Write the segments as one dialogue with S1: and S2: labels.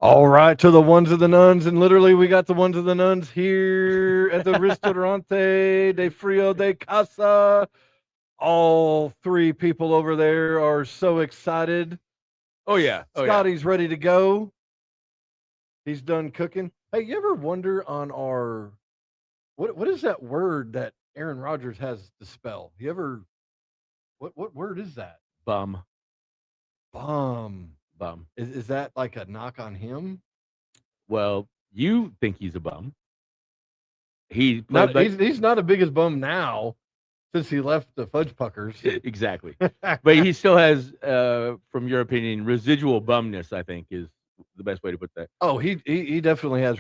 S1: All right, to the ones of the nuns, and literally we got the ones of the nuns here at the Ristorante de Frio de Casa. All three people over there are so excited.
S2: Oh yeah.
S1: Scotty's ready to go. He's done cooking. Hey, you ever wonder on our what is that word that Aaron Rodgers has to spell? You ever what word is that?
S2: Bum.
S1: Bum.
S2: Bum.
S1: Is that like a knock on him?
S2: Well, you think he's a bum. He played
S1: He's not a biggest bum now since he left the Fudge Puckers.
S2: exactly. But he still has, from your opinion, residual bumness, I think, is the best way to put that.
S1: Oh, he definitely has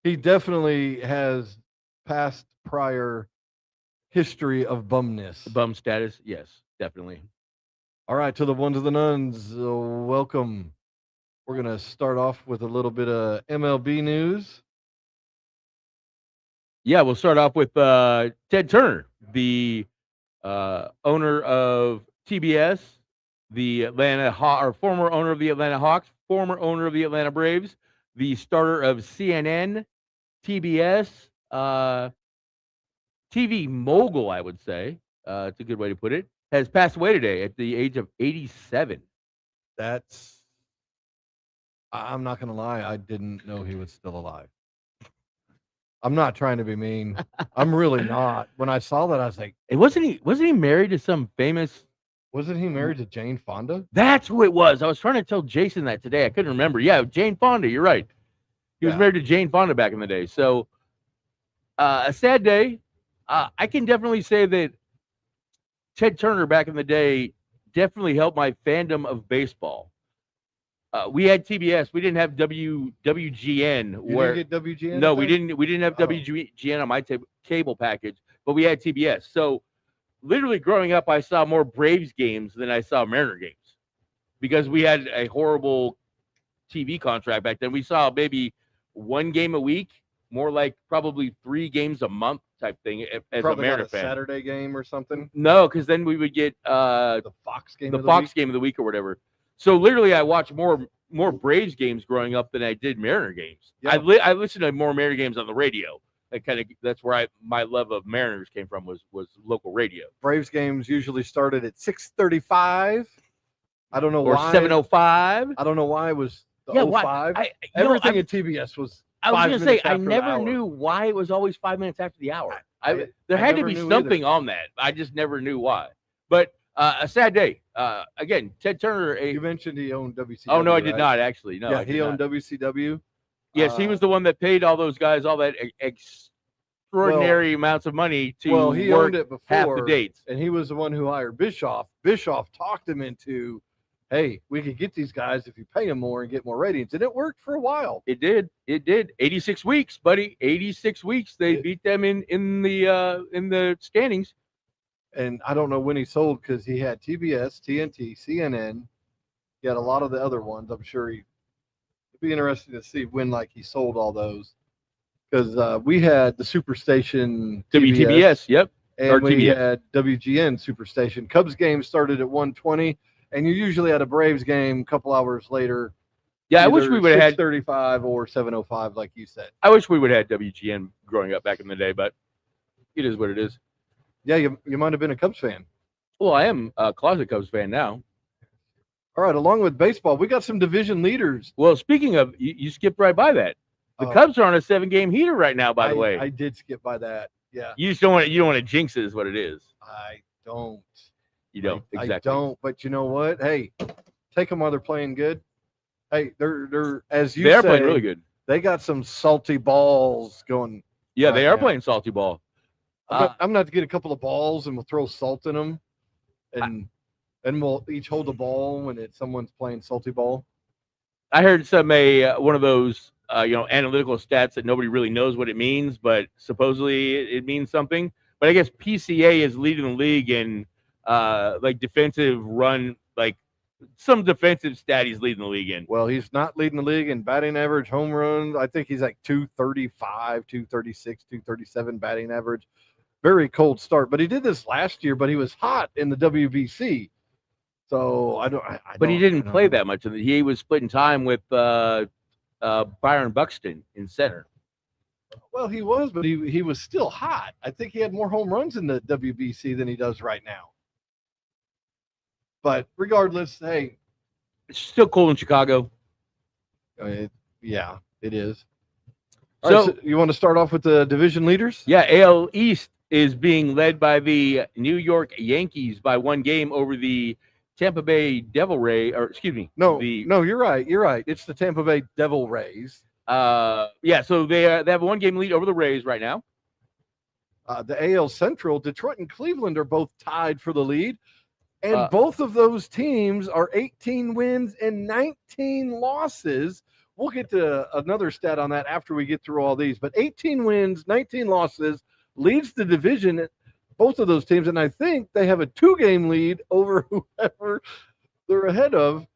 S1: he definitely has past prior history of bumness.
S2: Bum status, yes, definitely.
S1: All right, to the ones of the nuns, welcome. We're gonna start off with a little bit of MLB news.
S2: Yeah, we'll start off with Ted Turner, the owner of TBS, the former owner of the Atlanta Hawks, former owner of the Atlanta Braves, the starter of CNN, TBS, TV mogul, I would say. It's a good way to put it. Has passed away today at the age of 87.
S1: I'm not gonna lie, I didn't know he was still alive. I'm not trying to be mean. I'm really not. When I saw that, I was like,
S2: Wasn't he married to some famous?
S1: wasn't he married to Jane Fonda?
S2: That's who it was. I was trying to tell Jason that today. I couldn't remember. Yeah, Jane Fonda. You're right. He was married to Jane Fonda back in the day. So a sad day. I can definitely say that Ted Turner back in the day definitely helped my fandom of baseball. We had TBS. We didn't have WGN.
S1: You didn't get WGN?
S2: No, we didn't. We didn't have WGN on my cable package, but we had TBS. So literally growing up, I saw more Braves games than I saw Mariner games because we had a horrible TV contract back then. We saw maybe one game a week, more like probably 3 games a month type thing as
S1: Probably
S2: a Mariner
S1: not a
S2: fan.
S1: Saturday game or something.
S2: No, because then we would get
S1: The Fox game.
S2: game of the week or whatever. So literally, I watched more Braves games growing up than I did Mariner games.
S1: Yeah.
S2: I listened to more Mariner games on the radio. That's where my love of Mariners came from was local radio.
S1: Braves games usually started at 6:35. I don't know
S2: Or
S1: why.
S2: 7:05.
S1: I don't know why it was the
S2: Yeah,
S1: 05.
S2: why?
S1: Everything at TBS was.
S2: I was
S1: 5
S2: going to say
S1: minutes
S2: I
S1: after the
S2: never
S1: hour.
S2: knew why it was always 5 minutes after the hour. There
S1: I
S2: had to
S1: never
S2: be
S1: knew
S2: something
S1: either.
S2: on that. I just never knew why. But a sad day. Again, Ted Turner.
S1: You mentioned he owned WCW.
S2: Oh no, I did
S1: right?
S2: not actually. No,
S1: Yeah,
S2: I did
S1: he owned
S2: not.
S1: WCW.
S2: Yes, he was the one that paid all those guys all that extraordinary amounts of money to
S1: he
S2: work
S1: owned it before,
S2: half the dates.
S1: and he was the one who hired Bischoff. Bischoff talked him into, hey, we could get these guys if you pay them more and get more ratings, and it worked for a while.
S2: It did. 86 weeks, buddy. 86 weeks. They beat them in the standings.
S1: And I don't know when he sold because he had TBS, TNT, CNN. He had a lot of the other ones. I'm sure it'd be interesting to see when he sold all those. Because we had the Superstation
S2: WTBS, yep.
S1: And we had WGN Superstation. Cubs game started at 1:20, and you usually had a Braves game a couple hours later.
S2: Yeah, I wish we would have had
S1: 6:35 or 7:05, like you said.
S2: I wish we would have had WGN growing up back in the day, but it is what it is.
S1: Yeah, you might have been a Cubs fan.
S2: Well, I am a closet Cubs fan now.
S1: All right, along with baseball, we got some division leaders.
S2: Well, speaking of, you skipped right by that. The Cubs are on a 7-game heater right now, by the way.
S1: I did skip by that. Yeah.
S2: You just don't want to jinx it is what it is.
S1: I don't.
S2: You don't. Exactly.
S1: I don't, but you know what? Hey, take them while they're playing good. Hey, they're as you say,
S2: they're playing really good.
S1: They got some salty balls going.
S2: Yeah, they are playing salty ball.
S1: I'm going to have to get a couple of balls and we'll throw salt in them. And we'll each hold a ball when someone's playing salty ball.
S2: I heard one of those analytical stats that nobody really knows what it means, but supposedly it means something. But I guess PCA is leading the league in defensive run, some defensive stat he's leading the league in.
S1: Well, he's not leading the league in batting average, home runs. I think he's like 235, 236, 237 batting average. Very cold start, but he did this last year, but he was hot in the WBC. So I
S2: But he didn't
S1: don't
S2: play
S1: know.
S2: that much. He was splitting time with Byron Buxton in center.
S1: Well, he was, but he was still hot. I think he had more home runs in the WBC than he does right now. But regardless, hey,
S2: It's still cold in Chicago.
S1: yeah, it is. All right, so you want to start off with the division leaders?
S2: Yeah, AL East is being led by the New York Yankees by 1 game over the Tampa Bay Devil Ray, or excuse me.
S1: No, you're right. You're right. It's the Tampa Bay Devil Rays.
S2: Yeah, so they have a 1 game lead over the Rays right now.
S1: The AL Central, Detroit and Cleveland are both tied for the lead. And both of those teams are 18 wins and 19 losses. We'll get to another stat on that after we get through all these. But 18 wins, 19 losses, leads the division, both of those teams. And I think they have a 2-game lead over whoever they're ahead of.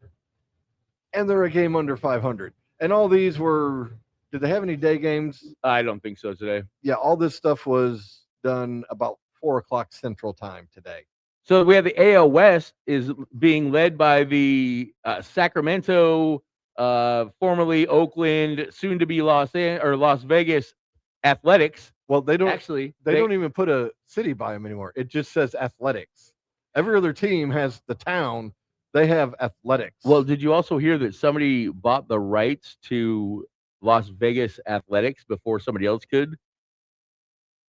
S1: And they're a game under 500. And all these were, did they have any day games?
S2: I don't think so today.
S1: Yeah, all this stuff was done about 4 o'clock Central Time today.
S2: So we have the AL West is being led by the Sacramento, formerly Oakland, soon to be Las Vegas Athletics.
S1: Well, they don't
S2: actually.
S1: They don't even put a city by them anymore. It just says Athletics. Every other team has the town. They have Athletics.
S2: Well, did you also hear that somebody bought the rights to Las Vegas Athletics before somebody else could?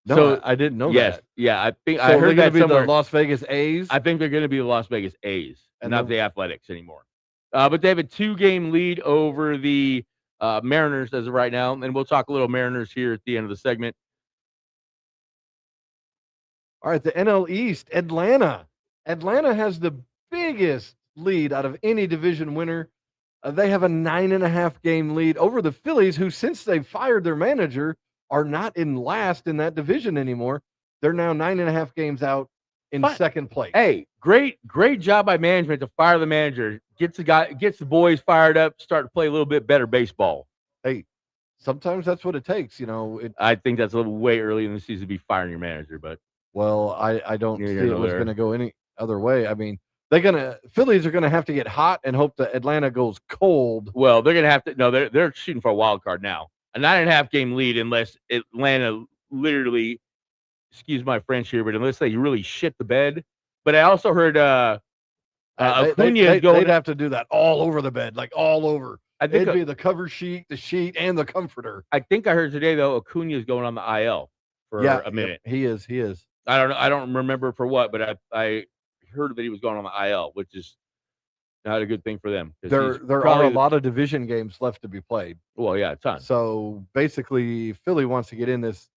S1: No,
S2: so,
S1: I didn't know
S2: yes,
S1: that.
S2: Yeah, I think
S1: so
S2: I heard that
S1: be
S2: somewhere.
S1: The Las Vegas A's.
S2: I think they're going to be the Las Vegas A's,
S1: and
S2: not the Athletics anymore. But they have a 2-game lead over the Mariners as of right now, and we'll talk a little Mariners here at the end of the segment.
S1: All right, the NL East, Atlanta. Atlanta has the biggest lead out of any division winner. They have a 9.5-game lead over the Phillies, who, since they fired their manager, are not in last in that division anymore. They're now 9.5 games out in second place.
S2: Hey, great job by management to fire the manager. Gets the boys fired up, start to play a little bit better baseball.
S1: Hey, sometimes that's what it takes,
S2: I think that's a little way early in the season to be firing your manager, but
S1: I don't see it was going to go any other way. I mean, Phillies are gonna have to get hot and hope that Atlanta goes cold.
S2: Well, they're gonna have to. No, they're shooting for a wild card now. A 9.5-game lead, unless Atlanta literally, excuse my French here, but unless they really shit the bed. But I also heard
S1: Acuna they'd have to do that all over the bed, like all over. I think it'd be the cover sheet, the sheet, and the comforter.
S2: I think I heard today though Acuna is going on the IL for a minute.
S1: He is.
S2: I don't know. I don't remember for what, but I heard that he was going on the IL, which is not a good thing for them.
S1: There are a lot of division games left to be played.
S2: Well, yeah, a ton.
S1: So basically, Philly wants to get in this.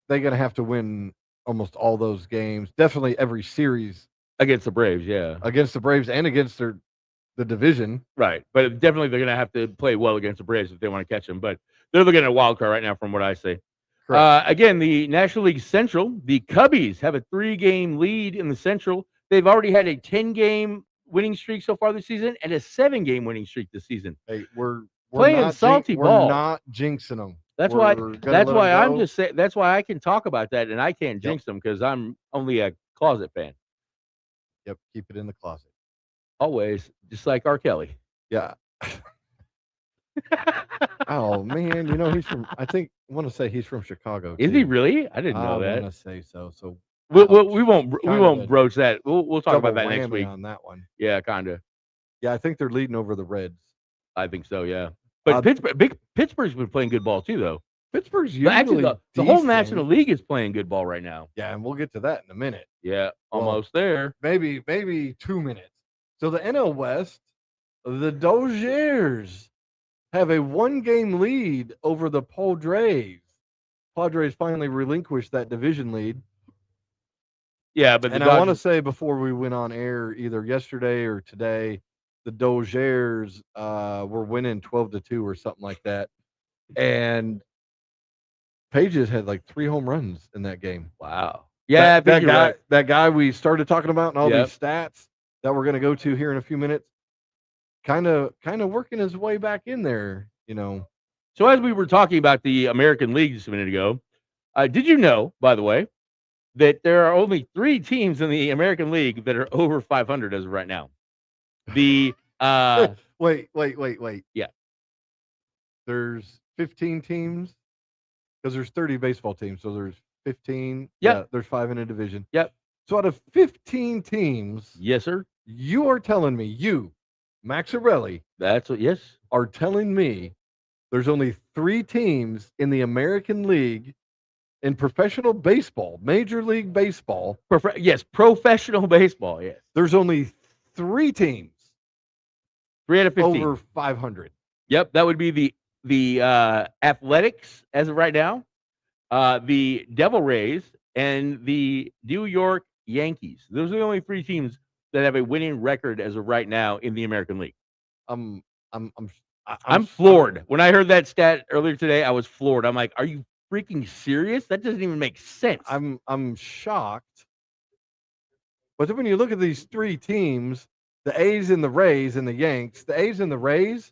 S1: They're going to have to win almost all those games. Definitely every series
S2: against the Braves. Yeah,
S1: against the Braves and against the division.
S2: Right, but definitely they're going to have to play well against the Braves if they want to catch them. But they're looking at a wild card right now, from what I say. Again, the National League Central, the Cubbies have a 3-game lead in the Central. They've already had a 10-game winning streak so far this season and a 7-game winning streak this season.
S1: Hey, we're
S2: playing salty ball.
S1: We're not jinxing them.
S2: That's why I'm just saying. That's why I can talk about that and I can't jinx them because I'm only a closet fan.
S1: Yep, keep it in the closet.
S2: Always, just like R. Kelly.
S1: Yeah. Oh man, he's from. I want to say he's from Chicago.
S2: Is he really? I didn't know that.
S1: I want to say so. So
S2: we won't broach that. We'll talk about that next week
S1: on that one.
S2: Yeah, kind of.
S1: Yeah, I think they're leading over the Reds.
S2: I think so. Yeah, but Pittsburgh's been playing good ball too, though.
S1: Pittsburgh's usually
S2: actually the whole National League is playing good ball right now.
S1: Yeah, and we'll get to that in a minute.
S2: Yeah, almost there.
S1: Maybe 2 minutes. So the NL West, the Dodgers have a 1-game lead over the Padres. Padres finally relinquished that division lead.
S2: Yeah, but
S1: I want to say before we went on air, either yesterday or today, the Dodgers were winning 12-2 or something like that, and Pages had like 3 home runs in that game.
S2: Wow. Yeah,
S1: that guy we started talking about and all these stats that we're going to go to here in a few minutes. Kind of working his way back in there,
S2: So as we were talking about the American League just a minute ago, did you know, by the way, that there are only 3 teams in the American League that are over 500 as of right now. The
S1: Wait.
S2: Yeah.
S1: There's 15 teams because there's 30 baseball teams, so there's 15.
S2: Yep.
S1: Yeah, there's 5 in a division.
S2: Yep.
S1: So out of 15 teams,
S2: Yes, sir.
S1: you are telling me, you, Maxarelli,
S2: That's what. Yes.
S1: are telling me there's only 3 teams in the American League in professional baseball, Major League Baseball.
S2: Yes, professional baseball. Yes.
S1: There's only 3 teams
S2: 3 out of 15
S1: over 500.
S2: Yep, that would be the Athletics as of right now, the Devil Rays, and the New York Yankees. Those are the only 3 teams that have a winning record as of right now in the American League.
S1: I'm
S2: floored. When I heard that stat earlier today, I was floored. I'm like, are you freaking serious? That doesn't even make sense.
S1: I'm shocked. But then when you look at these 3 teams, the A's and the Rays and the Yanks, the A's and the Rays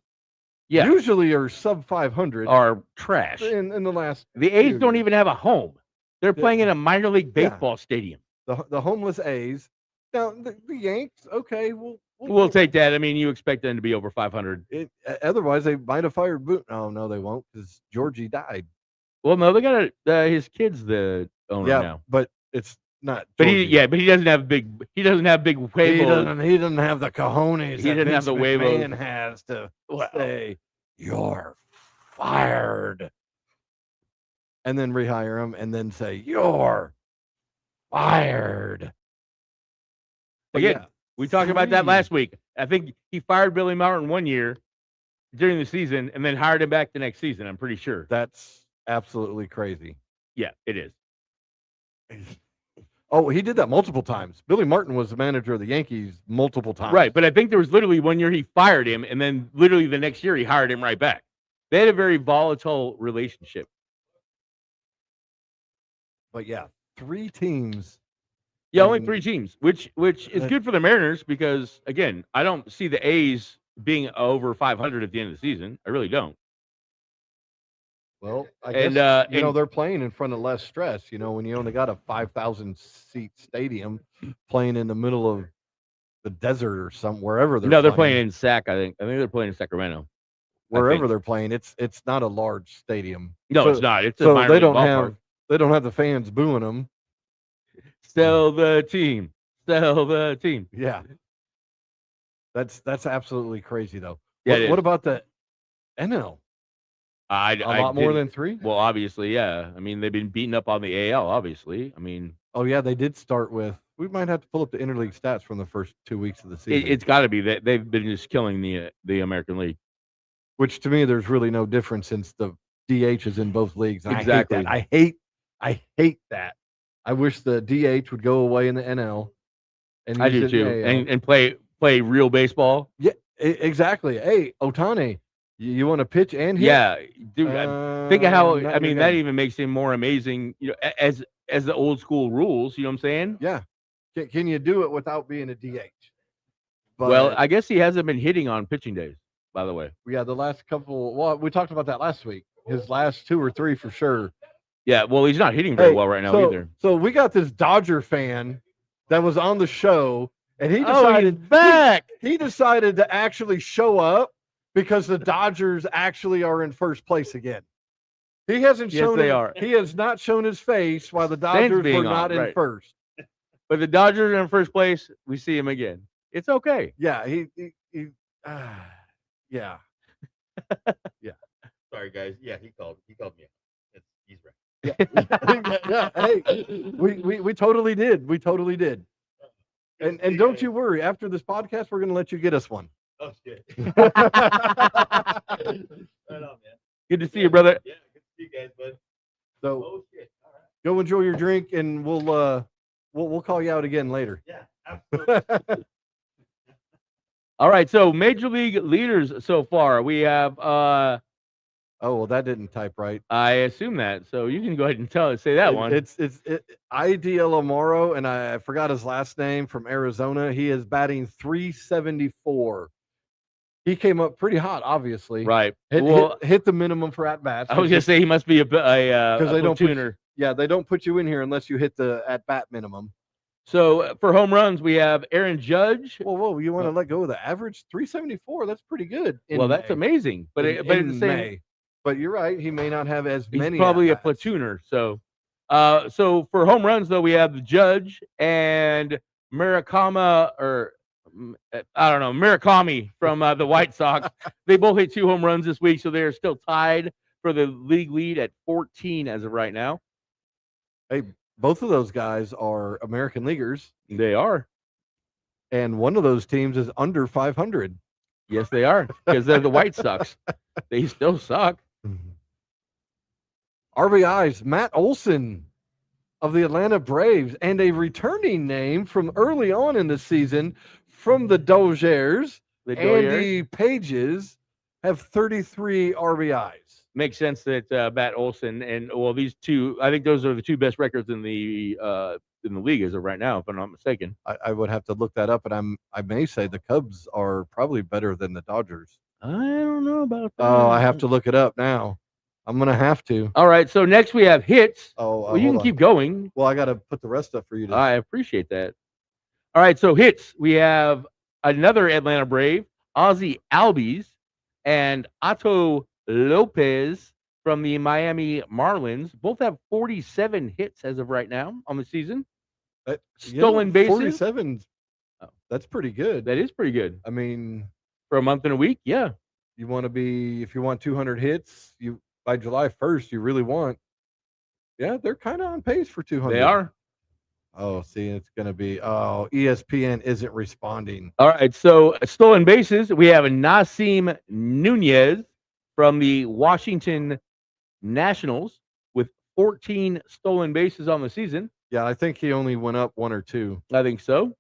S1: usually are sub 500.
S2: Are trash.
S1: In the last.
S2: The A's don't even have a home. They're playing in a minor league baseball stadium.
S1: The homeless A's. Now the Yanks, okay,
S2: we'll take that. I mean, you expect them to be over 500.
S1: Otherwise, they might have fired Boone. Oh no, they won't because Georgie died.
S2: Well, no, they got his kid's the owner now.
S1: But it's not.
S2: But he doesn't have big. He doesn't have big huevos.
S1: He doesn't have the cojones.
S2: He doesn't have the huevos.
S1: Man has to say you're fired, and then rehire him, and then say you're fired.
S2: Again, we talked about that last week. I think he fired Billy Martin one year during the season, and then hired him back the next season. I'm pretty sure.
S1: That's absolutely crazy.
S2: Yeah, it is.
S1: Oh, he did that multiple times. Billy Martin was the manager of the Yankees multiple times.
S2: Right, but I think there was literally one year he fired him, and then literally the next year he hired him right back. They had a very volatile relationship.
S1: But yeah, 3 teams.
S2: Yeah, only 3 teams, which is good for the Mariners because, again, I don't see the A's being over 500 at the end of the season. I really don't.
S1: Well, I guess, they're playing in front of less stress. When you only got a 5,000-seat stadium playing in the middle of the desert or wherever they're playing.
S2: No, they're playing in Sac, I think. I think they're playing in Sacramento.
S1: Wherever they're playing, it's not a large stadium.
S2: No, it's not. It's
S1: so they don't have the fans booing them.
S2: Sell the team. Sell the team.
S1: Yeah. That's absolutely crazy though.
S2: Yeah,
S1: what about the NL?
S2: A
S1: lot more than 3?
S2: Well, obviously, yeah. I mean, they've been beaten up on the AL, obviously. I mean,
S1: oh yeah, they did start with. We might have to pull up the interleague stats from the first 2 weeks of the season.
S2: It's got to be that they've been just killing the American League.
S1: Which to me, there's really no difference since the DH is in both leagues.
S2: Exactly.
S1: I hate that. I wish the DH would go away in the NL. And
S2: I do too. And play real baseball.
S1: Yeah, exactly. Hey, Ohtani, you want to pitch and hit?
S2: Yeah, dude. Think of how. I mean, that even makes him more amazing. As the old school rules. You know what I'm saying?
S1: Yeah. Can you do it without being a DH?
S2: But, well, I guess he hasn't been hitting on pitching days. By the way.
S1: Yeah, the last couple. Well, we talked about that last week. His last 2 or 3 for sure.
S2: Yeah, well, he's not hitting very well right now either.
S1: So we got this Dodger fan that was on the show, and he decided
S2: he's back.
S1: He decided to actually show up because the Dodgers actually are in first place again. He hasn't shown.
S2: They are.
S1: He has not shown his face while the Dodgers were not in first.
S2: But the Dodgers are in first place. We see him again. It's okay.
S1: Yeah, yeah. Yeah.
S2: Sorry, guys. Yeah, he called me. He's right.
S1: Yeah. Hey, we totally did. We totally did. And don't you worry. After this podcast, we're gonna let you get us one.
S2: Oh shit. Right on, man. Good to see you, brother.
S3: Yeah, good to see you guys, bud.
S1: So go enjoy your drink, and we'll call you out again later.
S3: Yeah, absolutely.
S2: All right. So major league leaders so far, we have.
S1: Oh, well, that didn't type right.
S2: I assume that. So you can go ahead and say that one.
S1: It's IDL Amaro, and I forgot his last name, from Arizona. He is batting .374. He came up pretty hot, obviously.
S2: Right.
S1: Hit the minimum for at bats.
S2: I was gonna say he must be a platooner.
S1: Yeah, they don't put you in here unless you hit the at bat minimum.
S2: So for home runs, we have Aaron Judge.
S1: Whoa! You want to let go of the average 374? That's pretty good.
S2: Well, that's amazing. But
S1: in
S2: at the same,
S1: May. But you're right. He may not have as
S2: he's
S1: many.
S2: probably a
S1: at-bats.
S2: platooner. So, so for home runs though, we have the Judge and Murakami, or I don't know, Murakami from the White Sox. They both hit 2 home runs this week, so they're still tied for the league lead at 14 as of right now.
S1: Hey, both of those guys are American leaguers,
S2: They are.
S1: and one of those teams is under 500.
S2: Yes, they are, because they're the White Sox. They still suck.
S1: RBIs, Matt Olson of the Atlanta Braves, and a returning name from early on in the season from the Dodgers,
S2: The Dodgers.
S1: Andy Pages, have 33 RBIs.
S2: Makes sense that Matt Olson and these two, I think those are the 2 best records in the league as of right now, if I'm not mistaken.
S1: I would have to look that up, and I may say the Cubs are probably better than the Dodgers.
S2: I don't know about that.
S1: Oh, I have to look it up now. I'm gonna have to.
S2: All right, so next we have hits.
S1: Oh,
S2: Well, you can keep going.
S1: Well, I got to put the rest up for you.
S2: I appreciate that. All right, so hits. We have another Atlanta Brave, Ozzy Albies, and Otto Lopez from the Miami Marlins. Both have 47 hits as of right now on the season. Stolen bases.
S1: 47. That's pretty good.
S2: That is pretty good.
S1: I mean,
S2: For a month and a week, yeah.
S1: you want to be, if you want 200 hits, you by July 1st, you really want. Yeah, they're kind of on pace for 200.
S2: They are.
S1: Oh, see, it's going to be, ESPN isn't responding.
S2: All right, so stolen bases, we have Nasim Nunez from the Washington Nationals with 14 stolen bases on the season.
S1: Yeah, I think he only went up 1 or 2.
S2: I think so.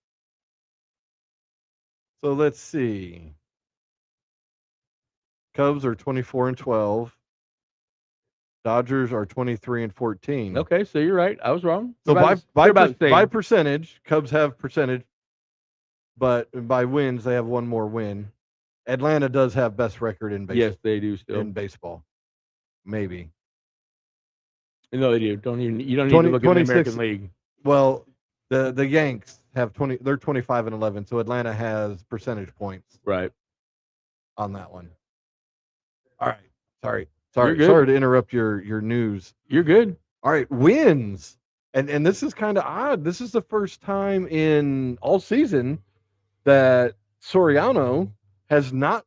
S1: So let's see. Cubs are 24 and 12. Dodgers are 23 and 14.
S2: Okay, so you're right. I was wrong.
S1: So
S2: They're about the same.
S1: by percentage, Cubs have percentage, but by wins, they have one more win. Atlanta does have best record in baseball.
S2: Yes, they do still.
S1: In baseball, maybe.
S2: No, they do. You don't need to
S1: 20
S2: look at the
S1: 26
S2: American League.
S1: Well, the Yanks have 20. They're 25 and 11. So Atlanta has percentage points
S2: Right.
S1: on that one. All right. Sorry
S2: You're good.
S1: to interrupt your news.
S2: You're good.
S1: All right, wins. And this is kind of odd. This is the first time in all season that Soriano has not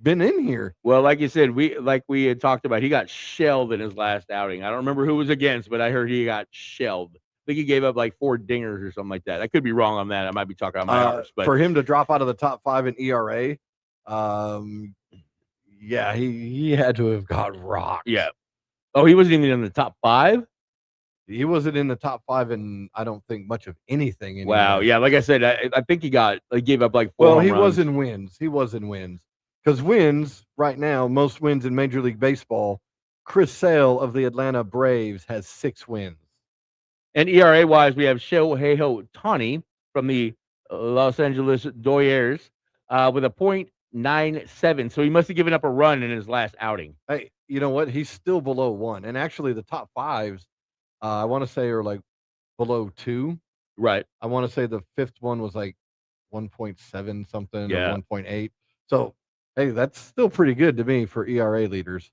S1: been in here.
S2: Well, like you said, we had talked about, he got shelled in his last outing. I don't remember who was against, but I heard he got shelled. I think he gave up like 4 dingers or something like that. I could be wrong on that. I might be talking on my arse, but
S1: for him to drop out of the top 5 in ERA, yeah, he had to have got rocked.
S2: Yeah. Oh, he wasn't even in the top 5?
S1: He wasn't in the top 5, and I don't think much of anything. Anymore.
S2: Wow. Yeah, like I said, I think he gave up like 4
S1: Well,
S2: home
S1: he
S2: runs.
S1: was in wins. He was in wins. Because wins right now, most wins in Major League Baseball, Chris Sale of the Atlanta Braves has 6 wins.
S2: And ERA-wise, we have Shohei Ohtani from the Los Angeles Dodgers with a .97. So he must have given up a run in his last outing.
S1: Hey, you know what? He's still below 1. And actually, the top 5s, I want to say, are like below 2.
S2: Right.
S1: I want to say the 5th one was like 1.7 something
S2: Yeah.
S1: or 1.8. So, hey, that's still pretty good to me for ERA leaders.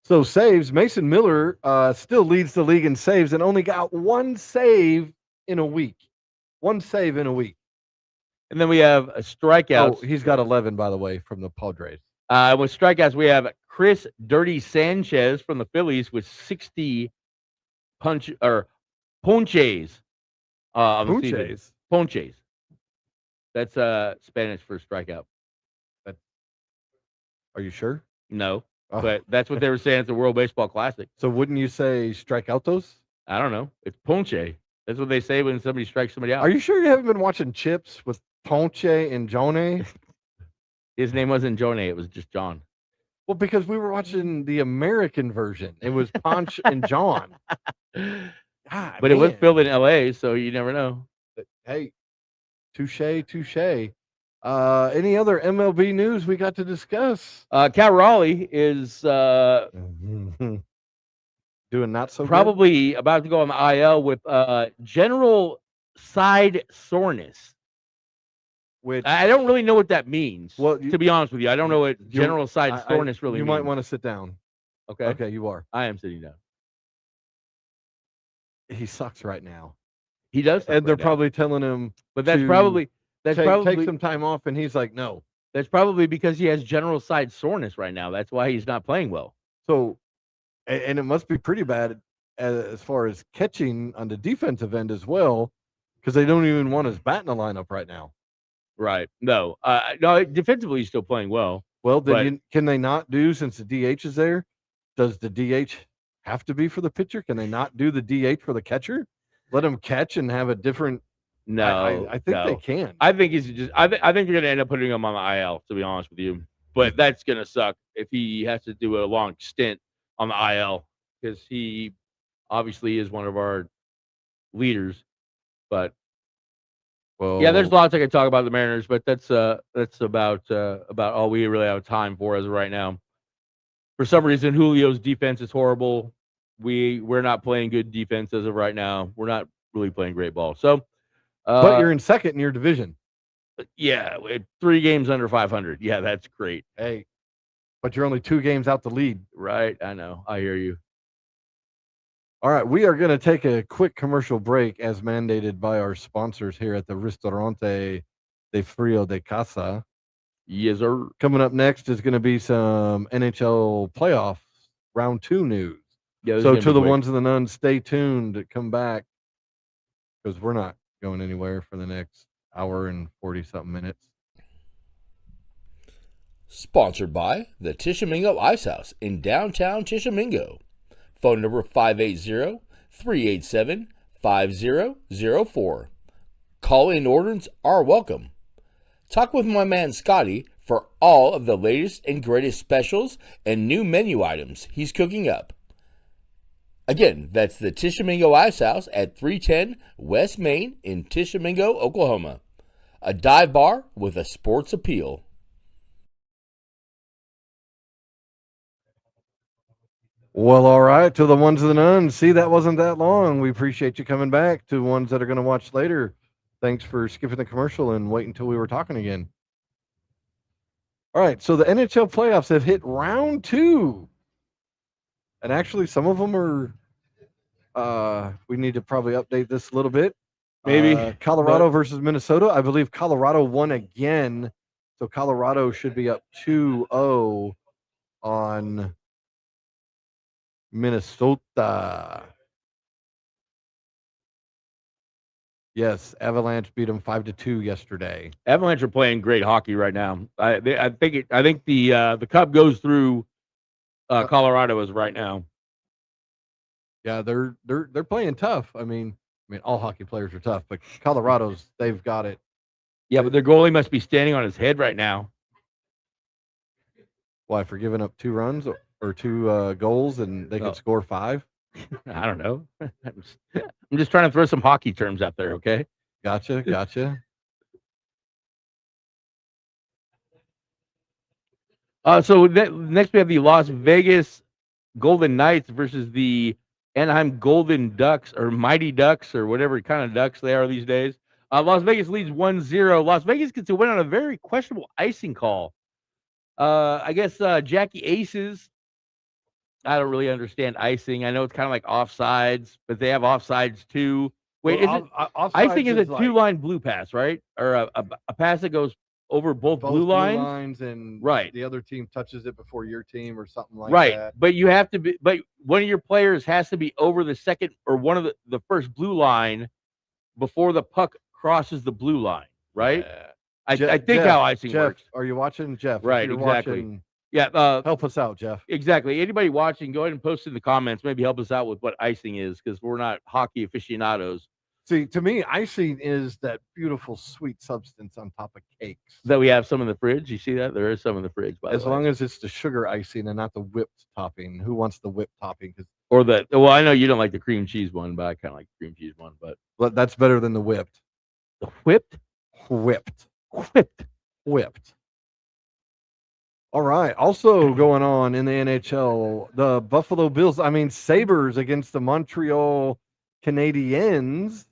S1: So saves, Mason Miller still leads the league in saves and only got 1 save in a week. 1 save in a week.
S2: And then we have a strikeout.
S1: Oh, he's got 11, by the way, from the Padres.
S2: With strikeouts, we have Chris Dirty Sanchez from the Phillies with 60 ponches on the season. Ponches. That's Spanish for strikeout.
S1: Are you sure?
S2: No,
S1: Oh.
S2: but that's what they were saying at the World Baseball Classic.
S1: So wouldn't you say strikeoutos?
S2: I don't know. It's ponche. That's what they say when somebody strikes somebody out.
S1: Are you sure you haven't been watching Chips with Ponche and Jone?
S2: His name wasn't Jone. It was just John.
S1: Well, because we were watching the American version. It was Ponch and John. God,
S2: But it was
S1: man.
S2: filmed in L.A., so you never know.
S1: Hey, touche. Any other MLB news we got to discuss?
S2: Cal Raleigh is
S1: Doing doing not so good?
S2: Probably about to go on the IL with general side soreness.
S1: Which
S2: I don't really know what that means.
S1: Well,
S2: to be honest with you, I don't know what general side soreness really
S1: you
S2: means.
S1: might want to sit down.
S2: Okay.
S1: Okay, you are.
S2: I am sitting down.
S1: He sucks right now.
S2: He does,
S1: and they're probably telling him.
S2: But that's
S1: to
S2: probably
S1: take some time off, and he's like, no.
S2: That's probably because he has general side soreness right now. That's why he's not playing well.
S1: So, and it must be pretty bad as far as catching on the defensive end as well, because they don't even want his bat in the lineup right now.
S2: Right. No. No. Defensively, he's still playing well.
S1: Well, then can they not do, since the DH is there? Does the DH have to be for the pitcher? Can they not do the DH for the catcher? Let him catch and have a different.
S2: No,
S1: I think they can.
S2: I think he's just. I think you're going to end up putting him on the IL. To be honest with you, but that's going to suck if he has to do a long stint on the IL, because he obviously is one of our leaders. But
S1: well,
S2: yeah, there's lots I could talk about the Mariners, but that's about all we really have time for as of right now. For some reason, Julio's defense is horrible. We're not playing good defense as of right now. We're not really playing great ball. So.
S1: But you're in second in your division.
S2: Yeah, 3 games under 500. Yeah, that's great.
S1: Hey, but you're only 2 games out the lead.
S2: Right, I know. I hear you.
S1: All right, we are going to take a quick commercial break as mandated by our sponsors here at the Ristorante de Frio de Casa.
S2: Yes, sir.
S1: Coming up next is going to be some NHL playoffs round 2 news.
S2: Yeah,
S1: so to the ones and the nuns, stay tuned to come back, because we're not going anywhere for the next hour and 40-something minutes.
S4: Sponsored by the Tishomingo Ice House in downtown Tishomingo. Phone number 580-387-5004. Call-in orders are welcome. Talk with my man Scotty for all of the latest and greatest specials and new menu items he's cooking up. Again, that's the Tishomingo Ice House at 310 West Main in Tishomingo, Oklahoma. A dive bar with a sports appeal.
S1: Well, all right, to the ones and the nuns. See, that wasn't that long. We appreciate you coming back. To ones that are going to watch later, thanks for skipping the commercial and waiting until we were talking again. All right, so the NHL playoffs have hit round 2. And actually, some of them are, we need to probably update this a little bit.
S2: Maybe.
S1: Colorado versus Minnesota. I believe Colorado won again. So Colorado should be up 2-0 on Minnesota. Yes, Avalanche beat them 5-2 yesterday.
S2: Avalanche are playing great hockey right now. I think the cup goes through Colorado as right now.
S1: Yeah, they're playing tough. I mean, all hockey players are tough, but Colorado's, they've got it.
S2: Yeah, but their goalie must be standing on his head right now.
S1: Why, for giving up 2 runs or 2 goals, and they could score 5?
S2: I don't know. I'm just trying to throw some hockey terms out there, okay?
S1: Gotcha.
S2: So next we have the Las Vegas Golden Knights versus the Anaheim Golden Ducks, or Mighty Ducks, or whatever kind of ducks they are these days. Las Vegas leads 1-0. Las Vegas gets a win on a very questionable icing call. I guess Jackie Aces. I don't really understand icing. I know it's kind of like offsides, but they have offsides too. Wait, icing is a 2-line blue pass, right? Or a pass that goes over both blue lines,
S1: and
S2: right.
S1: The other team touches it before your team or something like
S2: that.
S1: Right,
S2: but you have to be. But one of your players has to be over the second or one of the first blue line before the puck crosses the blue line, right?
S1: Yeah.
S2: I think how icing works.
S1: Are you watching, Jeff?
S2: Right, exactly.
S1: Watching,
S2: yeah,
S1: help us out, Jeff.
S2: Exactly. Anybody watching, go ahead and post in the comments. Maybe help us out with what icing is, because we're not hockey aficionados.
S1: See, to me, icing is that beautiful, sweet substance on top of cakes.
S2: That we have some in the fridge. You see that? There is some in the fridge.
S1: As long as it's the sugar icing and not the whipped topping. Who wants the whipped topping?
S2: Well, I know you don't like the cream cheese one, but I kind of like the cream cheese one. But
S1: that's better than the whipped.
S2: The whipped?
S1: Whipped.
S2: Whipped.
S1: Whipped. All right. Also going on in the NHL, the Buffalo Bills, Sabres against the Montreal Canadiens.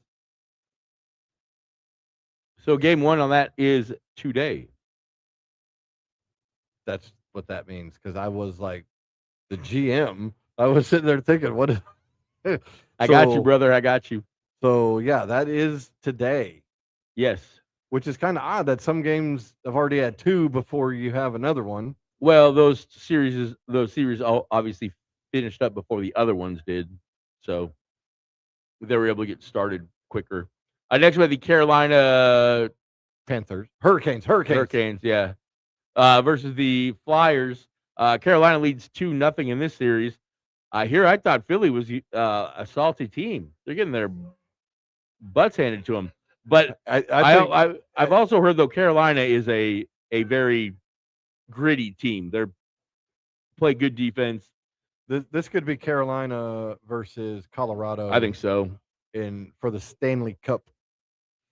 S2: So game 1 on that is today.
S1: That's what that means, because I was like the GM. I was sitting there thinking, what is
S2: I got you, brother. I got you.
S1: So, yeah, that is today.
S2: Yes.
S1: Which is kind of odd that some games have already had 2 before you have another one.
S2: Well, those series all obviously finished up before the other ones did, so they were able to get started quicker. Next we have the Carolina
S1: Panthers, Hurricanes,
S2: yeah, versus the Flyers. Carolina leads 2-0 in this series. I thought Philly was a salty team. They're getting their butts handed to them, but I've also heard though Carolina is a very gritty team. They're play good defense.
S1: This could be Carolina versus Colorado.
S2: I think so.
S1: For the Stanley Cup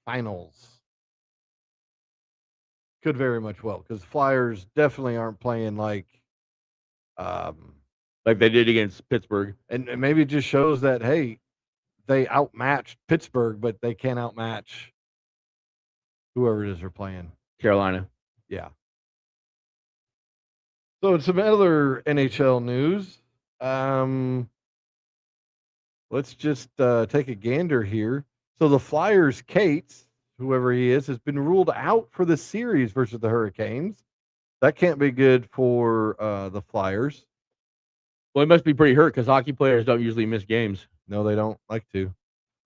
S1: Finals. Could very much well, because Flyers definitely aren't playing like
S2: they did against Pittsburgh.
S1: And maybe it just shows that, hey, they outmatched Pittsburgh, but they can't outmatch whoever it is they're playing.
S2: Carolina.
S1: Yeah. So some other NHL news. Let's just take a gander here. So the Flyers' Cates, whoever he is, has been ruled out for the series versus the Hurricanes. That can't be good for the Flyers.
S2: Well, he must be pretty hurt because hockey players don't usually miss games.
S1: No, they don't like to.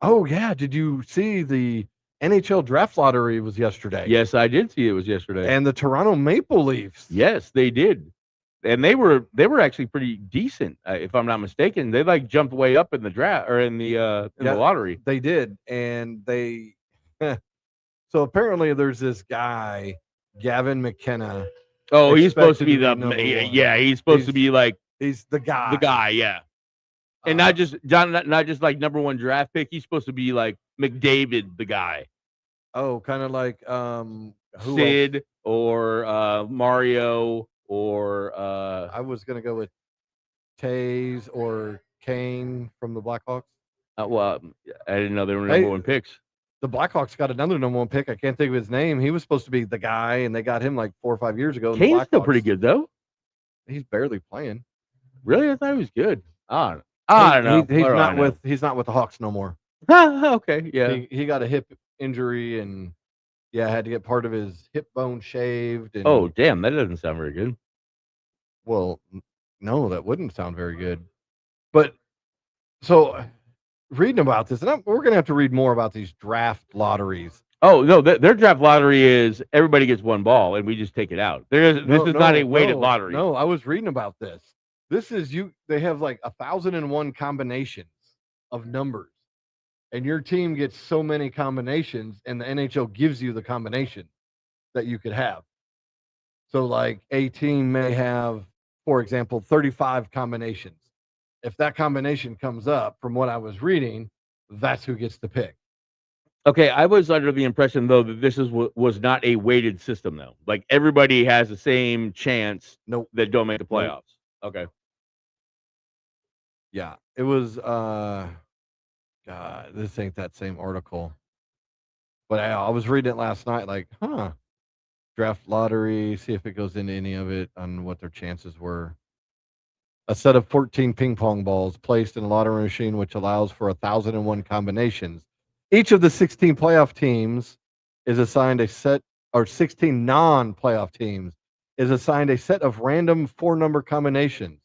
S1: Oh, yeah. Did you see the NHL draft lottery was yesterday?
S2: Yes, I did see it was yesterday.
S1: And the Toronto Maple Leafs.
S2: Yes, they did. And they were actually pretty decent, if I'm not mistaken. They jumped way up in the draft or in the lottery.
S1: They did, and they. So apparently, there's this guy, Gavin McKenna.
S2: Oh, he's supposed to be he's supposed to be
S1: he's the guy.
S2: The guy, yeah. And not just like number 1 draft pick. He's supposed to be like McDavid, the guy.
S1: Oh, kind of like
S2: Sid or Mario. Or
S1: I was gonna go with Taze or Kane from the Blackhawks.
S2: Well, I didn't know they were number 1 picks.
S1: The Blackhawks got another number 1 pick. I can't think of his name. He was supposed to be the guy, and they got him like 4 or 5 years ago.
S2: Kane's still pretty good though.
S1: He's barely playing.
S2: Really, I thought he was good. I don't know.
S1: He's not with the Hawks no more.
S2: Okay, yeah.
S1: He got a hip injury and. Yeah, had to get part of his hip bone shaved. And,
S2: oh, damn, that doesn't sound very good.
S1: Well, no, that wouldn't sound very good. But so reading about this, and we're going to have to read more about these draft lotteries.
S2: Oh, no, their draft lottery is everybody gets 1 ball and we just take it out. This is not a weighted lottery.
S1: No, I was reading about this. This is they have like 1,001 combinations of numbers. And your team gets so many combinations, and the NHL gives you the combination that you could have. So, like, a team may have, for example, 35 combinations. If that combination comes up, from what I was reading, that's who gets the pick.
S2: Okay, I was under the impression, though, that this was not a weighted system, though. Like, everybody has the same chance that don't make the playoffs. Nope. Okay.
S1: Yeah, it was... God, this ain't that same article. But I was reading it last night, like, draft lottery, see if it goes into any of it on what their chances were. A set of 14 ping pong balls placed in a lottery machine, which allows for 1,001 combinations. Each of the 16 playoff teams is assigned a set, or 16 non-playoff teams is assigned a set of random 4-number combinations.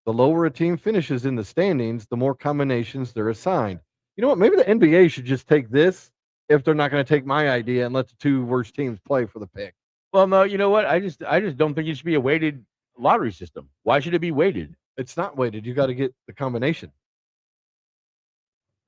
S1: The lower a team finishes in the standings, the more combinations they're assigned. You know what? Maybe the NBA should just take this if they're not going to take my idea and let the 2 worst teams play for the pick.
S2: Well, no, you know what? I just don't think it should be a weighted lottery system. Why should it be weighted?
S1: It's not weighted. You got to get the combination.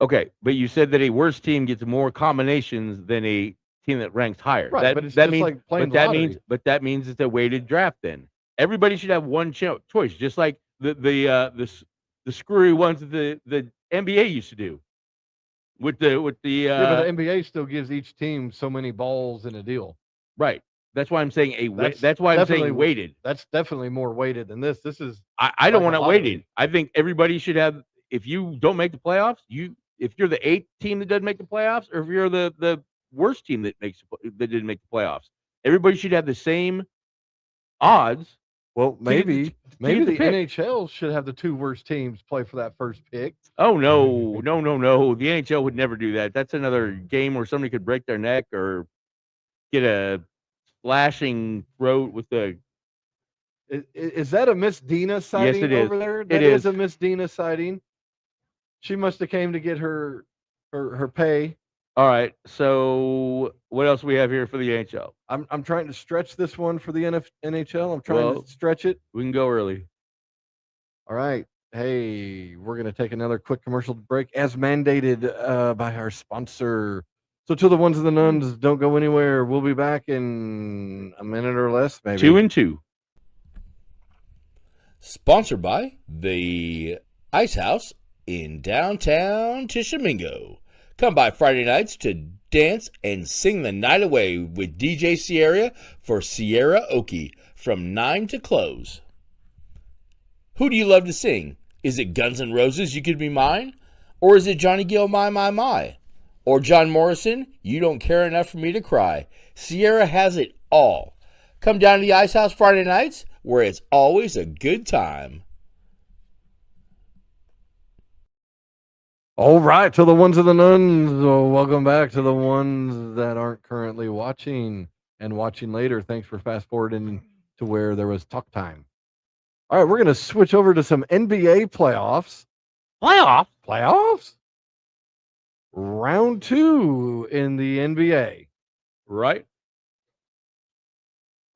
S2: Okay, but you said that a worse team gets more combinations than a team that ranks higher.
S1: Right, but it's just like playing lottery.
S2: That means it's a weighted draft. Then everybody should have 1 choice, just like the screwy ones that the NBA used to do. With the
S1: yeah, but the NBA still gives each team so many balls in a deal.
S2: Right. That's why I'm saying
S1: That's
S2: that's why I'm
S1: definitely-
S2: saying weighted.
S1: That's definitely more weighted than this. This is
S2: I don't
S1: like
S2: want
S1: a
S2: it
S1: lottery.
S2: weighted. I think everybody should have. If you don't make the playoffs, if you're the 8th team that doesn't make the playoffs, or if you're the worst team that didn't make the playoffs, everybody should have the same odds.
S1: well, maybe
S2: get the
S1: the
S2: pick.
S1: NHL should have the 2 worst teams play for that first pick.
S2: Oh no. The NHL would never do that. That's another game where somebody could break their neck or get a slashing throat with the.
S1: Is that a Miss Dina sighting
S2: it is.
S1: over there?
S2: It
S1: That is
S2: is.
S1: a Miss Dina sighting. She must have came to get her pay.
S2: All right. So what else we have here for the NHL?
S1: I'm trying to stretch this one for the NHL. I'm trying
S2: Well-
S1: to stretch it.
S2: We can go early.
S1: All right. Hey, we're going to take another quick commercial break as mandated by our sponsor. So to the ones and the nuns, don't go anywhere. We'll be back in a minute or less, maybe.
S2: 2 and 2.
S4: Sponsored by the Ice House in downtown Tishomingo. Come by Friday nights to dance and sing the night away with DJ Sierra for Sierra Oki from 9 to close. Who do you love to sing? Is it Guns N' Roses, You Could Be Mine? Or is it Johnny Gill, My? Or John Morrison, You Don't Care Enough for Me to Cry? Sierra has it all. Come down to the Ice House Friday nights, where it's always a good time.
S1: All right, to the ones and the nuns, welcome back to the ones that aren't currently watching and watching later. Thanks for fast forwarding to where there was talk time. All right, we're going to switch over to some NBA playoffs. Playoffs? Round 2 in the NBA.
S2: Right?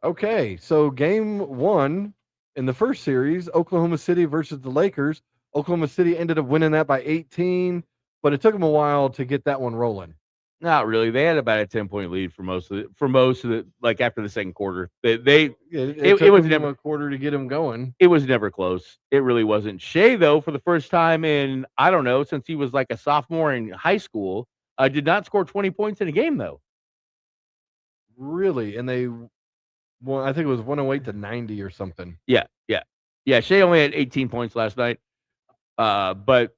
S1: Okay, so game 1 in the first series, Oklahoma City versus the Lakers. Oklahoma City ended up winning that by 18, but it took them a while to get that one rolling.
S2: Not really. They had about a 10-point lead for most of the like after the second quarter. It
S1: It
S2: was
S1: took them
S2: never
S1: a quarter to get them going.
S2: it was never close. It really wasn't. Shea, though, for the first time in I don't know, since he was like a sophomore in high school, did not score 20 points in a game though.
S1: Really, and they won, I think it was 108 to 90 or something.
S2: Yeah. Shea only had 18 points last night. But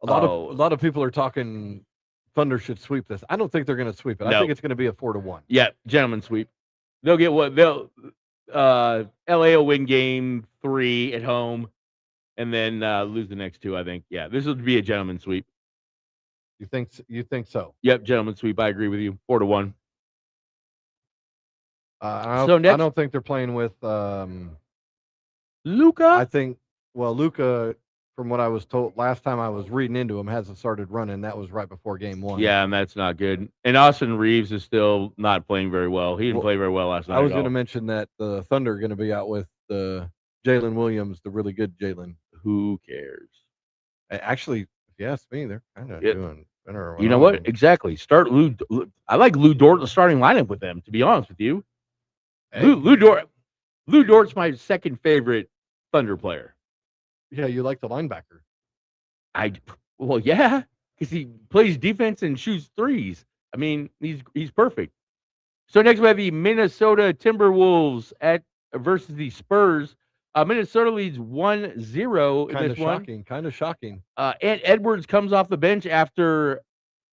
S1: A lot of people are talking Thunder should sweep this. I don't think they're going to sweep it. I
S2: No.
S1: think it's going to be a 4-1.
S2: yeah, gentlemen sweep. They'll get what they'll LA will win game 3 at home and then lose the next 2, I think. Yeah, this will be a gentleman sweep.
S1: You think so?
S2: Yep, gentleman sweep. I agree with you. 4-1.
S1: I
S2: So next-
S1: don't think they're playing with
S2: Luka?
S1: I think Luka, from what I was told last time I was reading into him, hasn't started running. That was right before game 1.
S2: Yeah, and that's not good. And Austin Reeves is still not playing very well. He didn't play very well last night.
S1: I was
S2: at
S1: going to
S2: all.
S1: mention that the Thunder are going to be out with Jalen Williams, the really good Jalen.
S2: Who cares?
S1: Actually, if you ask me, they're kind of
S2: Yeah.
S1: doing better.
S2: You know what? Exactly. Start Lou. I like Lou Dort in the starting lineup with them, to be honest with you.
S1: Hey,
S2: Lou Dort's my second favorite Thunder player.
S1: yeah, you like the linebacker.
S2: Well, yeah, because he plays defense and shoots threes. I mean, he's perfect. So next we have the Minnesota Timberwolves versus the Spurs. Minnesota leads 1-0 in
S1: Kind
S2: this
S1: of
S2: one.
S1: shocking. Kind of shocking.
S2: And Edwards comes off the bench after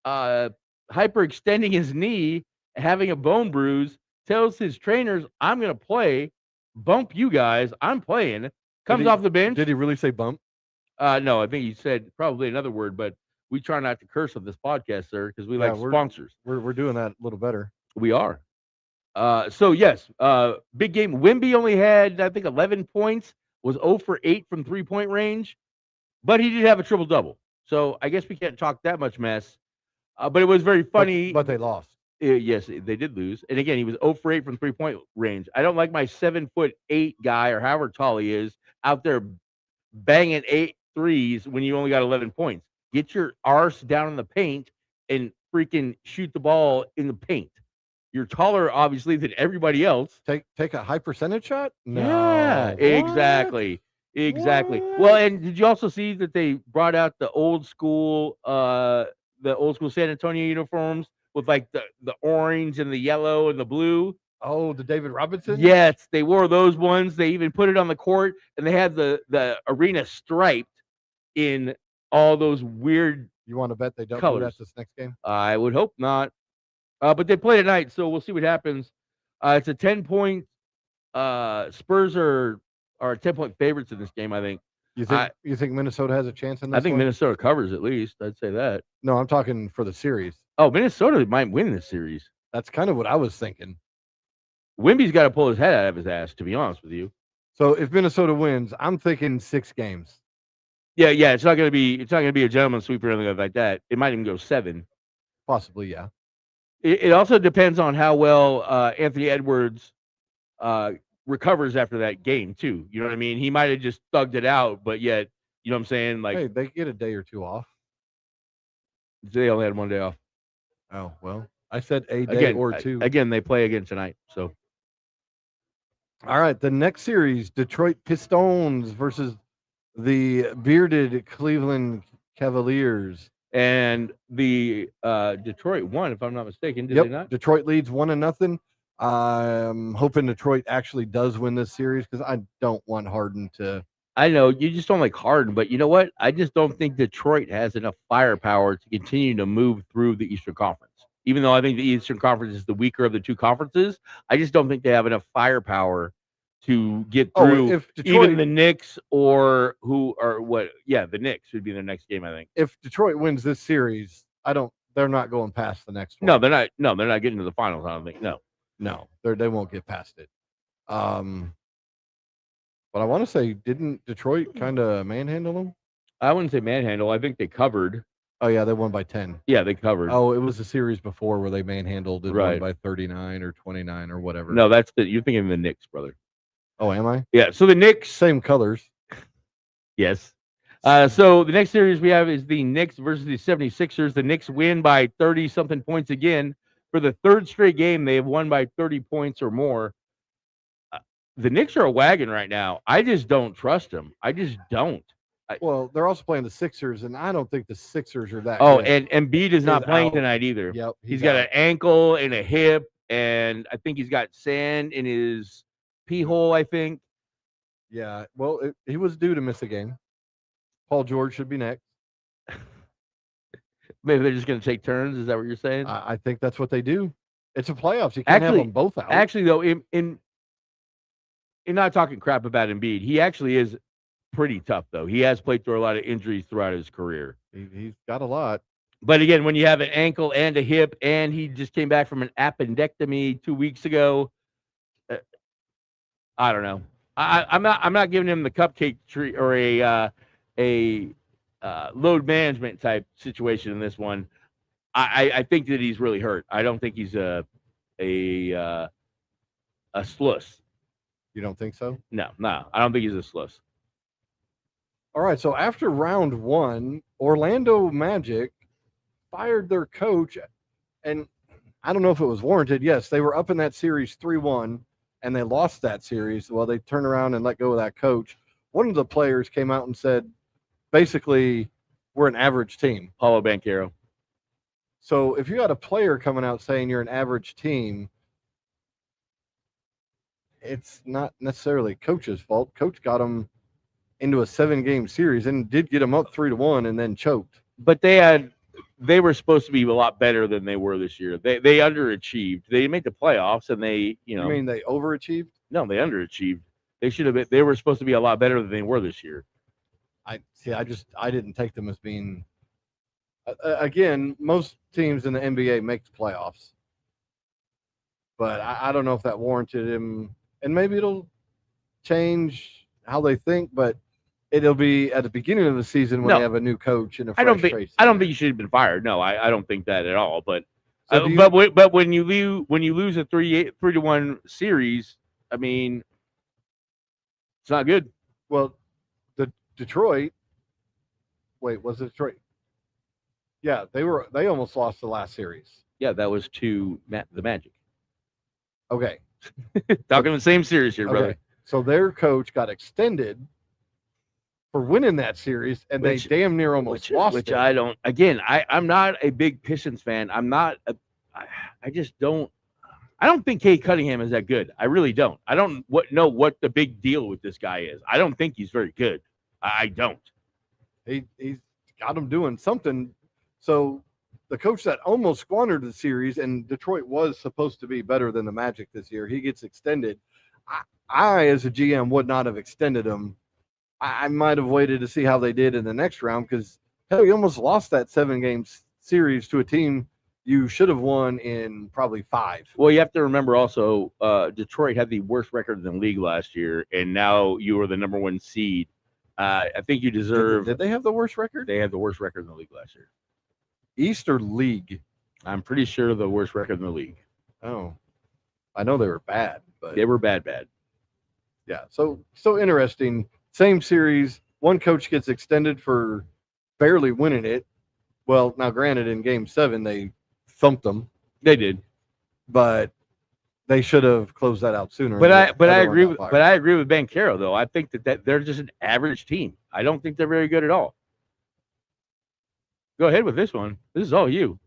S2: hyperextending his knee, having a bone bruise, tells his trainers, I'm going to play. Bump you guys. I'm playing. Comes off the bench.
S1: Did he really say bump?
S2: No, I think he said probably another word, but we try not to curse on this podcast, sir, because we
S1: Yeah,
S2: like sponsors.
S1: We're doing that a little better.
S2: We are. So yes, big game. Wemby only had, I think, 11 points, was 0 for 8 from 3-point range, but he did have a triple-double. So I guess we can't talk that much mess. But it was very funny.
S1: But they lost.
S2: Yes, they did lose. And again, he was 0 for 8 from 3-point range. I don't like my 7'8" guy or however tall he is out there banging 8 threes when you only got 11 points. Get your arse down in the paint and freaking shoot the ball in the paint. You're taller, obviously, than everybody else.
S1: Take a high percentage shot? No.
S2: Yeah,
S1: What?
S2: exactly. Well, and did you also see that they brought out the old school San Antonio uniforms with like the orange and the yellow and the blue.
S1: Oh, the David Robinson?
S2: Yes, they wore those ones. They even put it on the court, and they had the arena striped in all those weird.
S1: You want to bet they don't do
S2: Colors.
S1: that this next game?
S2: I would hope not. But they play tonight, so we'll see what happens. It's a 10-point. Spurs are 10-point favorites in this game. I think.
S1: You think Minnesota has a chance in this?
S2: I think
S1: one?
S2: Minnesota covers at least. I'd say that.
S1: No, I'm talking for the series.
S2: Oh, Minnesota might win this series.
S1: That's kind of what I was thinking.
S2: Wimby's got to pull his head out of his ass, to be honest with you.
S1: So if Minnesota wins, I'm thinking 6 games.
S2: Yeah. It's not gonna be a gentleman's sweep or anything like that. It might even go 7.
S1: Possibly, yeah.
S2: It also depends on how well Anthony Edwards recovers after that game too. You know what I mean? He might have just thugged it out, but yet, you know what I'm saying? Like,
S1: Hey, they get a day or 2 off.
S2: they only had 1 day off.
S1: Oh, well, I said a day or 2.
S2: Again, they play again tonight. So,
S1: All right, the next series, Detroit Pistons versus the bearded Cleveland Cavaliers.
S2: and the Detroit won, if I'm not mistaken, did they not?
S1: Detroit leads 1-0. I'm hoping Detroit actually does win this series because I don't want Harden to.
S2: I know you just don't like Harden, but you know what? I just don't think Detroit has enough firepower to continue to move through the Eastern Conference. Even though I think the Eastern Conference is the weaker of the 2 conferences, I just don't think they have enough firepower to get through
S1: If Detroit,
S2: even the Knicks or the Knicks would be their next game, I think.
S1: if Detroit wins this series, they're not going past the next one.
S2: No, they're not. No, they're not getting to the finals. I don't think. No,
S1: they won't get past it. But I want to say, didn't Detroit kind of manhandle them?
S2: I wouldn't say manhandle. I think they covered.
S1: Oh yeah, they won by 10.
S2: Yeah, they covered.
S1: Oh, it was a series before where they manhandled and
S2: Right.
S1: won by 39 or 29 or whatever.
S2: No, you're thinking of the Knicks, brother.
S1: Oh, am I?
S2: Yeah. So the Knicks.
S1: Same colors.
S2: Yes. So the next series we have is the Knicks versus the 76ers. The Knicks win by 30-something points again. For the 3rd straight game, they have won by 30 points or more. The Knicks are a wagon right now. I just don't trust them. I just don't.
S1: Well, they're also playing the Sixers, and I don't think the Sixers are that
S2: Oh,
S1: good.
S2: and Embiid is not
S1: He's
S2: playing
S1: out.
S2: tonight either.
S1: Yep,
S2: He's got an ankle and a hip, and I think he's got sand in his pee hole, I think.
S1: Yeah, well, he was due to miss a game. Paul George should be next.
S2: Maybe they're just going to take turns. Is that what you're saying?
S1: I think that's what they do. It's a playoffs. You can't have them both out.
S2: Actually, though, in not talking crap about Embiid, he actually is pretty tough, though. He has played through a lot of injuries throughout his career.
S1: He's got a lot.
S2: But again, when you have an ankle and a hip, and he just came back from an appendectomy 2 weeks ago, I don't know. I'm not giving him the cupcake tree or a load management type situation in this one. I think that he's really hurt. I don't think he's a sluss.
S1: You don't think so?
S2: No, I don't think he's a sluss.
S1: All right, so after round 1, Orlando Magic fired their coach, and I don't know if it was warranted. Yes, they were up in that series 3-1, and they lost that series. Well, they turned around and let go of that coach. One of the players came out and said, basically, we're an average team.
S2: Paulo Banchero.
S1: So if you got a player coming out saying you're an average team, it's not necessarily coach's fault. Coach got them into a 7-game series and did get them up 3-1 and then choked.
S2: But they were supposed to be a lot better than they were this year. They underachieved. They made the playoffs and they,
S1: You mean they overachieved?
S2: No, they underachieved. They should have been. They were supposed to be a lot better than they were this year.
S1: I didn't take them as being. Again, most teams in the NBA make the playoffs, but I don't know if that warranted him. And maybe it'll change how they think, but it'll be at the beginning of the season when they have a new coach and a fresh face.
S2: I don't think he should have been fired. No, I don't think that at all. But
S1: So
S2: but when you lose a 3-1 series, I mean, it's not good.
S1: Well, the Detroit. Wait, was it Detroit? Yeah, they almost lost the last series.
S2: Yeah, that was to the Magic.
S1: Okay.
S2: Talking the same series here, brother.
S1: Okay. So their coach got extended for winning that series, and they damn near almost lost
S2: Which
S1: it.
S2: I don't. Again, I'm not a big Pistons fan. I'm not I just don't. I don't think Kate Cunningham is that good. I really don't. I don't know what the big deal with this guy is. I don't think he's very good. I don't.
S1: He's got him doing something. So the coach that almost squandered the series, and Detroit was supposed to be better than the Magic this year, he gets extended. I as a GM, would not have extended him. I might have waited to see how they did in the next round because, hell, you almost lost that 7-game series to a team you should have won in probably 5.
S2: Well, you have to remember also, Detroit had the worst record in the league last year, and now you are the number 1 seed. I think you deserve.
S1: Did they have the worst record?
S2: They had the worst record in the league last year.
S1: East or league?
S2: I'm pretty sure the worst record in the league.
S1: Oh, I know they were bad, but
S2: They were bad.
S1: yeah. So interesting. Same series. One coach gets extended for barely winning it. Well, now granted, in Game 7 they thumped them,
S2: They did.
S1: but they should have closed that out sooner.
S2: But I
S1: Everyone
S2: agree.
S1: got fired.
S2: I agree with Banchero though. I think that they're just an average team. I don't think they're very good at all. Go ahead with this one. This is all you.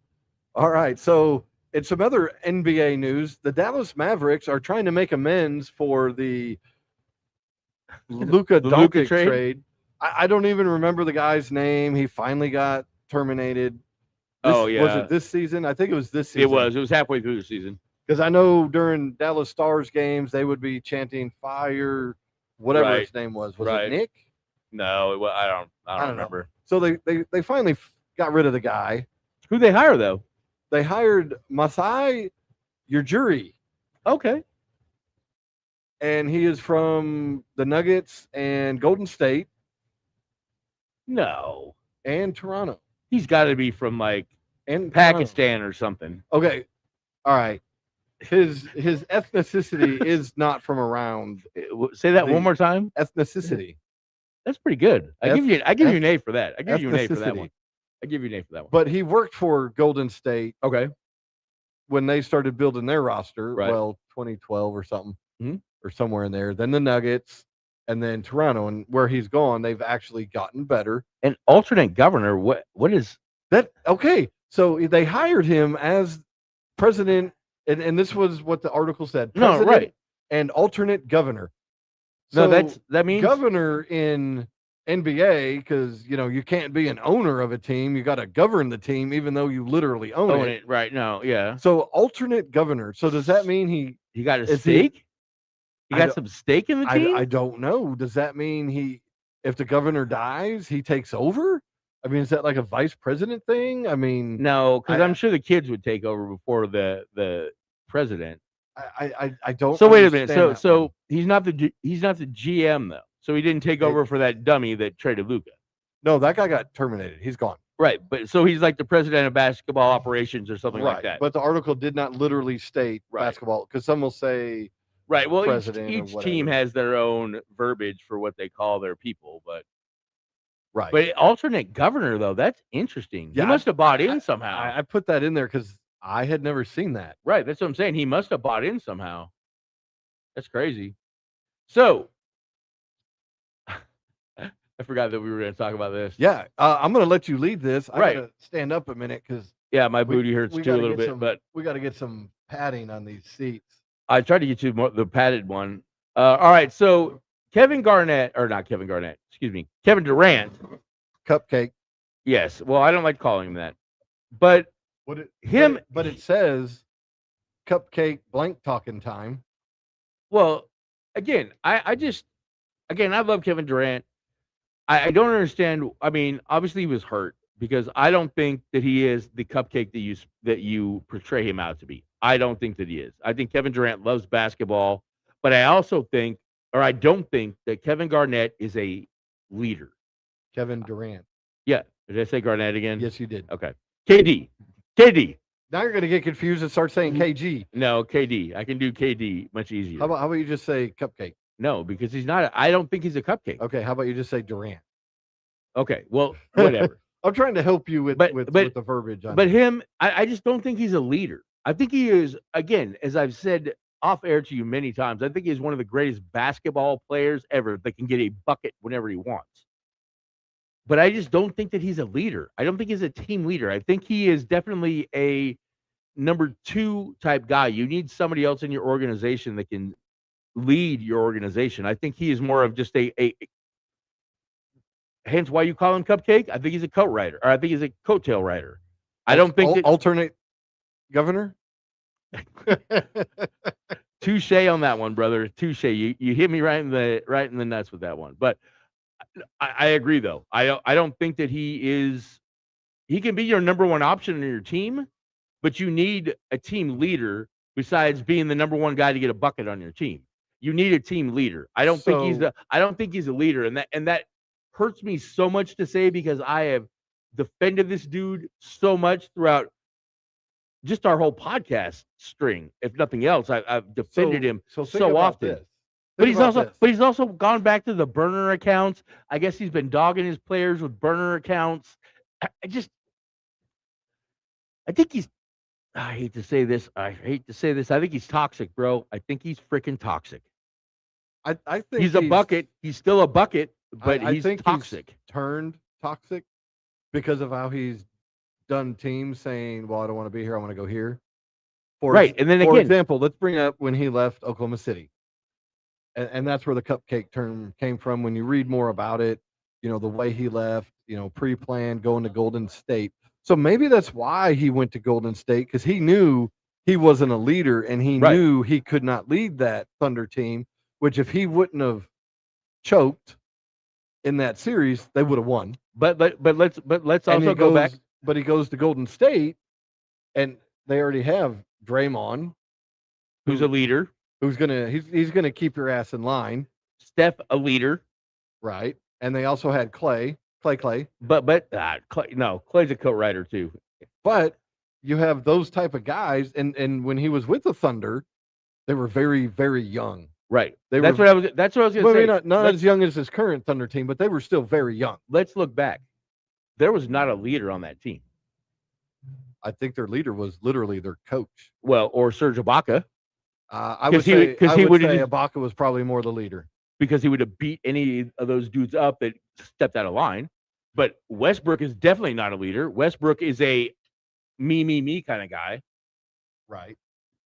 S1: All right. So in some other NBA news, the Dallas Mavericks are trying to make amends for the Luka
S2: The Luka
S1: Doncic trade. I don't even remember the guy's name. He finally got terminated.
S2: Oh, yeah.
S1: Was it this season? I think it was this season.
S2: It was. It was halfway through the season.
S1: Because I know during Dallas Stars games, they would be chanting fire, whatever
S2: Right.
S1: his name was. Was
S2: Right.
S1: it Nick?
S2: No, I don't
S1: know.
S2: remember.
S1: So they finally got rid of the guy.
S2: Who they hire though?
S1: They hired Masai Ujiri,
S2: Okay.
S1: and he is from the Nuggets and Golden State
S2: No,
S1: and Toronto.
S2: he's got to be from like
S1: And
S2: Pakistan or something.
S1: Toronto. Okay. All right. His ethnicity is not from around.
S2: Say that
S1: The-
S2: one more time.
S1: Ethnicity.
S2: That's pretty good. I give you an A for that. I give you an A for that
S1: ethnicity.
S2: one. I give you an A for that one.
S1: But he worked for Golden State
S2: Okay.
S1: when they started building their roster.
S2: Right.
S1: Well, 2012 or something,
S2: Mhm.
S1: or somewhere in there. Then the Nuggets, and then Toronto. And where he's gone, they've actually gotten better.
S2: An alternate governor. What is
S1: That okay? So they hired him as president, and this was what the article said.
S2: No,
S1: President
S2: right.
S1: and alternate governor.
S2: no?
S1: So
S2: That means
S1: governor in NBA, because you can't be an owner of a team. You got to govern the team, even though you literally own
S2: own
S1: it.
S2: it. Right. No. Yeah.
S1: So alternate governor. So does that mean
S2: He got a
S1: Is he-
S2: stake. He
S1: I
S2: got
S1: don't-
S2: some stake in the team.
S1: I don't know. Does that mean if the governor dies, he takes over? I mean, is that like a vice president thing? I mean,
S2: No, because
S1: I-
S2: I'm sure the kids would take over before the president.
S1: I don't.
S2: So wait a minute.
S1: understand that
S2: So
S1: one.
S2: he's not the GM though. So he didn't take
S1: Hey.
S2: over for that dummy that traded Luka.
S1: No, that guy got terminated. He's gone.
S2: Right. But so he's like the president of basketball operations or something like that.
S1: But the article did not literally state
S2: Right.
S1: basketball, because some will say
S2: Right. Well,
S1: president or
S2: each team
S1: whatever.
S2: has their own verbiage for what they call their people, but
S1: right.
S2: alternate governor though, that's interesting.
S1: Yeah,
S2: he must have bought in somehow.
S1: I put that in there because I had never seen that.
S2: Right, that's what I'm saying. He must have bought in somehow. That's crazy. So I forgot that we were going to talk about this.
S1: Yeah, I'm going to let you lead this. I
S2: Right.
S1: got to stand up a minute because
S2: Yeah, my booty hurts too a
S1: gotta
S2: little
S1: get
S2: bit, but
S1: we got to get some padding on these seats.
S2: I tried to get you the padded one. All right, so Kevin Durant. Kevin Durant.
S1: Cupcake.
S2: Yes. Well, I don't like calling him that, but
S1: What it
S2: Him-
S1: but it says cupcake blank talking time.
S2: well, again, I love Kevin Durant. I don't understand. I mean, obviously he was hurt because I don't think that he is the cupcake that you portray him out to be. I don't think that he is. I think Kevin Durant loves basketball, but I don't think that Kevin Garnett is a leader.
S1: Kevin Durant.
S2: Yeah. Did I say Garnett again?
S1: Yes, you did.
S2: Okay. KD.
S1: Now you're going to get confused and start saying KG.
S2: No, KD. I can do KD much easier.
S1: How about you just say cupcake?
S2: No, because he's not. I don't think he's a cupcake.
S1: Okay, how about you just say Durant?
S2: Okay. Well, whatever.
S1: I'm trying to help you with
S2: But-
S1: with
S2: but-
S1: the verbiage on
S2: But
S1: it.
S2: him, I just don't think he's a leader. I think he is, again, as I've said off air to you many times, I think he's one of the greatest basketball players ever that can get a bucket whenever he wants. But I just don't think that he's a leader. I don't think he's a team leader. I think he is definitely number 2 type guy. You need somebody else in your organization that can lead your organization. I think he is more of just a hence why you call him Cupcake. I think he's a coat rider, or I think he's a coattail rider. I don't think that
S1: alternate governor.
S2: touche on that one, brother. Touche. You hit me right in the nuts with that one. But I agree though. I don't think that he can be your number 1 option in your team, but you need a team leader besides being the number 1 guy to get a bucket on your team. You need a team leader. I don't think he's a leader, and that hurts me so much to say because I have defended this dude so much throughout just our whole podcast string. If nothing else, I've defended him so often. But he's also gone back to the burner accounts. I guess he's been dogging his players with burner accounts. I hate to say this. I think he's toxic, bro. I think he's freaking toxic.
S1: I think
S2: he's a bucket. He's still a bucket, but he's toxic.
S1: He's turned toxic because of how he's done teams saying, well, I don't want to be here. I want to go here. For example, let's bring up when he left Oklahoma City. And that's where the cupcake term came from. When you read more about it, the way he left, pre-planned going to Golden State. So maybe that's why he went to Golden State, because he knew he wasn't a leader and he knew he could not lead that Thunder team, which if he wouldn't have choked in that series, they would have won.
S2: But let's also go back.
S1: But he goes to Golden State, and they already have Draymond,
S2: who's a leader,
S1: who's he's gonna keep your ass in line.
S2: Steph, a leader,
S1: right? And they also had Clay. But Clay,
S2: no, Clay's a coat rider too.
S1: But you have those type of guys, and when he was with the Thunder, they were very, very young.
S2: Right. That's what I was going to say.
S1: Maybe not as young as his current Thunder team, but they were still very young.
S2: Let's look back. There was not a leader on that team.
S1: I think their leader was literally their coach.
S2: Well, or Serge Ibaka.
S1: I would say Ibaka was probably more the leader.
S2: Because he would have beat any of those dudes up that stepped out of line. But Westbrook is definitely not a leader. Westbrook is a me kind of guy.
S1: Right.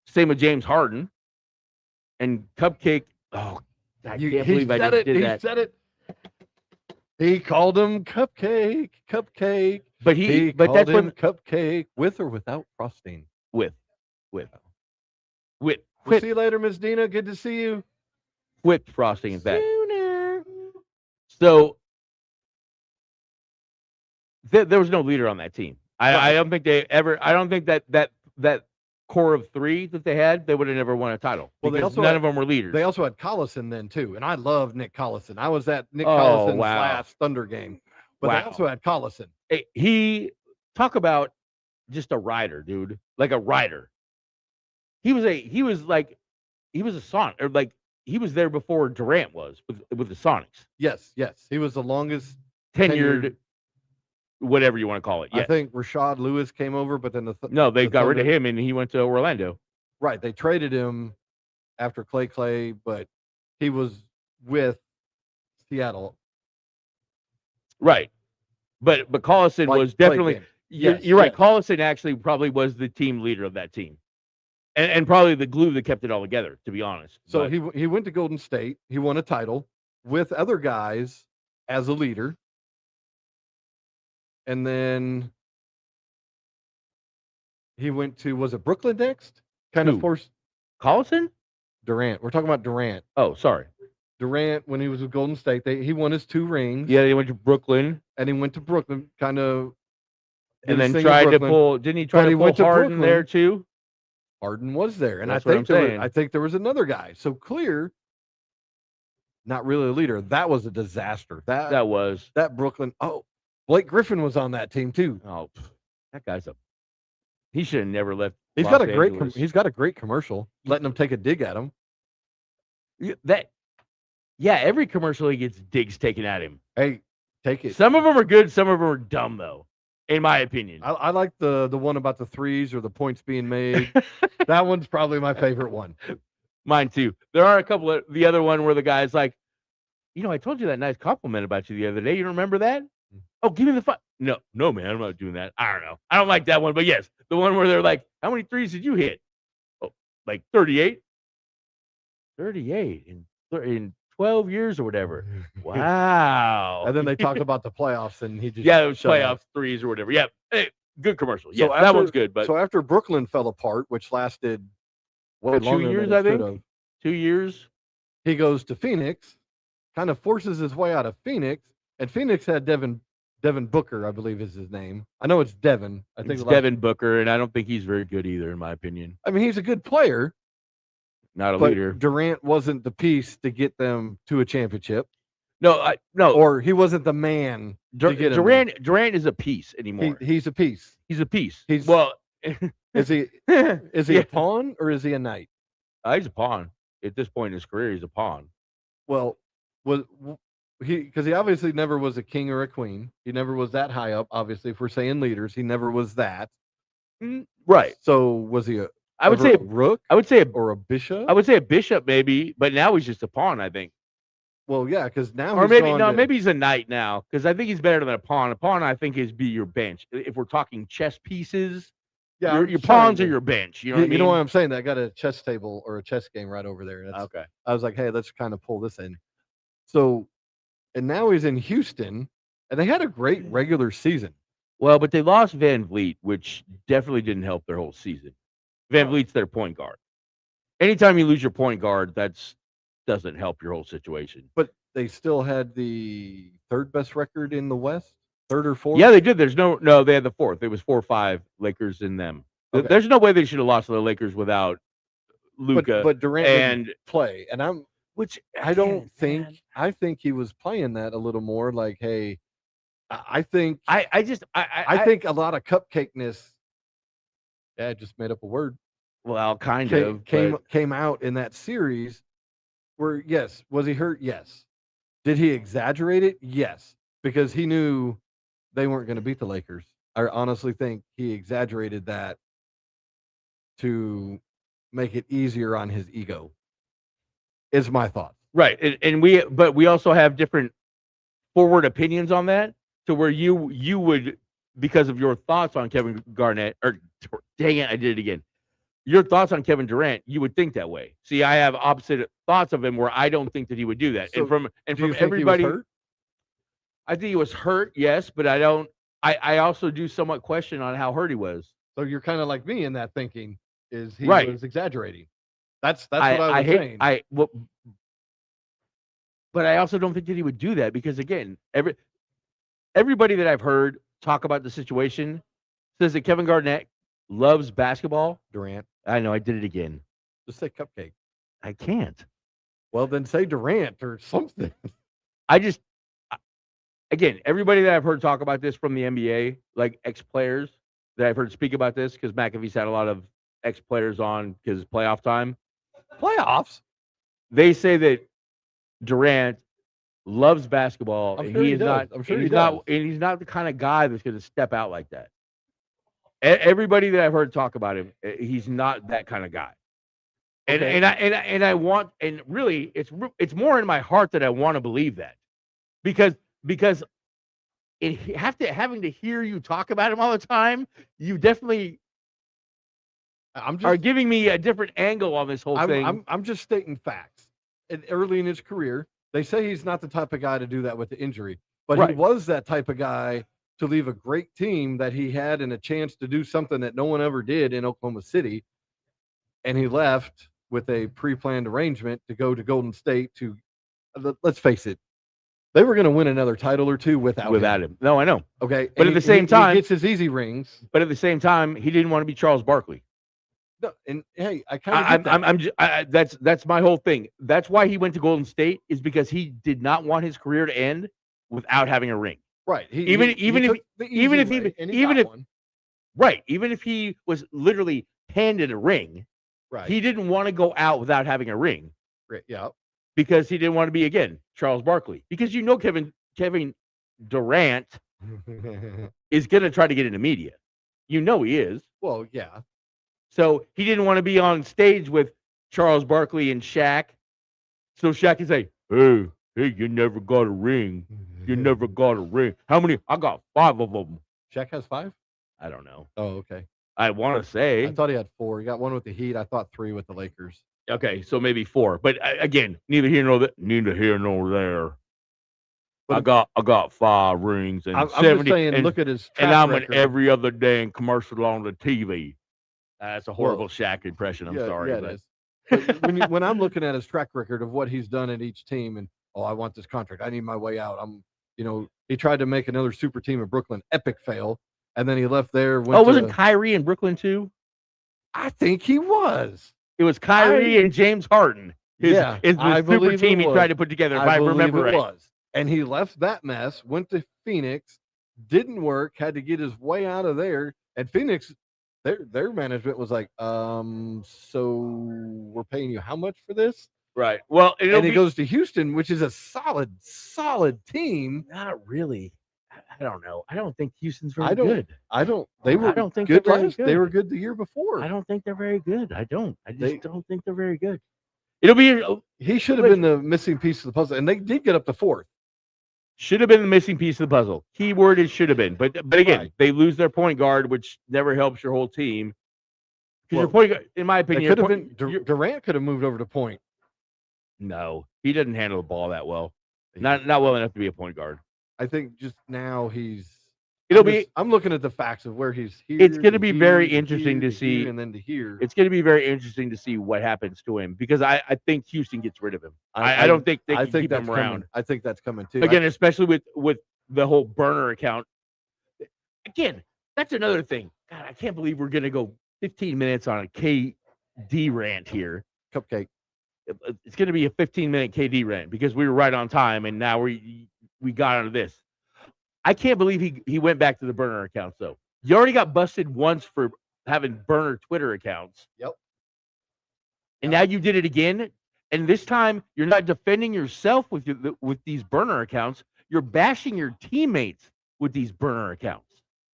S2: Same with James Harden. And Cupcake, I can't believe I just did that.
S1: He said it. He called him Cupcake.
S2: But that's when
S1: Cupcake, with or without frosting.
S2: With.
S1: We'll see you later, Miss Dina. Good to see you.
S2: Whipped frosting, in fact. So there was no leader on that team. I don't think they ever. I don't think that core of 3 that they had, they would have never won a title.
S1: Well,
S2: none of them were leaders.
S1: They also had Collison then too, and I love Nick Collison. I was at Nick Collison's last Thunder game, but they also had Collison.
S2: He talk about just a rider, dude, like a rider. He was a Sonic, or like he was there before Durant was with the Sonics.
S1: Yes, he was the longest
S2: tenured, whatever you want to call it. Yeah.
S1: I think Rashad Lewis came over, but then
S2: they got rid of him and he went to Orlando.
S1: Right, they traded him after Clay, but he was with Seattle.
S2: Right, but Collison was definitely. You're right. Collison actually probably was the team leader of that team. And probably the glue that kept it all together, to be honest.
S1: So he went to Golden State. He won a title with other guys as a leader. And then he went to, was it Brooklyn next? Forced
S2: Collison?
S1: Durant. We're talking about Durant.
S2: Oh, sorry.
S1: Durant, when he was with Golden State, he won his 2 rings.
S2: Yeah, he went to Brooklyn.
S1: And he went to Brooklyn, kind of.
S2: And then tried to pull, didn't he try to pull Harden there too?
S1: Harden was there, and I think there was another guy. So clear, not really a leader. That was a disaster. That Brooklyn. Oh, Blake Griffin was on that team too.
S2: Oh, that guy's he should have never left.
S1: He's got a great commercial letting him take a dig at him.
S2: Every commercial he gets digs taken at him.
S1: Hey, take it.
S2: Some of them are good. Some of them are dumb though. In my opinion,
S1: I like the one about the threes or the points being made. That one's probably my favorite one.
S2: Mine too. There are a couple of the other one where the guy's like, I told you that nice compliment about you the other day. You remember that? Oh, give me the five. No, man, I'm not doing that. I don't know. I don't like that one, but yes, the one where they're like, how many threes did you hit? Oh, like 38. 38 in 12 years or whatever. Wow.
S1: And then they talked about the playoffs, and he just
S2: Yeah, it was
S1: shut
S2: playoff
S1: up.
S2: threes or whatever. Yeah, hey, good commercial. Yeah,
S1: So
S2: that
S1: after-
S2: one's good. But
S1: So after Brooklyn fell apart, which lasted way
S2: 2
S1: longer
S2: years,
S1: than
S2: I
S1: it should
S2: think.
S1: have,
S2: 2 years.
S1: he goes to Phoenix, kind of forces his way out of Phoenix, and Phoenix had Devin Booker, I believe is his name. I know it's Devin. I think
S2: It's
S1: the last-
S2: Devin Booker, and I don't think he's very good either, in my opinion.
S1: I mean, he's a good player,
S2: Not a
S1: but
S2: leader.
S1: Durant wasn't the piece to get them to a championship,
S2: No.
S1: or he wasn't the man to get him there.
S2: Durant is a piece anymore.
S1: He's a piece.
S2: He's a piece.
S1: He's-
S2: well,
S1: Is he
S2: yeah.
S1: a pawn or is he a knight?
S2: He's a pawn. At this point in his career, he's a pawn.
S1: Well, because he obviously never was a king or a queen. He never was that high up. Obviously, if we're saying leaders, he never was that.
S2: Right.
S1: So was he a?
S2: I would
S1: ever
S2: say
S1: a rook
S2: I would say
S1: or a bishop.
S2: I would say a bishop maybe, but now he's just a pawn, I think.
S1: Well, yeah, because now
S2: Or
S1: he's
S2: maybe
S1: gone
S2: no,
S1: to-
S2: maybe he's a knight now because I think he's better than a pawn. A pawn, I think, is be your bench. If we're talking chess pieces,
S1: yeah,
S2: your
S1: I'm just
S2: pawns
S1: trying
S2: are
S1: to-
S2: your bench. You know
S1: You,
S2: what I mean?
S1: you know what I'm saying? I got a chess table or a chess game right over there. That's,
S2: Okay.
S1: I was like, hey, let's kind of pull this in. So, and now he's in Houston, and they had a great regular season.
S2: Well, but they lost Van Vliet, which definitely didn't help their whole season. Van Vliet's their point guard. Anytime you lose your point guard, doesn't help your whole situation.
S1: But they still had the third best record in the West, third or fourth.
S2: Yeah, they did. There's no, they had the fourth. It was 4-5 Lakers in them.
S1: Okay.
S2: There's no way they should have lost to the Lakers without Luka.
S1: but Durant didn't
S2: and
S1: play, and
S2: which
S1: I don't
S2: again,
S1: think
S2: man,
S1: I think he was playing that a little more like, hey, I think
S2: I
S1: think a lot of cupcakeness. Yeah, I just made up a word.
S2: well, kind of
S1: Came out in that series where, yes, was he hurt? Yes. Did he exaggerate it? Yes, because he knew they weren't going to beat the Lakers. I honestly think he exaggerated that to make it easier on his ego. Is my thought.
S2: right, and we also have different forward opinions on that. To where you would, because of your thoughts on Kevin Garnett, or dang it, I did it again. Your thoughts on Kevin Durant, you would think that way. See, I have opposite thoughts of him where I don't think that he would do that.
S1: So,
S2: and from
S1: Do you
S2: from
S1: think
S2: everybody,
S1: he was hurt?
S2: I think he was hurt, yes, but I don't. I also do somewhat question on how hurt he was.
S1: So you're kind of like me in that thinking is he
S2: Right.
S1: was exaggerating. That's what I was saying.
S2: But I also don't think that he would do that because again, everybody that I've heard talk about the situation says that Kevin Garnett loves basketball.
S1: Durant.
S2: I know I did it again.
S1: Just say cupcake.
S2: I can't.
S1: Well, then say Durant or something.
S2: Again, everybody that I've heard talk about this from the NBA, like ex-players that I've heard speak about this, because McAfee's had a lot of ex-players on because it's playoff time.
S1: Playoffs.
S2: They say that Durant loves basketball,
S1: I'm
S2: and
S1: sure
S2: he
S1: he
S2: is
S1: does.
S2: not.
S1: I'm sure
S2: and
S1: he
S2: he's not.
S1: does.
S2: And he's not the kind of guy that's going to step out like that. Everybody that I've heard talk about him, he's not that kind of guy. And
S1: Okay.
S2: and I want, and really, it's more in my heart that I want to believe that, because having to hear you talk about him all the time, you definitely
S1: I'm
S2: are
S1: just
S2: giving me a different angle on this whole thing.
S1: I'm just stating facts. And early in his career, they say he's not the type of guy to do that with the injury, but he
S2: Right.
S1: was that type of guy to leave a great team that he had and a chance to do something that no one ever did in Oklahoma City. And he left with a pre-planned arrangement to go to Golden State to, let's face it, they were going to win another title or two without
S2: him. No, I know.
S1: Okay.
S2: But
S1: And
S2: at the same time-
S1: he gets his easy rings.
S2: But at the same time, he didn't want to be Charles Barkley.
S1: No, and hey, I kind of get that.
S2: That's my whole thing. That's why he went to Golden State, is because he did not want his career to end without having a ring.
S1: Right.
S2: Even if he was literally handed a ring,
S1: right.
S2: he didn't want to go out without having a ring
S1: Yeah.
S2: because he didn't want to be again Charles Barkley. Because Kevin Durant is gonna try to get into media. You know he is.
S1: Well, yeah.
S2: So he didn't want to be on stage with Charles Barkley and Shaq. So Shaq can say, hey, you never got a ring. You never got a ring. How many? I got 5 of them.
S1: Shaq has 5?
S2: I don't know.
S1: Oh, okay.
S2: I want to say.
S1: I thought he had 4. He got 1 with the Heat. I thought 3 with the Lakers.
S2: Okay, so maybe 4. But again, neither here nor there.
S1: But
S2: I got 5 rings and
S1: I'm
S2: 70.
S1: just saying,
S2: and,
S1: look at his track
S2: and I'm
S1: record.
S2: an every other day in commercial on the TV. That's a horrible Shaq impression. I'm sorry.
S1: Yeah,
S2: but.
S1: it is. But when I'm looking at his track record of what he's done at each team, and I want this contract. I need my way out. He tried to make another super team in Brooklyn, epic fail, and then he left there.
S2: Wasn't Kyrie in Brooklyn too?
S1: I think he was.
S2: It was Kyrie and James Harden.
S1: I
S2: super
S1: believe
S2: team
S1: it
S2: he
S1: was.
S2: tried to put together. If I
S1: believe
S2: remember
S1: it
S2: right.
S1: was. And he left that mess, went to Phoenix, didn't work, had to get his way out of there. And Phoenix, their management was like, so we're paying you how much for this?
S2: Right. Well,
S1: and he goes to Houston, which is a solid team.
S2: Not really. I don't know. I don't think Houston's very good.
S1: They were
S2: I don't think
S1: good
S2: they're very
S1: last.
S2: good.
S1: They were good the year before.
S2: I don't think they're very good. I just don't think they're very good. It'll be.
S1: He should have been the missing piece of the puzzle, and they did get up to 4th.
S2: Should have been the missing piece of the puzzle. Keyword is should have been. But again,
S1: Right.
S2: They lose their point guard, which never helps your whole team. Because your point guard, in my opinion,
S1: could have been Durant could have moved over to point.
S2: No, he doesn't handle the ball that well. Not well enough to be a point guard.
S1: I think just now I'm looking at the facts of where he's here.
S2: It's going to be very interesting to see,
S1: and then to here.
S2: It's going to be very interesting to see what happens to him because I think Houston gets rid of him. I don't think they can keep him around.
S1: I think that's coming too.
S2: Again, especially with the whole burner account. Again, that's another thing. God, I can't believe we're going to go 15 minutes on a KD rant here.
S1: Cupcake.
S2: It's going to be a 15-minute KD rant because we were right on time, and now we got out of this. I can't believe he went back to the burner accounts, though. You already got busted once for having burner Twitter accounts.
S1: Yep.
S2: And now you did it again, and this time you're not defending yourself with these burner accounts. You're bashing your teammates with these burner accounts.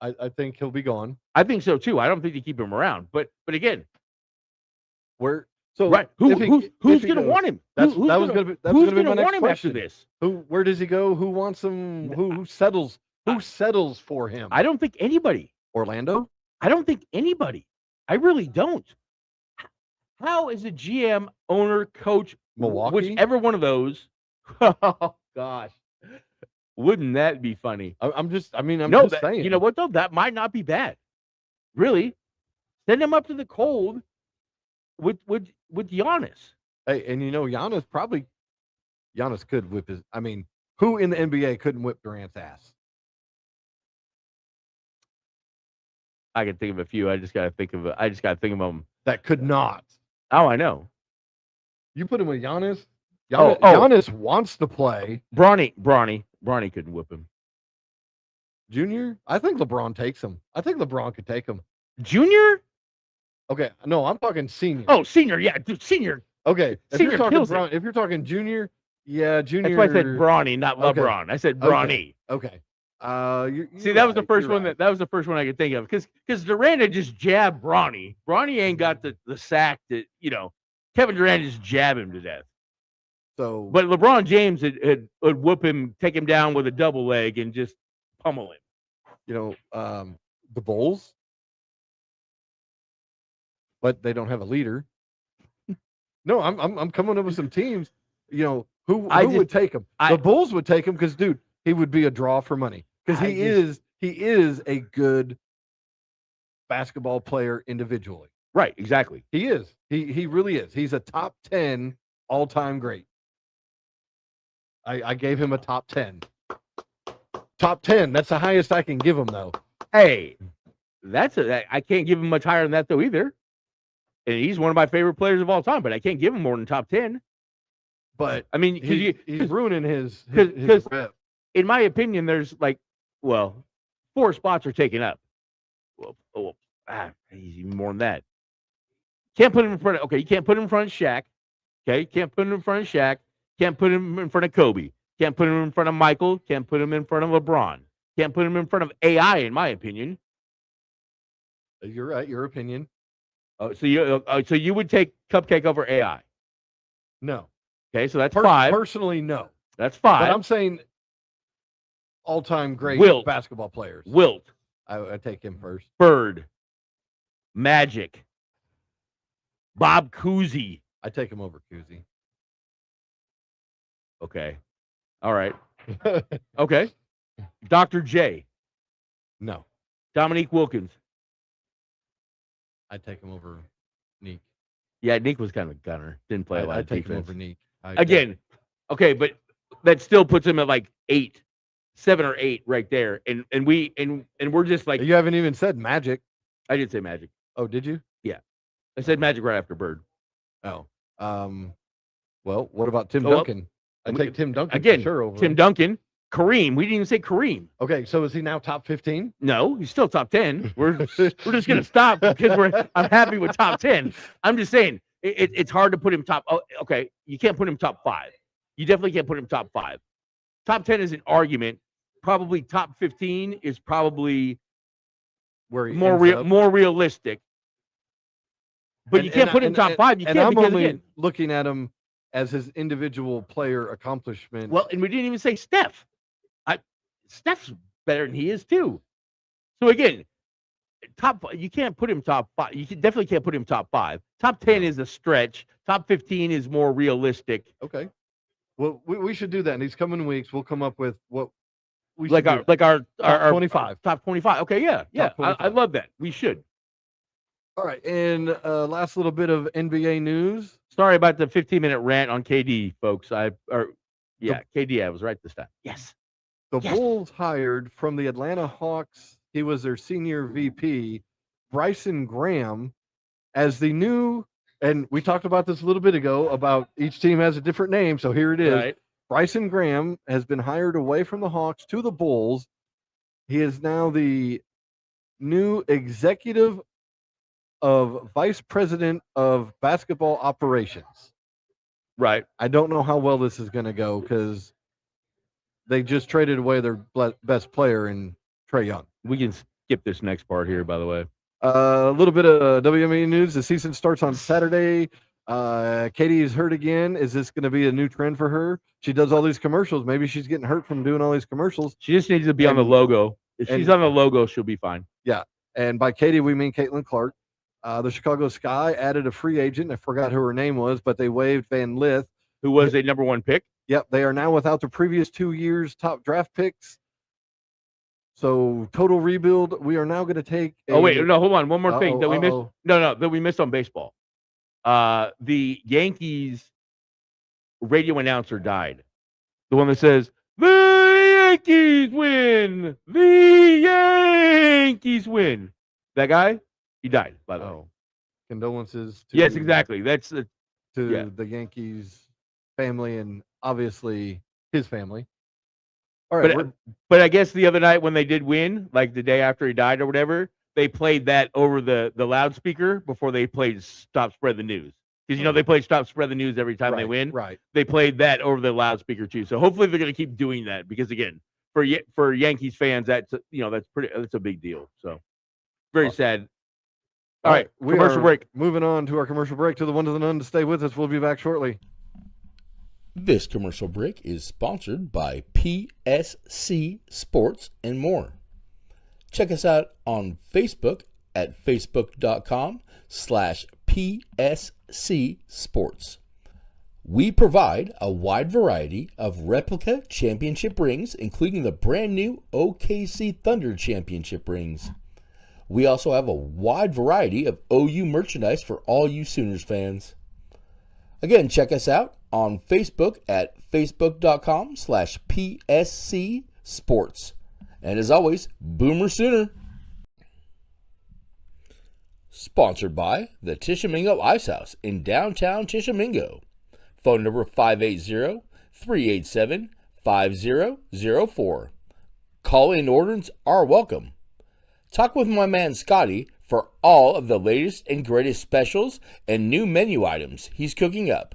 S1: I think he'll be gone.
S2: I think so, too. I don't think you keep him around. But again,
S1: who's
S2: going to want him?
S1: Who's going to be my next
S2: want him
S1: question.
S2: after this?
S1: Where does he go? Who wants him? Who settles? Who settles for him?
S2: I don't think anybody.
S1: Orlando?
S2: I don't think anybody. I really don't. How is a GM, owner, coach,
S1: Milwaukee?
S2: whichever one of those? Oh gosh, wouldn't that be funny?
S1: I'm just saying.
S2: You know what though? That might not be bad. Really, send him up to the cold with Giannis.
S1: Hey, and Giannis could whip his. I mean, who in the NBA couldn't whip Durant's ass?
S2: I can think of a few. I just got to think of them.
S1: That could not.
S2: Oh, I know.
S1: You put him with Giannis.
S2: Oh.
S1: Giannis wants to play.
S2: Bronny couldn't whip him.
S1: Junior? I think LeBron takes him. I think LeBron could take him.
S2: Junior?
S1: Okay, no, I'm talking senior.
S2: Oh, senior, yeah, dude, senior.
S1: Okay,
S2: Senior
S1: if you're talking junior, yeah, junior.
S2: That's why I said Bronny, not LeBron. I said Bronny.
S1: Okay.
S2: See, that was the first one. That was the first one I could think of because Durant had just jabbed Bronny. Bronny ain't got the sack that Kevin Durant just jabbed him to death.
S1: So,
S2: but LeBron James would whoop him, take him down with a double leg, and just pummel him.
S1: The Bulls, but they don't have a leader. No, I'm coming up with some teams. Who would take him? The Bulls would take him because, dude, he would be a draw for money because he is a good basketball player individually.
S2: Right, exactly.
S1: He is. He really is. He's a top 10 all-time great. I gave him a top 10. Top 10. That's the highest I can give him, though.
S2: Hey, I can't give him much higher than that, though, either. And he's one of my favorite players of all time, but I can't give him more than top 10.
S1: But
S2: I mean,
S1: he's ruining his rep.
S2: In my opinion, there's 4 spots are taken up. He's even more than that. Can't put him in front of. Okay, you can't put him in front of Shaq. Okay, can't put him in front of Shaq. Can't put him in front of Kobe. Can't put him in front of Michael. Can't put him in front of LeBron. Can't put him in front of AI, in my opinion.
S1: You're right. Your opinion.
S2: So you would take Cupcake over AI?
S1: No.
S2: Okay, so that's 5.
S1: Personally, no.
S2: That's 5.
S1: But I'm saying all-time great
S2: Wilt.
S1: basketball players.
S2: Wilt,
S1: I take him first.
S2: Bird, Magic, Bob Cousy.
S1: I take him over Cousy.
S2: Okay. All right. Okay. Dr. J,
S1: No,
S2: Dominique Wilkins.
S1: I take him over Neek.
S2: Yeah, Nick was kind of a gunner. Didn't play a lot
S1: I
S2: of
S1: take him
S2: defense.
S1: over Neek.
S2: Again, okay, but that still puts him at like 7 or 8 right there. And we're just like,
S1: You haven't even said Magic.
S2: I did say Magic.
S1: Oh, did you?
S2: I said Magic right after Bird.
S1: Oh. Well, what about Tim
S2: Well,
S1: Duncan? I take Tim Duncan
S2: Again,
S1: for sure over
S2: Tim
S1: him.
S2: Duncan, Kareem. We didn't even say Kareem.
S1: Okay, so is he now top 15?
S2: No, he's still top 10. We're just gonna stop because I'm happy with top 10. I'm just saying it's hard to put him top. Oh, okay, you can't put him top 5. You definitely can't put him top 5. Top 10 is an argument. Probably top 15 is probably
S1: Where he
S2: more
S1: ends up.
S2: more realistic. But you can't put him top 5. You
S1: and
S2: can't
S1: I'm
S2: because
S1: only
S2: again.
S1: looking at him as his individual player accomplishment.
S2: Well, and we didn't even say Steph. Steph's better than he is too. So again, you can't put him top 5. You definitely can't put him top 5. Top 10 is a stretch. Top 15 is more realistic.
S1: Okay. Well, we should do that in these coming weeks. We'll come up with what we
S2: Like
S1: should
S2: our
S1: do.
S2: our
S1: Top 25.
S2: Top 25. Okay, yeah. I
S1: 25.
S2: love that. We should.
S1: All right, and last little bit of NBA news.
S2: Sorry about the 15-minute rant on KD, folks. KD, I was right this time. Yes.
S1: The
S2: Yes.
S1: Bulls hired from the Atlanta Hawks. He was their senior VP, Bryson Graham, as the new. And we talked about this a little bit ago about each team has a different name. So here it is.
S2: Right.
S1: Bryson Graham has been hired away from the Hawks to the Bulls. He is now the new executive of vice president of basketball operations.
S2: Right.
S1: I don't know how well this is going to go because they just traded away their best player in Trae Young.
S2: We can skip this next part here, by the way.
S1: A little bit of WNBA news. The season starts on Saturday. Katie is hurt again. Is this going to be a new trend for her? She does all these commercials. Maybe she's getting hurt from doing all these commercials.
S2: She just needs to be on the logo. If she's on the logo, she'll be fine.
S1: And by Katie, we mean Caitlin Clark. The Chicago Sky added a free agent. I forgot who her name was, but they waived Van Lith,
S2: who was a number 1 pick.
S1: Yep, they are now without the previous 2 years' top draft picks. So total rebuild. We are now going to take.
S2: Hold on. One more thing that we missed. No, that we missed on baseball. The Yankees radio announcer died. The one that says, "The Yankees win! The Yankees win!" That guy, he died, by the way.
S1: Condolences.
S2: Yes, exactly. That's
S1: to the Yankees family and obviously his family. All right,
S2: but I guess the other night when they did win, like the day after he died or whatever, they played that over the loudspeaker before they played Stop Spread the News. Because, they play Stop Spread the News every time they win.
S1: Right.
S2: They played that over the loudspeaker too. So hopefully they're going to keep doing that because, again, for Yankees fans, that's a big deal. So very sad. All right, commercial break.
S1: Moving on to our commercial break. To the one to the none to stay with us. We'll be back shortly.
S4: This commercial break is sponsored by PSC Sports and More. Check us out on Facebook at facebook.com/PSC Sports. We provide a wide variety of replica championship rings, including the brand new OKC Thunder championship rings. We also have a wide variety of OU merchandise for all you Sooners fans. Again, check us out on Facebook at facebook.com/PSC Sports. And as always, Boomer Sooner. Sponsored by the Tishomingo Ice House in downtown Tishomingo. Phone number 580-387-5004. Call-in orders are welcome. Talk with my man Scotty for all of the latest and greatest specials and new menu items he's cooking up.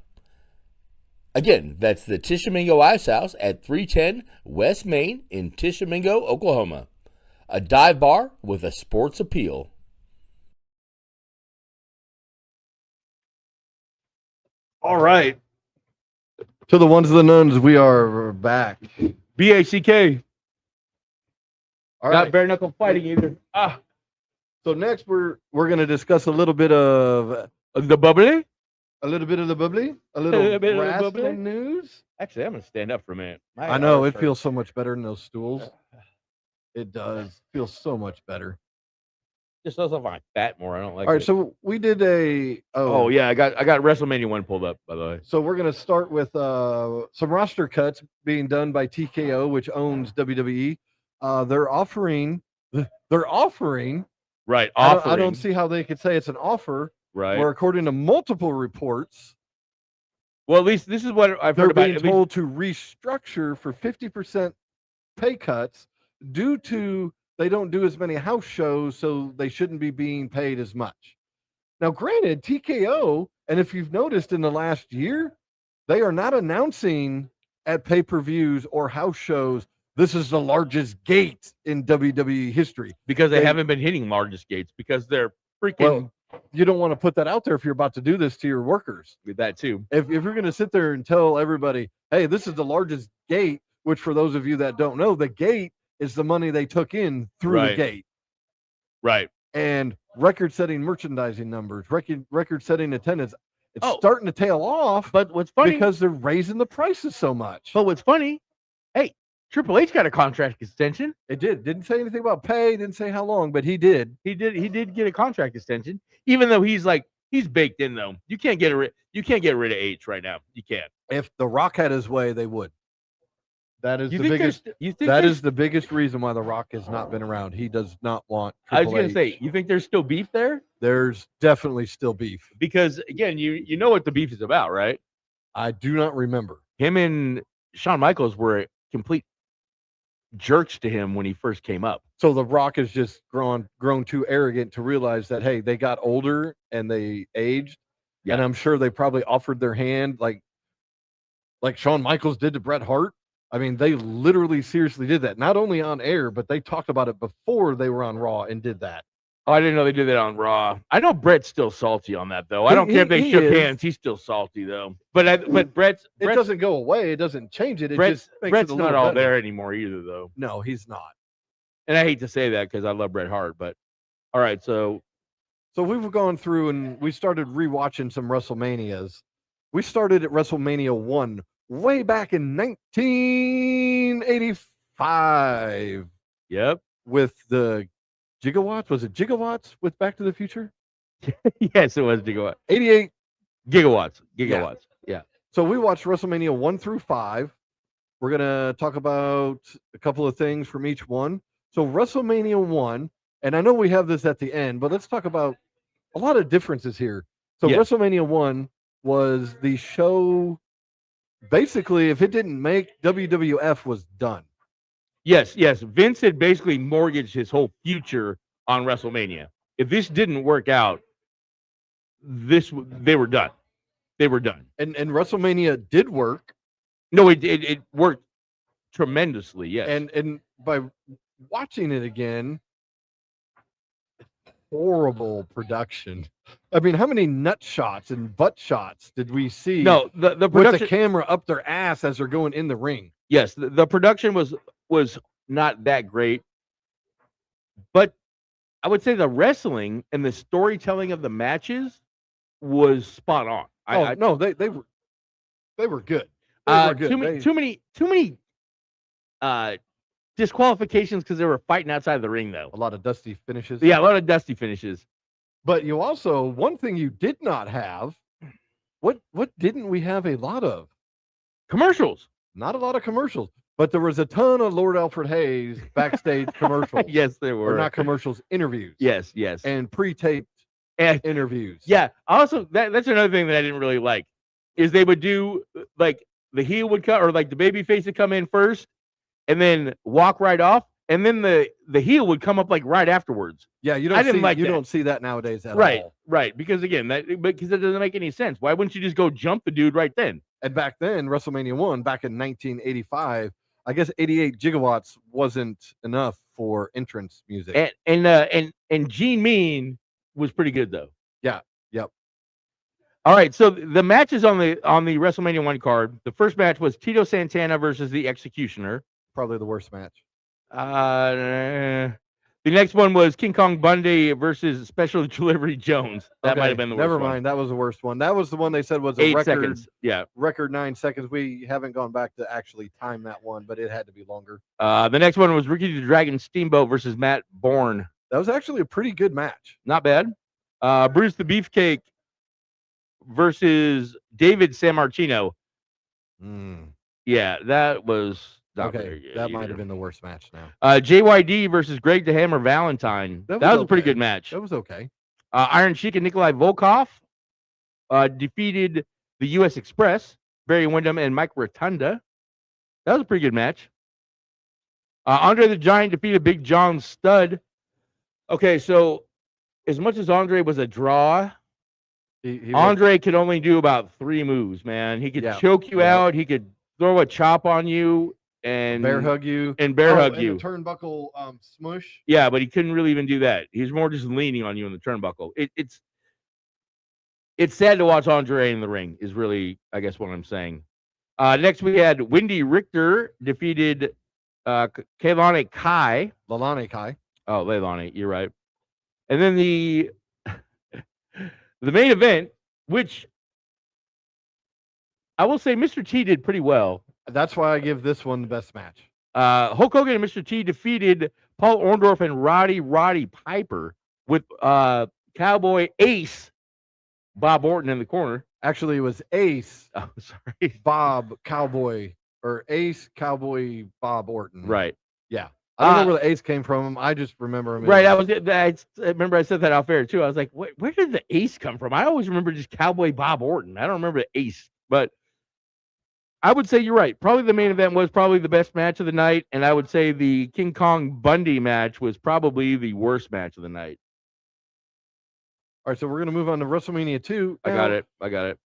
S4: Again, that's the Tishomingo Ice House at 310 West Main in Tishomingo, Oklahoma. A dive bar with a sports appeal.
S1: All right. To the ones of the nuns, we are back.
S2: BACK.
S1: All
S2: Not
S1: right.
S2: bare knuckle fighting either. Ah,
S1: So next we're going to discuss a little bit of
S2: the bubbly.
S1: the bubbly, a
S2: little
S1: little
S2: bit of the bubbly?
S1: wrestling news.
S2: Actually, I'm gonna stand up for a minute. My
S1: I know
S2: arms
S1: it
S2: hurt.
S1: feels so much better in those stools. It does feel so much better.
S2: Just feels like my fat more. I don't like
S1: All right,
S2: it.
S1: so we did a
S2: Oh yeah, I got WrestleMania 1 pulled up, by the way.
S1: So we're going to start with some roster cuts being done by TKO, which owns WWE. They're offering.
S2: Right,
S1: I
S2: offering.
S1: don't see how they could say it's an offer.
S2: Right.
S1: Where according to multiple reports,
S2: Well, at least this is what I've
S1: they're
S2: heard about.
S1: being
S2: At least,
S1: told to restructure for 50% pay cuts due to they don't do as many house shows, so they shouldn't be being paid as much. Now, granted, TKO, and if you've noticed in the last year, they are not announcing at pay-per-views or house shows, this is the largest gate in WWE history.
S2: because they
S1: they-
S2: haven't been hitting largest gates because they're freaking
S1: Well, you don't want to put that out there if you're about to do this to your workers.
S2: with that too.
S1: If you're going to sit there and tell everybody, hey, this is the largest gate, which for those of you that don't know, the gate is the money they took in through the
S2: Right.
S1: gate.
S2: Right.
S1: And record-setting merchandising numbers, record-setting attendance. It's
S2: Oh.
S1: starting to tail off
S2: But what's funny?
S1: because they're raising the prices so much.
S2: But what's funny? Hey, Triple H got a contract extension.
S1: It didn't say anything about pay, didn't say how long, but he did.
S2: He did get a contract extension, even though he's baked in though. You can't get rid of H right now. You can't.
S1: If The Rock had his way, they would. That is
S2: You
S1: the
S2: think
S1: biggest.
S2: you think
S1: That
S2: there's-
S1: is the biggest reason why The Rock has not been around. He does not want.
S2: I was
S1: Triple
S2: gonna
S1: H.
S2: say, you think there's still beef there?
S1: There's definitely still beef.
S2: Because again, you know what the beef is about, right?
S1: I do not remember.
S2: Him and Shawn Michaels were complete jerks to him when he first came up.
S1: So The Rock has just grown too arrogant to realize that hey, they got older and they aged, and
S2: Yeah.
S1: I'm sure they probably offered their hand like Shawn Michaels did to Bret Hart. I mean, they literally seriously did that. Not only on air, but they talked about it before they were on Raw and did that.
S2: Oh, I didn't know they did that on Raw. I know Brett's still salty on that though. I don't care if they
S1: He
S2: shook
S1: is.
S2: hands. He's still salty though. But Brett's
S1: It doesn't go away. It doesn't change it. It
S2: Brett's,
S1: just makes
S2: Brett's
S1: it a
S2: not
S1: little
S2: all
S1: better.
S2: there anymore either though.
S1: No, he's not.
S2: And I hate to say that because I love Bret Hart, but all right, so
S1: So we've gone through and we started rewatching some WrestleManias. We started at WrestleMania 1 way back in 1985
S2: yep.
S1: with the gigawatts. Was it gigawatts with Back to the Future?
S2: Yes, it was gigawatt.
S1: 88.
S2: Gigawatts. Yeah.
S1: So we watched WrestleMania 1 through 5. We're going to talk about a couple of things from each one. So WrestleMania 1, and I know we have this at the end, but let's talk about a lot of differences here. So
S2: Yes.
S1: WrestleMania 1 was the show, basically, if it didn't make, WWF was done.
S2: Yes. Vince had basically mortgaged his whole future on WrestleMania. If this didn't work out, they were done. They were done.
S1: And WrestleMania did work.
S2: No, it worked tremendously. Yes.
S1: And by watching it again, horrible production. I mean, how many nut shots and butt shots did we see?
S2: no, the
S1: with
S2: production.
S1: the camera up their ass as they're going in the ring.
S2: Yes, the production was not that great, but I would say the wrestling and the storytelling of the matches was spot on.
S1: No, they were good. They were good.
S2: Too many disqualifications because they were fighting outside the ring though.
S1: A lot of dusty finishes.
S2: Yeah, a lot of dusty finishes.
S1: But you also, one thing you did not have, what didn't we have a lot of?
S2: Commercials.
S1: Not a lot of commercials, but there was a ton of Lord Alfred Hayes backstage commercials.
S2: Yes, there were.
S1: Or not commercials, interviews.
S2: Yes.
S1: And pre-taped
S2: And
S1: interviews.
S2: yeah, also that's another thing that I didn't really like is they would do like the heel would come or like the baby face would come in first and then walk right off, and then the heel would come up like right afterwards.
S1: Yeah, you
S2: I didn't like that.
S1: don't see that nowadays at
S2: Right,
S1: all.
S2: right. Because again, because it doesn't make any sense. Why wouldn't you just go jump the dude right then?
S1: And back then, WrestleMania 1, back in 1985, I guess 88 gigawatts wasn't enough for entrance music.
S2: And Gene Mean was pretty good though.
S1: Yeah, yep.
S2: All right, so the matches on the WrestleMania 1 card. The first match was Tito Santana versus the Executioner.
S1: Probably the worst match.
S2: The next one was King Kong Bundy versus Special Delivery Jones. That might
S1: Okay,
S2: have been the worst
S1: never
S2: one.
S1: mind. That was the worst one. That was the one they said was a
S2: 8
S1: record
S2: seconds. Yeah.
S1: record 9 seconds. We haven't gone back to actually time that one, but it had to be longer.
S2: The next one was Ricky the Dragon Steamboat versus Matt Bourne.
S1: That was actually a pretty good match.
S2: Not bad. Bruce the Beefcake versus David Sammartino. Yeah, that was not very
S1: Okay,
S2: good
S1: that might
S2: either.
S1: have been the worst match now.
S2: JYD versus Greg the Hammer Valentine. That was a pretty
S1: okay.
S2: good match.
S1: That was okay.
S2: Iron Sheik and Nikolai Volkov defeated the U.S. Express, Barry Windham and Mike Rotunda. That was a pretty good match. Andre the Giant defeated Big John Studd. Okay, so as much as Andre was a draw, Andre could only do about 3 moves, man. He could choke you out. He could throw a chop on you and
S1: bear hug you.
S2: And bear hug
S1: and
S2: you.
S1: the turnbuckle smush.
S2: Yeah, but he couldn't really even do that. He's more just leaning on you in the turnbuckle. It's sad to watch Andre in the ring is really, I guess, what I'm saying. Next, we had Wendy Richter defeated Leilani Kai.
S1: Leilani Kai.
S2: Oh, Leilani, you're right. And then the main event, which I will say Mr. T did pretty well.
S1: That's why I give this one the best match.
S2: Hulk Hogan and Mr. T defeated Paul Orndorff and Roddy Piper with Cowboy Ace Bob Orton in the corner.
S1: Actually, it was Ace.
S2: Oh, sorry.
S1: Bob Cowboy or Ace Cowboy Bob Orton.
S2: Right.
S1: Yeah. I don't know where the Ace came from. I just remember him.
S2: Right. I remember I said that off air too. I was like, where did the Ace come from? I always remember just Cowboy Bob Orton. I don't remember the Ace, but I would say you're right. Probably the main event was probably the best match of the night, and I would say the King Kong Bundy match was probably the worst match of the night.
S1: All right, so we're going to move on to WrestleMania 2.
S2: I got it.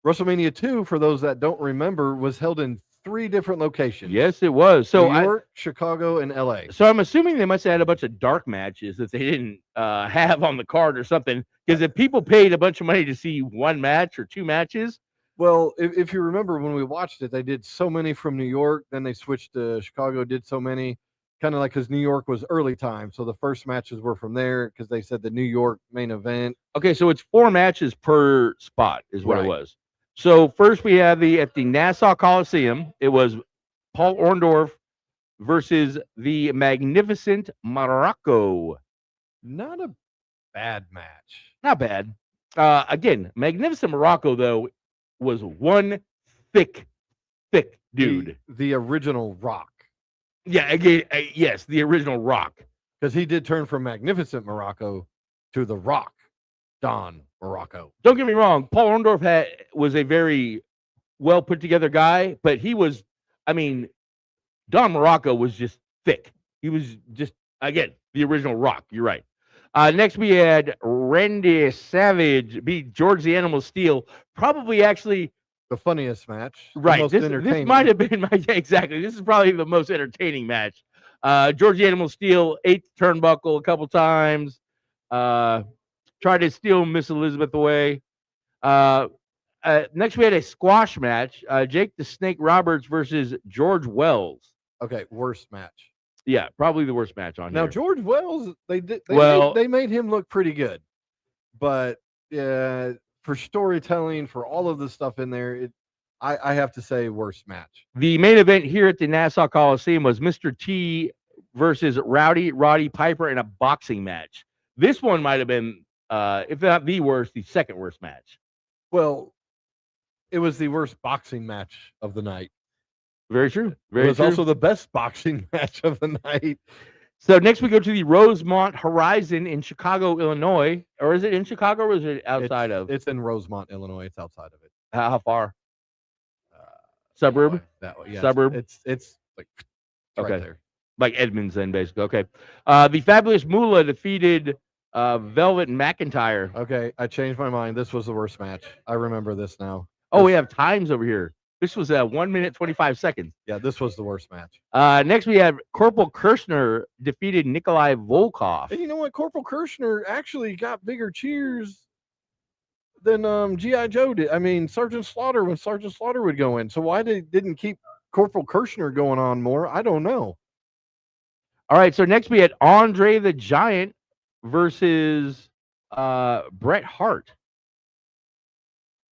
S1: WrestleMania 2, for those that don't remember, was held in 3 different locations.
S2: Yes, it was. So
S1: New York, Chicago, and LA.
S2: So I'm assuming they must have had a bunch of dark matches that they didn't have on the card or something. Because if people paid a bunch of money to see 1 match or 2 matches.
S1: Well, if you remember when we watched it, they did so many from New York. Then they switched to Chicago, did so many. Kind of like because New York was early time. So the first matches were from there because they said the New York main event.
S2: Okay, so it's 4 matches per spot is what it was. So first we had at the Nassau Coliseum. It was Paul Orndorff versus the Magnificent Morocco.
S1: Not a bad match.
S2: Not bad. Again, Magnificent Morocco, though, was one thick dude.
S1: The original Rock.
S2: Yeah, again, yes, the original Rock.
S1: Because he did turn from Magnificent Morocco to the Rock, Don Morocco.
S2: Don't get me wrong. Paul Orndorff was a very well put together guy, but he was, Don Morocco was just thick. He was just, again, the original Rock. You're right. Next, we had Randy Savage beat George the Animal Steel. Probably actually
S1: the funniest match.
S2: Right. This might have been exactly. This is probably the most entertaining match. George the Animal Steel ate the turnbuckle a couple times. Tried to steal Miss Elizabeth away. Next, we had a squash match. Jake the Snake Roberts versus George Wells.
S1: Okay, worst match.
S2: Yeah, probably the worst match on
S1: now,
S2: here.
S1: Now, George Wells, they made him look pretty good. But, yeah, for storytelling, for all of the stuff in there, I have to say worst match.
S2: The main event here at the Nassau Coliseum was Mr. T versus Roddy Piper in a boxing match. This one might have been, if not the worst, the second worst match.
S1: Well, it was the worst boxing match of the night.
S2: Very true.
S1: It was also the best boxing match of the night.
S2: So next we go to the Rosemont Horizon in Chicago, Illinois. Or is it in Chicago or is it outside of?
S1: It's in Rosemont, Illinois. It's outside of it.
S2: How far? Suburb?
S1: That way, yes.
S2: Suburb?
S1: It's like
S2: okay.
S1: Right there.
S2: Like Edmonds then, basically. Okay. The Fabulous Moolah defeated Velvet McIntyre.
S1: Okay, I changed my mind. This was the worst match. I remember this now.
S2: Oh, we have times over here. This was 1 minute, 25 seconds.
S1: Yeah, this was the worst match.
S2: Next, we had Corporal Kirshner defeated Nikolai Volkov.
S1: And you know what? Corporal Kirshner actually got bigger cheers than G.I. Joe did. I mean, Sergeant Slaughter, when Sergeant Slaughter would go in. So why didn't keep Corporal Kirshner going on more? I don't know.
S2: All right, so next we had Andre the Giant versus Bret Hart.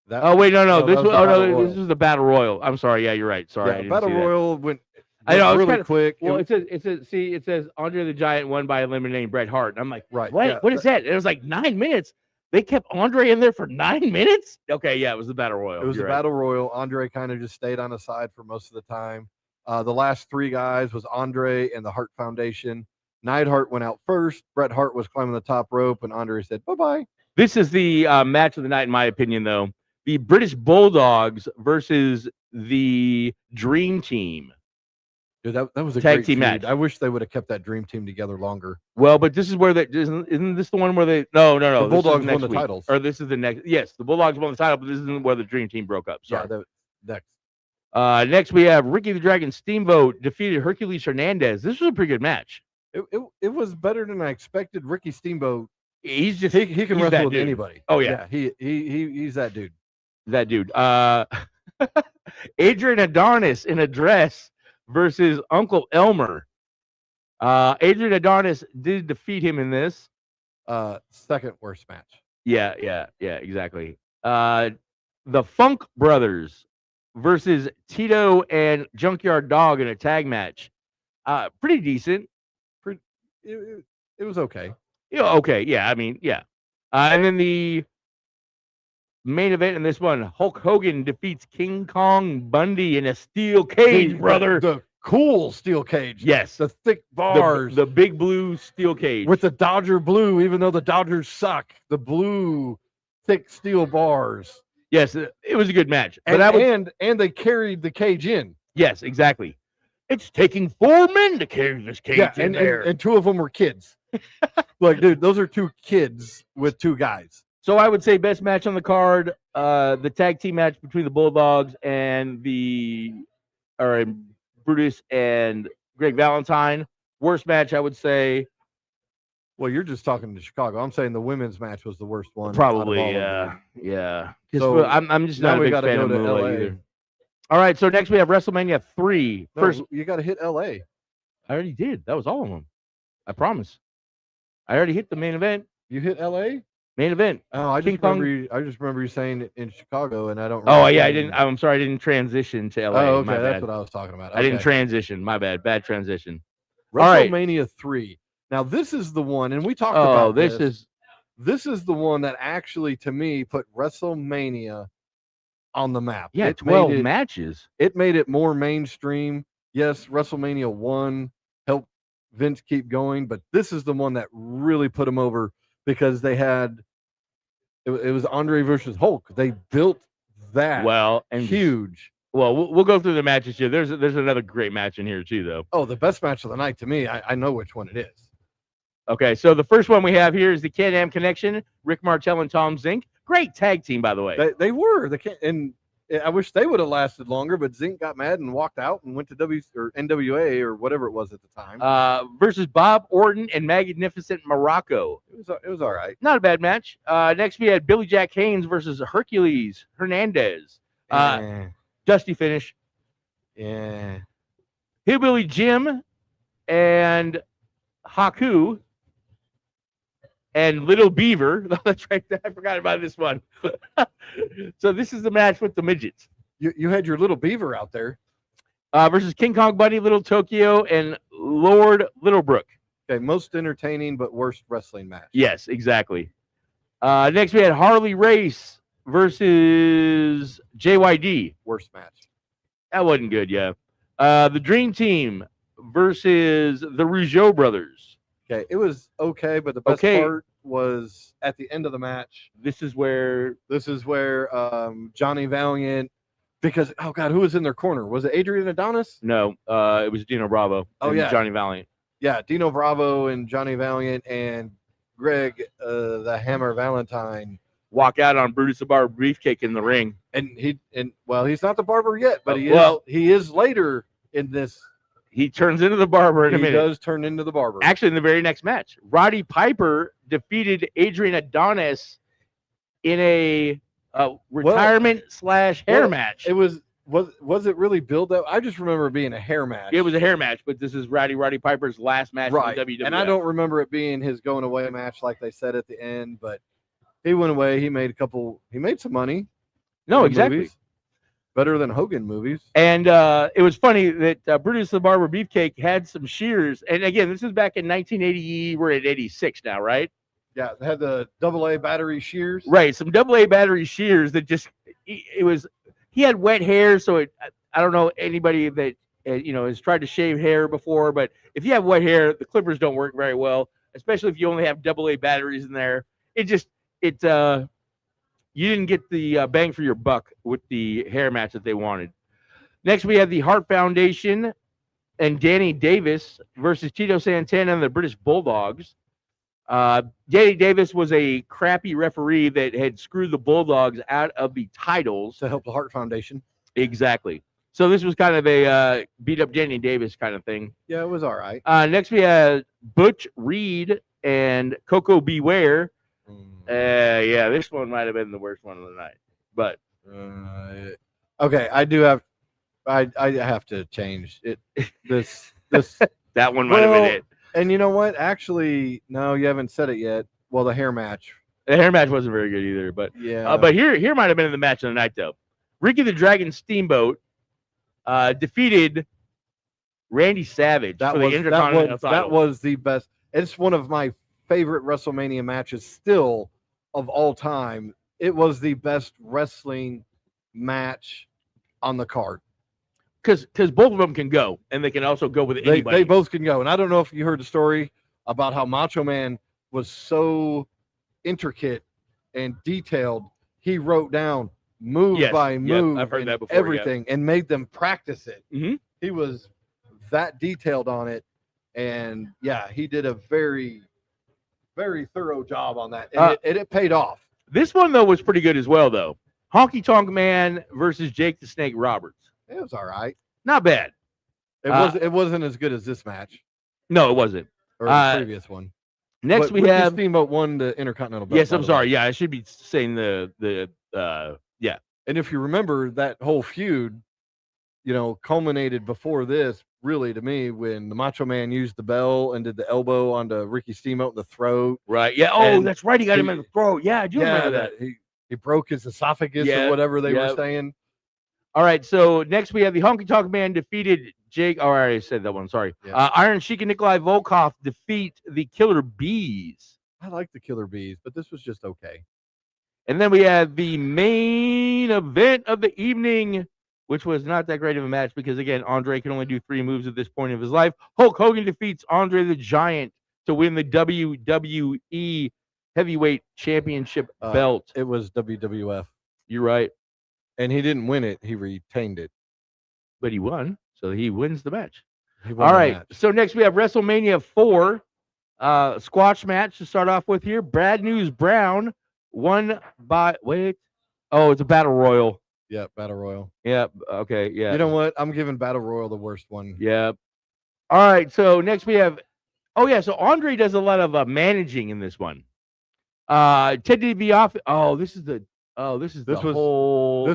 S1: That,
S2: Oh wait, no,
S1: no,
S2: this
S1: that
S2: was
S1: was the Battle
S2: this
S1: Royal.
S2: is the Battle Royal. I'm sorry, yeah, you're right. Sorry, I
S1: yeah,
S2: didn't
S1: Battle
S2: see that.
S1: Royal went
S2: I know, it's
S1: really
S2: kinda-
S1: quick.
S2: Well, it says Andre the Giant won by eliminating Bret Hart. And I'm like,
S1: Right,
S2: what?
S1: yeah,
S2: What is that? It was like 9 minutes. They kept Andre in there for 9 minutes. Okay, yeah, it was the Battle Royal.
S1: It was
S2: You're
S1: the
S2: right.
S1: Battle Royal. Andre kind of just stayed on the side for most of the time. The last three guys was Andre and the Hart Foundation. Neidhart went out first. Bret Hart was climbing the top rope, and Andre said, bye-bye.
S2: This is the match of the night, in my opinion, though. The British Bulldogs versus the Dream Team.
S1: Dude, that was a
S2: Tag
S1: great
S2: team
S1: feud.
S2: match.
S1: I wish they would have kept that Dream Team together longer.
S2: Well, but this is where isn't this the one where they? No.
S1: The
S2: this is
S1: Bulldogs won
S2: next
S1: the
S2: week.
S1: titles.
S2: Or this is the next. Yes, the Bulldogs won the title, but this isn't where the Dream Team broke up. Sorry.
S1: Yeah, next.
S2: Next we have Ricky the Dragon Steamboat defeated Hercules Hernandez. This was a pretty good match.
S1: It was better than I expected. Ricky Steamboat,
S2: He's just
S1: he can
S2: he's that
S1: wrestle with
S2: dude.
S1: anybody.
S2: Oh yeah,
S1: he's that dude.
S2: that dude. Adrian Adonis in a dress versus Uncle Elmer. Adrian Adonis did defeat him in this.
S1: Second worst match.
S2: Yeah, exactly. The Funk Brothers versus Tito and Junkyard Dog in a tag match. Pretty decent.
S1: It was okay.
S2: Yeah, okay. Yeah, I mean, yeah. And then the main event in this one, Hulk Hogan defeats King Kong Bundy in a steel cage, brother.
S1: The cool steel cage.
S2: Yes.
S1: The thick bars.
S2: The big blue steel cage.
S1: With the Dodger blue, even though the Dodgers suck. The blue, thick steel bars.
S2: Yes, it was a good match. But
S1: And they carried the cage in.
S2: yes, exactly. It's taking 4 men to carry this cage in there.
S1: And two of them were kids. Like, dude, those are two kids with two guys.
S2: So I would say best match on the card, the tag team match between the Bulldogs and Brutus and Greg Valentine. Worst match, I would say.
S1: Well, you're just talking to Chicago. I'm saying the women's match was the worst one.
S2: Probably,
S1: out of all of them.
S2: yeah.
S1: So,
S2: I'm just
S1: now
S2: not a
S1: we
S2: big
S1: gotta
S2: fan
S1: go
S2: of
S1: to
S2: Moolah
S1: LA.
S2: either. All right, so next we have WrestleMania 3.
S1: No,
S2: First,
S1: you got to hit LA.
S2: I already did. That was all of them. I promise. I already hit the main event.
S1: You hit LA?
S2: Main event.
S1: Oh, I
S2: King
S1: just
S2: Kong-
S1: remember. I just remember you saying it in Chicago, and I don't.
S2: Oh
S1: remember
S2: yeah, I
S1: saying-
S2: didn't. I'm sorry, I didn't transition to LA.
S1: Oh, okay,
S2: My
S1: that's
S2: bad.
S1: what I was talking about.
S2: I didn't
S1: Okay.
S2: transition. My bad. Bad transition. All right.
S1: WrestleMania 3. Now this is the one, and we talked
S2: Oh,
S1: about
S2: this is
S1: the one that actually, to me, put WrestleMania on the map.
S2: yeah,
S1: It
S2: 12
S1: made it,
S2: matches.
S1: It made it more mainstream. Yes, WrestleMania 1 helped Vince keep going, but this is the one that really put him over because they had it was Andre versus Hulk. They built that
S2: Well, and
S1: huge.
S2: Well, we'll go through the matches here. There's another great match in here too, though.
S1: Oh, the best match of the night to me. I know which one it is.
S2: Okay, so the first one we have here is the Can-Am Connection, Rick Martel and Tom Zink. Great tag team, by the way.
S1: They were. And I wish they would have lasted longer, but Zink got mad and walked out and went to NWA or whatever it was at the time.
S2: Versus Bob Orton and Magnificent Morocco.
S1: It was all right.
S2: Not a bad match. Next we had Billy Jack Haynes versus Hercules Hernandez. Dusty finish.
S1: Yeah.
S2: Hillbilly Jim and Haku and Little Beaver. That's right. I forgot about this one. So this is the match with the midgets.
S1: You had your little beaver out there.
S2: Versus King Kong Bunny, Little Tokyo, and Lord Littlebrook.
S1: Okay, most entertaining but worst wrestling match.
S2: Yes, exactly. Next we had Harley Race versus JYD.
S1: Worst match.
S2: That wasn't good, yeah. The Dream Team versus the Rougeau brothers.
S1: Okay, it was okay, but the best part was at the end of the match.
S2: This is where
S1: Johnny Valiant, because oh god, who was in their corner? Was it Adrian Adonis?
S2: No, it was Dino Bravo.
S1: Oh,
S2: and
S1: yeah.
S2: Johnny Valiant.
S1: Yeah, Dino Bravo and Johnny Valiant and Greg the Hammer Valentine
S2: Walk out on Brutus the Barber Beefcake in the ring.
S1: and he's not the barber yet, but
S2: Well-
S1: he is later in this.
S2: He turns into the barber in a
S1: He
S2: minute.
S1: does turn into the barber.
S2: Actually, in the very next match, Roddy Piper defeated Adrian Adonis in a retirement / hair match.
S1: It was Was it really billed that? I just remember it being a hair match.
S2: It was a hair match, but this is Roddy Piper's last match
S1: right,
S2: in the WWF.
S1: and I don't remember it being his going away match like they said at the end. But he went away. He made some money.
S2: No,
S1: in
S2: exactly.
S1: movies. Better than Hogan movies.
S2: And it was funny that Brutus the Barber Beefcake had some shears. And again, this is back in 1980. We're at 86 now, right?
S1: Yeah, they had the AA battery shears.
S2: Right, some AA battery shears that just he had wet hair, so I don't know anybody that has tried to shave hair before, but if you have wet hair, the clippers don't work very well, especially if you only have AA batteries in there. You didn't get the bang for your buck with the hair match that they wanted. Next, we have the Hart Foundation and Danny Davis versus Tito Santana and the British Bulldogs. Danny Davis was a crappy referee that had screwed the Bulldogs out of the titles.
S1: To help the Hart Foundation.
S2: Exactly. So this was kind of a beat up Danny Davis kind of thing.
S1: Yeah, it was all right.
S2: Next, we had Butch Reed and Coco Beware. Yeah, this one might have been the worst one of the night. But
S1: okay, I have to change it. This
S2: that one might have been it.
S1: And you know what? Actually, no, you haven't said it yet. Well, the hair match.
S2: The hair match wasn't very good either, but
S1: yeah.
S2: But here might have been the match of the night though. Ricky the Dragon Steamboat defeated Randy Savage for the Intercontinental title.
S1: That was the best. It's one of my favorite WrestleMania matches still of all time. It was the best wrestling match on the card.
S2: Because both of them can go, and they can also go with anybody.
S1: They both can go. And I don't know if you heard the story about how Macho Man was so intricate and detailed. He wrote down move by move
S2: I've heard that before,
S1: everything and made them practice it.
S2: Mm-hmm.
S1: He was that detailed on it. And, yeah, he did a very, very thorough job on that. And it paid off.
S2: This one, though, was pretty good as well, though. Honky Tonk Man versus Jake the Snake Roberts.
S1: It was all right.
S2: Not bad.
S1: It wasn't as good as this match.
S2: No, it wasn't.
S1: Or the previous one.
S2: Next, we
S1: Ricky
S2: have
S1: Steamboat won the Intercontinental belt.
S2: Yes, I'm sorry. Yeah, I should be saying yeah.
S1: And if you remember, that whole feud, culminated before this, really, to me, when the Macho Man used the bell and did the elbow onto Ricky Steamboat in the throat.
S2: Right. Yeah. Oh, that's right. He got him in the throat. Yeah, I do remember that.
S1: He broke his esophagus or whatever they were saying.
S2: All right, so next we have the Honky Tonk Man defeated Jake. Oh, I already said that one. Sorry.
S1: Yeah.
S2: Iron Sheik and Nikolai Volkov defeat the Killer Bees.
S1: I like the Killer Bees, but this was just okay.
S2: And then we have the main event of the evening, which was not that great of a match because, again, Andre can only do 3 moves at this point of his life. Hulk Hogan defeats Andre the Giant to win the WWE Heavyweight Championship belt.
S1: It was WWF.
S2: You're right.
S1: And he didn't win it. He retained it.
S2: But he won, so he wins the match.
S1: All right.
S2: So next we have WrestleMania 4 squash match to start off with here. Brad News Brown won by it's a battle royal.
S1: Yeah, battle royal.
S2: Yeah. Okay. Yeah.
S1: You know what? I'm giving battle royal the worst one.
S2: Yeah. All right. So next we have. Oh yeah. So Andre does a lot of managing in this one. Ted DiBiase. This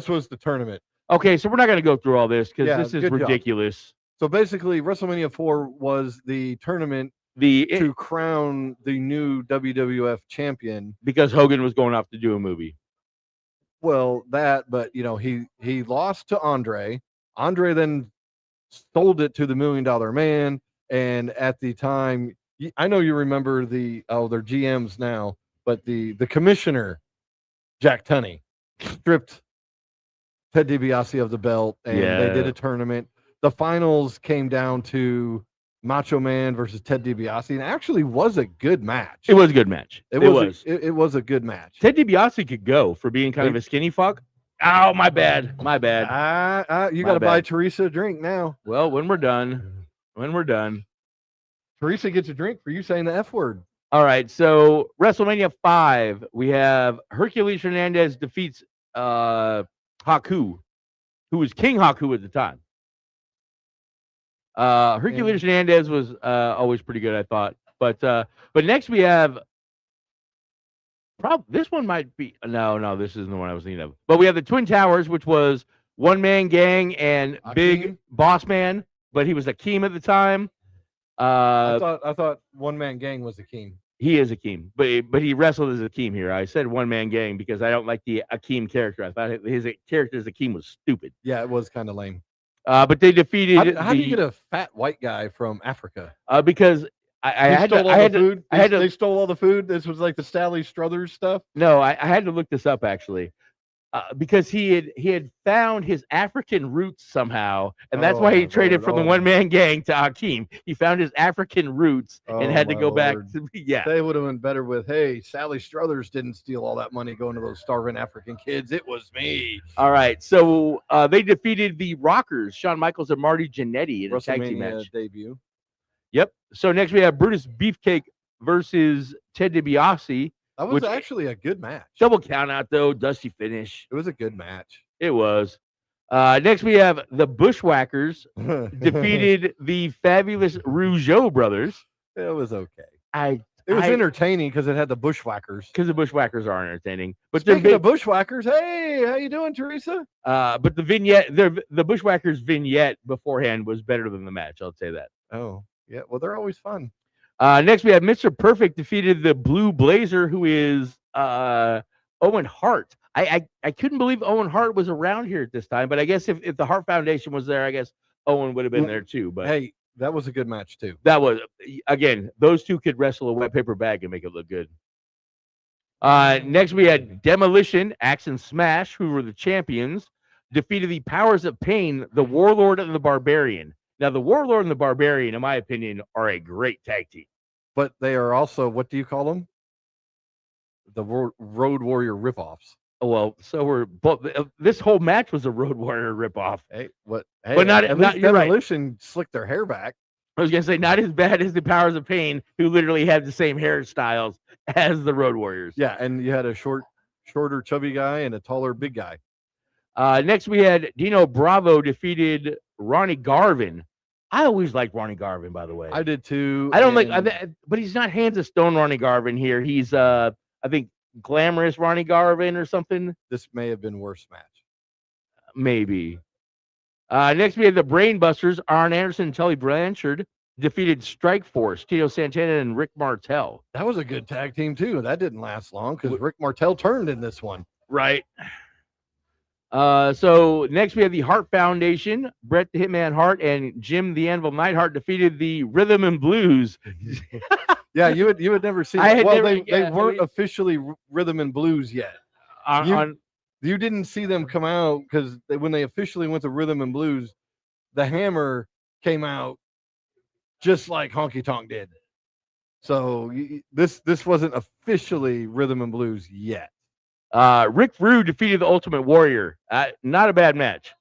S1: was the tournament.
S2: Okay, so we're not going to go through all this because this is ridiculous.
S1: Job. So basically, WrestleMania 4 was the tournament to crown the new WWF champion
S2: because Hogan was going off to do a movie.
S1: Well, but he lost to Andre. Andre then sold it to the $1 Million Man, and at the time, I know you remember they're GMs now, but the commissioner, Jack Tunney, stripped Ted DiBiase of the belt, and they did a tournament. The finals came down to Macho Man versus Ted DiBiase, and actually was a good match.
S2: It was a good match.
S1: It was a good match.
S2: Ted DiBiase could go for being kind of a skinny fuck. Oh, my bad.
S1: You got to buy Teresa a drink now.
S2: Well, when we're done.
S1: Teresa gets a drink for you saying the F word.
S2: All right, so WrestleMania 5, we have Hercules Hernandez defeats Haku, who was King Haku at the time. Hercules Hernandez was always pretty good, I thought. But next we have this one might be no, this isn't the one I was thinking of. But we have the Twin Towers, which was One Man Gang and Big
S1: Akeem?
S2: Boss Man, but he was Akeem at the time.
S1: I thought One Man Gang was Akeem.
S2: He is Akeem, but he wrestled as Akeem here. I said One Man Gang because I don't like the Akeem character. I thought his character as Akeem was stupid.
S1: Yeah, it was kind of lame.
S2: But they defeated.
S1: How do you get a fat white guy from Africa?
S2: Because I had to.
S1: They stole all the food. This was like the Sally Struthers stuff.
S2: No, I had to look this up actually, because he had found his African roots somehow, and that's why he traded from the One Man Gang to Akeem. He found his African roots and had to go back to
S1: They would have been better with, hey, Sally Struthers didn't steal all that money going to those starving African kids. It was me.
S2: All right, so they defeated the Rockers, Shawn Michaels and Marty Jannetty, in a tag team match.
S1: Debut.
S2: Yep. So next we have Brutus Beefcake versus Ted DiBiase.
S1: That was actually a good match.
S2: Double count out though, dusty finish.
S1: It was a good match.
S2: It was. Next we have the Bushwhackers defeated the Fabulous Rougeau brothers.
S1: It was okay.
S2: It
S1: was entertaining because it had the Bushwhackers.
S2: Because the Bushwhackers are entertaining. But
S1: speaking of Bushwhackers, hey, how you doing, Teresa?
S2: But the vignette, the Bushwhackers vignette beforehand was better than the match. I'll say that.
S1: Oh, yeah. Well, they're always fun.
S2: Next we have Mr. Perfect defeated the Blue Blazer, who is Owen Hart. I couldn't believe Owen Hart was around here at this time, but I guess if the Hart Foundation was there, I guess Owen would have been there too. But
S1: hey, that was a good match too.
S2: That was, again, those two could wrestle a wet paper bag and make it look good. Next we had Demolition, Axe and Smash, who were the champions, defeated the Powers of Pain, the Warlord and the Barbarian. Now, the Warlord and the Barbarian, in my opinion, are a great tag team.
S1: But they are also, what do you call them? The Road Warrior ripoffs.
S2: Well, so we're both. This whole match was a Road Warrior ripoff.
S1: Hey,
S2: but not you're
S1: Demolition
S2: right.
S1: Slicked their hair back.
S2: I was gonna say not as bad as the Powers of Pain, who literally had the same hairstyles as the Road Warriors.
S1: Yeah, and you had a shorter, chubby guy and a taller, big guy.
S2: Next, we had Dino Bravo defeated Ronnie Garvin. I always liked Ronnie Garvin, by the way.
S1: I did too.
S2: I don't but he's not Hands of Stone Ronnie Garvin here. He's I think Glamorous Ronnie Garvin or something.
S1: This may have been worse match.
S2: Maybe. Next, we had the Brainbusters. Arn Anderson and Tully Blanchard defeated Strike Force, Tito Santana and Rick Martel.
S1: That was a good tag team too. That didn't last long because Rick Martel turned in this one.
S2: Right. So next we have the Hart Foundation. Bret the Hitman Hart and Jim the Anvil Neidhart defeated the Rhythm and Blues.
S1: Yeah, you would never see that. Well, they weren't officially Rhythm and Blues yet. You didn't see them come out because when they officially went to Rhythm and Blues, the Hammer came out just like Honky Tonk did. So this wasn't officially Rhythm and Blues yet.
S2: Rick Rude defeated the Ultimate Warrior. Not a bad match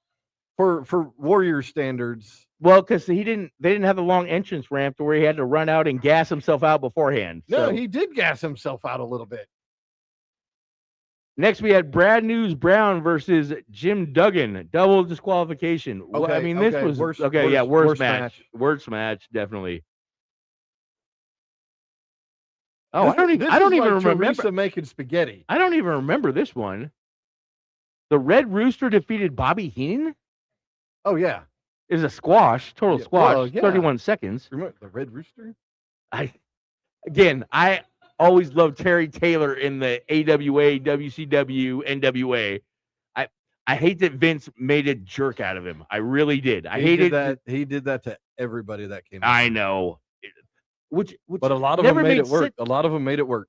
S1: for Warrior standards.
S2: Well, because they didn't have the long entrance ramp to where he had to run out and gas himself out beforehand.
S1: No, he did gas himself out a little bit.
S2: Next, we had Brad News Brown versus Jim Duggan. Double disqualification.
S1: Okay,
S2: I mean, this was worst match. Worst match, definitely. Oh, I don't even remember.
S1: Teresa making spaghetti.
S2: I don't even remember this one. The Red Rooster defeated Bobby Heenan.
S1: Oh yeah,
S2: is a squash, total squash.
S1: Well, yeah.
S2: 31 seconds.
S1: Remember the Red Rooster?
S2: I always loved Terry Taylor in the AWA, WCW, NWA. I hate that Vince made a jerk out of him. I really did. I hated
S1: that. He did that to everybody that came.
S2: I know.
S1: But a lot of them made it work. A lot of them made it work.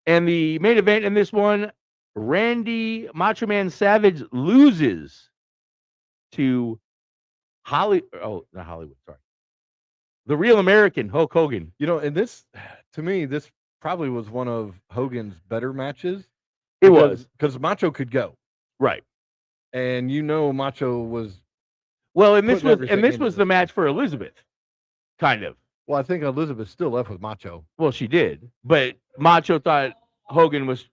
S2: And the main event in this one, Randy Macho Man Savage loses to not Hollywood. Sorry, the Real American Hulk Hogan.
S1: You know, and this, to me, this probably was one of Hogan's better matches.
S2: It was
S1: because Macho could go
S2: right,
S1: and Macho was
S2: well, and this was the match for Elizabeth, kind of.
S1: Well, I think Elizabeth still left with Macho.
S2: Well, she did, but Macho thought Hogan was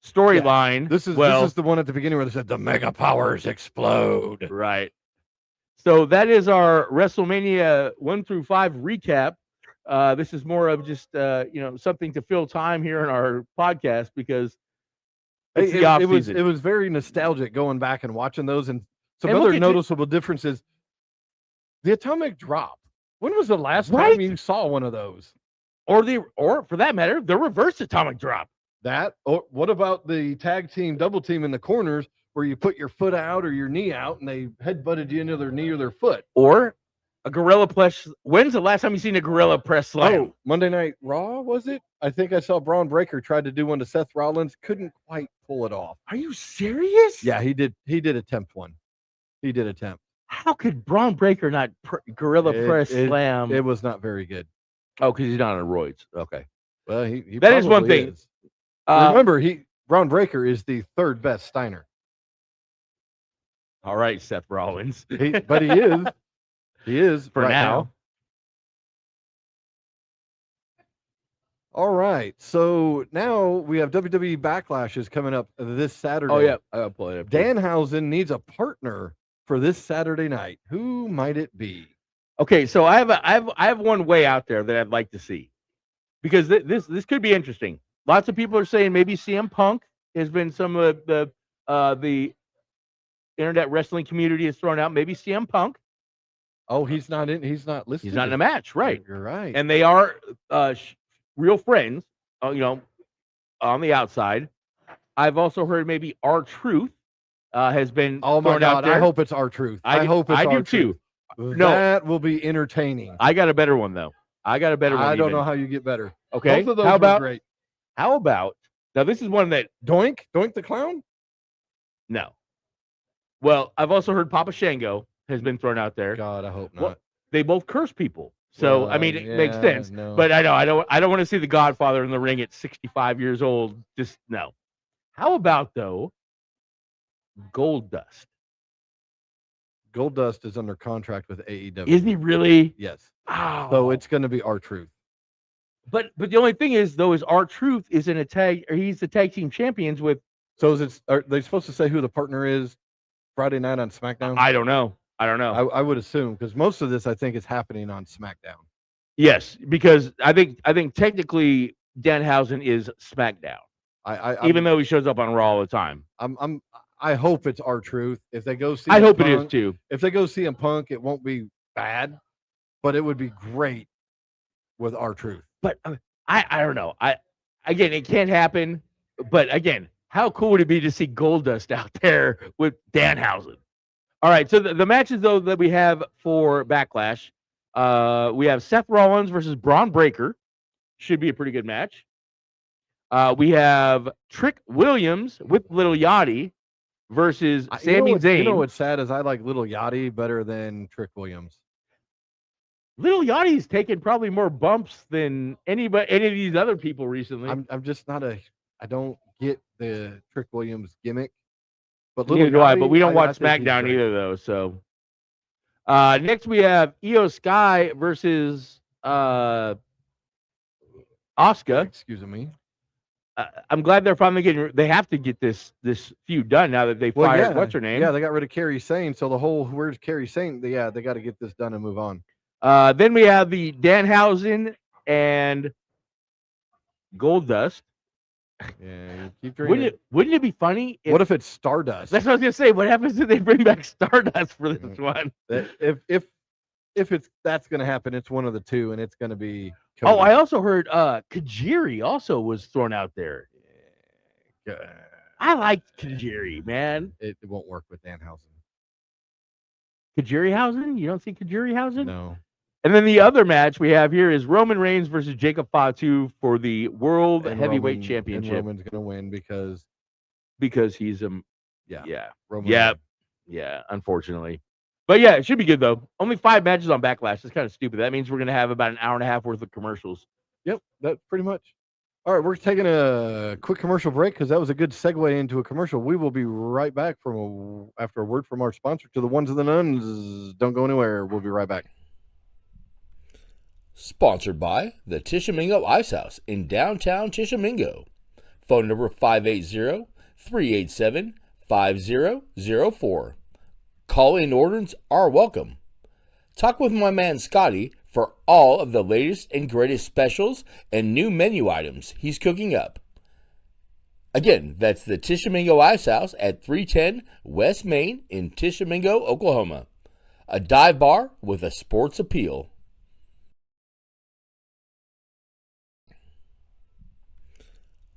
S2: storyline.
S1: Yeah. This is the one at the beginning where they said the Mega Powers explode.
S2: Right. So that is our WrestleMania 1 through 5 recap. This is more of just something to fill time here in our podcast because it's the off season.
S1: It was very nostalgic going back and watching those, and Some
S2: And we'll
S1: other
S2: get to-
S1: noticeable differences. The atomic drop. When was the last
S2: Right.
S1: time you saw one of those?
S2: or for that matter, the reverse atomic drop.
S1: That, or what about the tag team double team in the corners where you put your foot out or your knee out and they headbutted you into their knee or their foot?
S2: Or a gorilla press. When's the last time you seen a gorilla press slam?
S1: Oh, Monday Night Raw, was it? I think I saw Braun Breaker tried to do one to Seth Rollins, couldn't quite pull it off.
S2: Are you serious?
S1: Yeah, he did attempt one. He did attempt.
S2: How could Braun Breaker not gorilla press slam?
S1: It was not very good.
S2: Oh, because he's not on roids. Okay.
S1: Well, he
S2: That is one
S1: probably
S2: thing.
S1: is. Remember, Braun Breaker is the third best Steiner.
S2: All right, Seth Rollins.
S1: But he is. He is
S2: For
S1: right
S2: now.
S1: All right. So now we have WWE Backlash is coming up this Saturday.
S2: Oh yeah, I'll pull it up.
S1: Danhausen needs a partner for this Saturday night. Who might it be?
S2: Okay, so I have one way out there that I'd like to see, because this could be interesting. Lots of people are saying maybe CM Punk has been some of the internet wrestling community has thrown out. Maybe CM Punk.
S1: Oh, he's not listed.
S2: He's not in a match, right?
S1: You're right.
S2: And they are real friends, on the outside. I've also heard maybe R-Truth has been
S1: oh my
S2: thrown out
S1: God,
S2: there.
S1: I hope it's R-Truth. I hope it's
S2: I do
S1: R-Truth.
S2: too. No.
S1: That will be entertaining.
S2: I got a better one though. I don't
S1: know how you get better.
S2: Okay.
S1: Both of those
S2: How
S1: were
S2: about
S1: great.
S2: now? This is one that
S1: Doink the clown?
S2: no. Well, I've also heard Papa Shango has been thrown out there.
S1: God, I hope not.
S2: Well, they both curse people, so I
S1: Well,
S2: mean it makes
S1: yeah,
S2: sense.
S1: no.
S2: But I know I don't want to see the Godfather in the ring at 65 years old. Just no. How about though? Goldust.
S1: Goldust is under contract with AEW.
S2: Is he really?
S1: Yes.
S2: Oh.
S1: So it's going to be R-Truth.
S2: But the only thing is though is R-Truth is in a tag, or he's the tag team champions with.
S1: So are they supposed to say who the partner is Friday night on SmackDown?
S2: I don't know.
S1: I would assume, because most of this I think is happening on SmackDown.
S2: Yes, because I think technically Danhausen is SmackDown, even though he shows up on Raw all the time.
S1: I hope it's R-Truth. If they go see,
S2: I hope it is too.
S1: If they go CM Punk, it won't be bad, but it would be great with R-Truth.
S2: But I don't know. Again, it can't happen. But again, how cool would it be to see Goldust out there with Danhausen? All right, so the matches though that we have for Backlash, we have Seth Rollins versus Braun Breaker, should be a pretty good match. We have Trick Williams with Little Yachty versus Sami Zayn.
S1: You know what's sad is I like Little Yachty better than Trick Williams.
S2: Little Yachty's taken probably more bumps than any of these other people recently.
S1: I'm just not I don't get the Trick Williams gimmick. But
S2: neither do I, but we don't watch SmackDown either, though. So next we have Io Sky versus Asuka.
S1: Excuse me.
S2: I'm glad they're finally getting. They have to get this feud done now that they fired what's her name.
S1: Yeah, they got rid of Kairi Sane. So the whole where's Kairi Sane? They got to get this done and move on.
S2: Then we have the Danhausen and Goldust.
S1: Yeah, you keep drinking.
S2: Wouldn't it be funny?
S1: What if it's Stardust?
S2: That's what I was gonna say. What happens if they bring back Stardust for this one?
S1: If that's gonna happen, it's one of the two, and it's gonna be.
S2: Cody. Oh, I also heard Kajiri also was thrown out there.
S1: Yeah.
S2: I like Kajiri, man.
S1: It won't work with Danhausen.
S2: Kajirihausen? You don't see Kajirihausen?
S1: No.
S2: And then the other match we have here is Roman Reigns versus Jacob Fatu for the World Heavyweight Championship.
S1: And Roman's gonna win because
S2: he's
S1: Roman.
S2: Yeah, unfortunately. But yeah, it should be good though. Only 5 matches on Backlash. It's kind of stupid. That means we're gonna have about an hour and a half worth of commercials.
S1: Yep, that's pretty much. All right, we're taking a quick commercial break because that was a good segue into a commercial. We will be right back after a word from our sponsor. To the ones and the nuns, don't go anywhere. We'll be right back.
S4: Sponsored by the Tishomingo Ice House in downtown Tishomingo. Phone number 580-387-5004. Call-in orders are welcome. Talk with my man Scotty for all of the latest and greatest specials and new menu items he's cooking up. Again, that's the Tishomingo Ice House at 310 West Main in Tishomingo, Oklahoma. A dive bar with a sports appeal.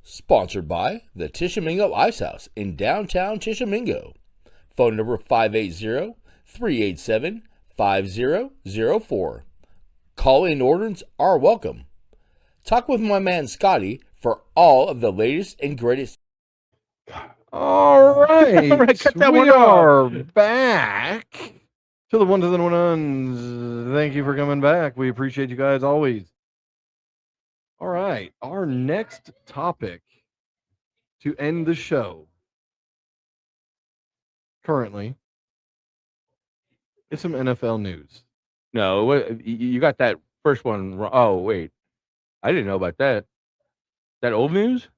S4: Sponsored by the Tishomingo Ice House in downtown Tishomingo. Phone number 580-387-5004. Call-in orders are welcome. Talk with my man Scotty for all of the latest and greatest.
S1: All right.
S2: I'm gonna cut that
S1: we
S2: one off.
S1: are back to the ones and the ones. Thank you for coming back. We appreciate you guys always. All right. Our next topic to end the show currently is some NFL news.
S2: No, you got that first one wrong. Oh, wait. I didn't know about that. That old news?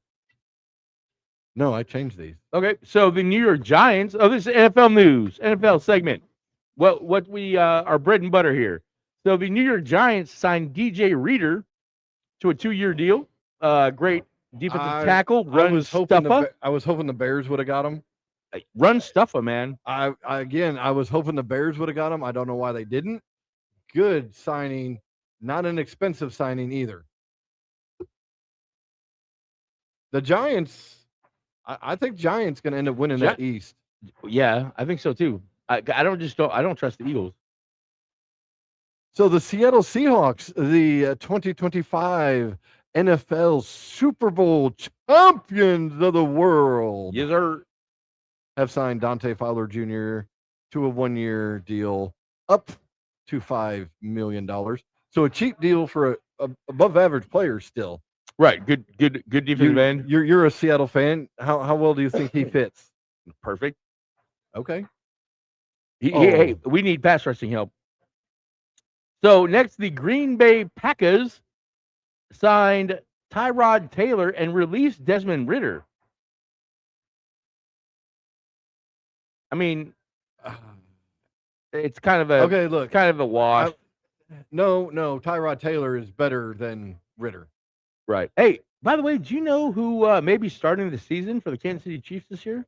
S1: No, I changed these.
S2: Okay, so the New York Giants. Oh, this is NFL news, NFL segment. What we our bread and butter here. So the New York Giants signed DJ Reader to a 2-year deal. Great defensive tackle.
S1: I was hoping the Bears would have got him.
S2: Run Stuffa, man.
S1: I was hoping the Bears would have got him. I don't know why they didn't. Good signing, not an expensive signing either. The Giants, I think Giants going to end up winning that East.
S2: Yeah, I think so too. I don't trust the Eagles.
S1: So the Seattle Seahawks, the 2025 NFL Super Bowl champions of the world,
S2: Yes, sir.
S1: have signed Dante Fowler Jr. to a 1-year deal, up to $5 million. So a cheap deal for a above average player still.
S2: Right. Good defensive end.
S1: You're a Seattle fan. How well do you think he fits?
S2: Perfect.
S1: Okay.
S2: Hey, we need pass rushing help. So next, the Green Bay Packers signed Tyrod Taylor and released Desmond Ridder. I mean, it's kind of a wash.
S1: No, Tyrod Taylor is better than Ridder.
S2: Right. Hey, by the way, do you know who may be starting the season for the Kansas City Chiefs this year?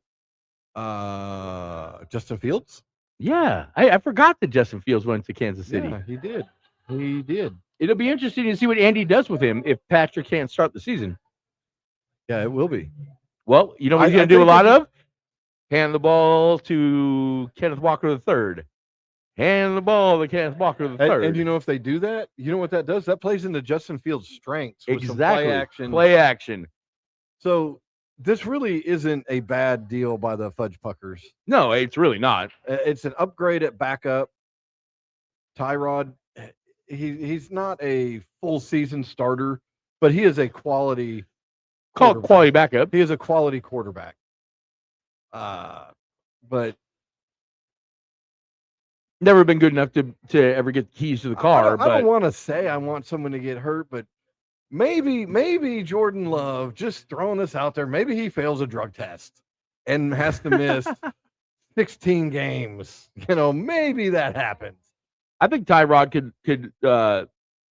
S1: Justin Fields?
S2: Yeah. I forgot that Justin Fields went to Kansas City.
S1: Yeah, he did. He did.
S2: It'll be interesting to see what Andy does with him if Patrick can't start the season.
S1: Yeah, it will be.
S2: Well, you know what he's going to do a lot of? Hand the ball to Kenneth Walker III. Hand the ball to Kenneth Walker III.
S1: And you know, if they do that, you know what that does? That plays into Justin Fields' strengths with
S2: exactly.
S1: some
S2: play action.
S1: So this really isn't a bad deal by the Fudge Puckers.
S2: No, it's really not.
S1: It's an upgrade at backup. Tyrod, he's not a full season starter, but he is a quality
S2: backup.
S1: He is a quality quarterback. But
S2: never been good enough to ever get keys to the car.
S1: I don't want to say I want someone to get hurt, but maybe Jordan Love, just throwing this out there, maybe he fails a drug test and has to miss 16 games. You know, maybe that happens.
S2: I think Tyrod could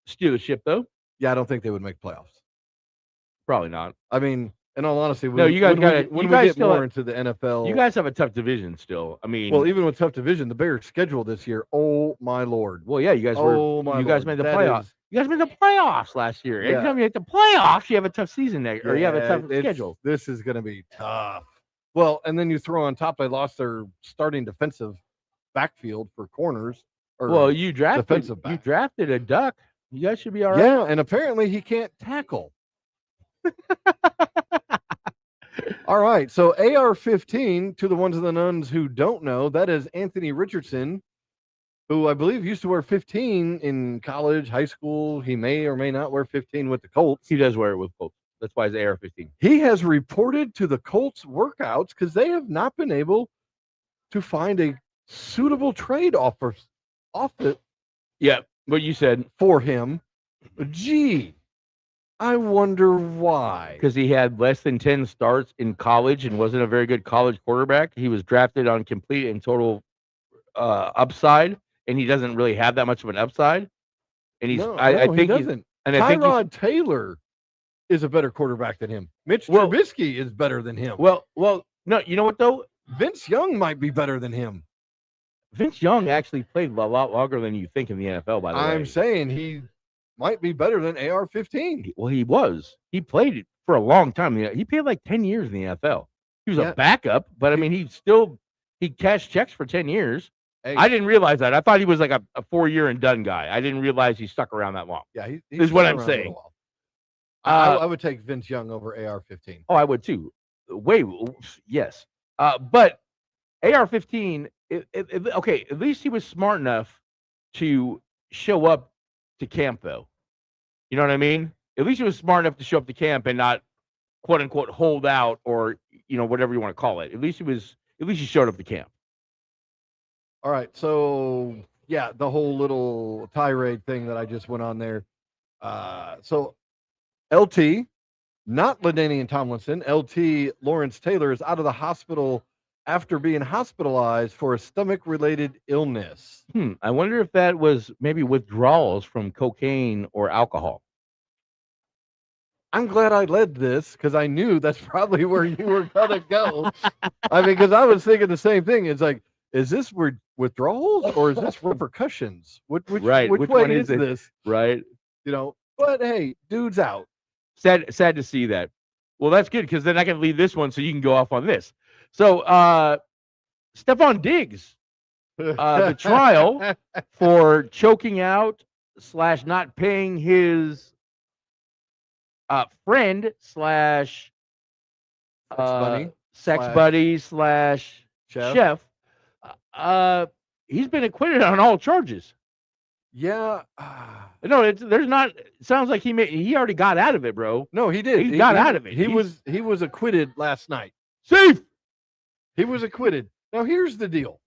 S2: steer the ship, though.
S1: Yeah, I don't think they would make playoffs.
S2: Probably not.
S1: I mean, in all honesty,
S2: when we get more
S1: into the NFL,
S2: you guys have a tough division still. I mean,
S1: well, even with tough division, the Bears' schedule this year, oh my Lord.
S2: Well, yeah, you guys made the playoffs. You guys made the playoffs last year.
S1: Yeah.
S2: Anytime you hit the playoffs, you have a tough season next, or you have a tough schedule.
S1: This is going to be tough. Well, and then you throw on top, they lost their starting defensive backfield for corners.
S2: Well, you drafted a duck. You guys should be all right.
S1: Yeah, and apparently he can't tackle. All right, so AR-15, to the ones and the nuns who don't know, that is Anthony Richardson, who I believe used to wear 15 in college, high school. He may or may not wear 15 with the Colts.
S2: He does wear it with Colts. That's why it's AR-15.
S1: He has reported to the Colts workouts because they have not been able to find a suitable trade offer
S2: Yeah, what you said.
S1: For him. Gee, I wonder why.
S2: Because he had less than 10 starts in college and wasn't a very good college quarterback. He was drafted on complete and total upside, and he doesn't really have that much of an upside. And I think he doesn't. And
S1: Tyrod Taylor is a better quarterback than him. Mitch
S2: Well-
S1: Trubisky is better than him.
S2: Well, no, you know what though?
S1: Vince Young might be better than him.
S2: Vince Young actually played a lot longer than you think in the NFL. By the way,
S1: I'm saying he might be better than AR-15.
S2: Well, he was. He played it for a long time. He played like 10 years in the NFL. He was
S1: Yeah.
S2: a backup, but I mean, he cashed checks for 10 years.
S1: Hey,
S2: I didn't realize that. I thought he was like a 4-year and done guy. I didn't realize he stuck around that long.
S1: yeah, he's
S2: is what
S1: been
S2: I'm
S1: around a little
S2: saying.
S1: while.
S2: Uh,
S1: I would take Vince Young over AR-15.
S2: Oh, I would too. Yes. But AR-15, okay, at least he was smart enough to show up to camp, though. You know what I mean? At least he was smart enough to show up to camp and not, quote unquote, hold out or whatever you want to call it. At least he showed up to camp.
S1: All right, so yeah, the whole little tirade thing that I just went on there. So LT, not LaDainian Tomlinson, LT Lawrence Taylor is out of the hospital after being hospitalized for a stomach-related illness.
S2: I wonder if that was maybe withdrawals from cocaine or alcohol.
S1: I'm glad I led this because I knew that's probably where you were gonna go. I mean, because I was thinking the same thing. It's like, is this withdrawals or is this repercussions? Which
S2: Right,
S1: Which
S2: which
S1: way
S2: one is
S1: is
S2: it?
S1: this?
S2: Right?
S1: But hey, dude's out.
S2: Sad to see that. Well, that's good because then I can leave this one so you can go off on this. So, Stephon Diggs, the trial for choking out / not paying his friend /
S1: Sex buddy
S2: sex
S1: slash
S2: buddy /
S1: chef.
S2: he's been acquitted on all charges.
S1: Yeah.
S2: No, there's not. It sounds like he already got out of it, bro.
S1: No, he did.
S2: He got out of it.
S1: He was acquitted last night.
S2: Safe.
S1: He was acquitted. Now here's the deal.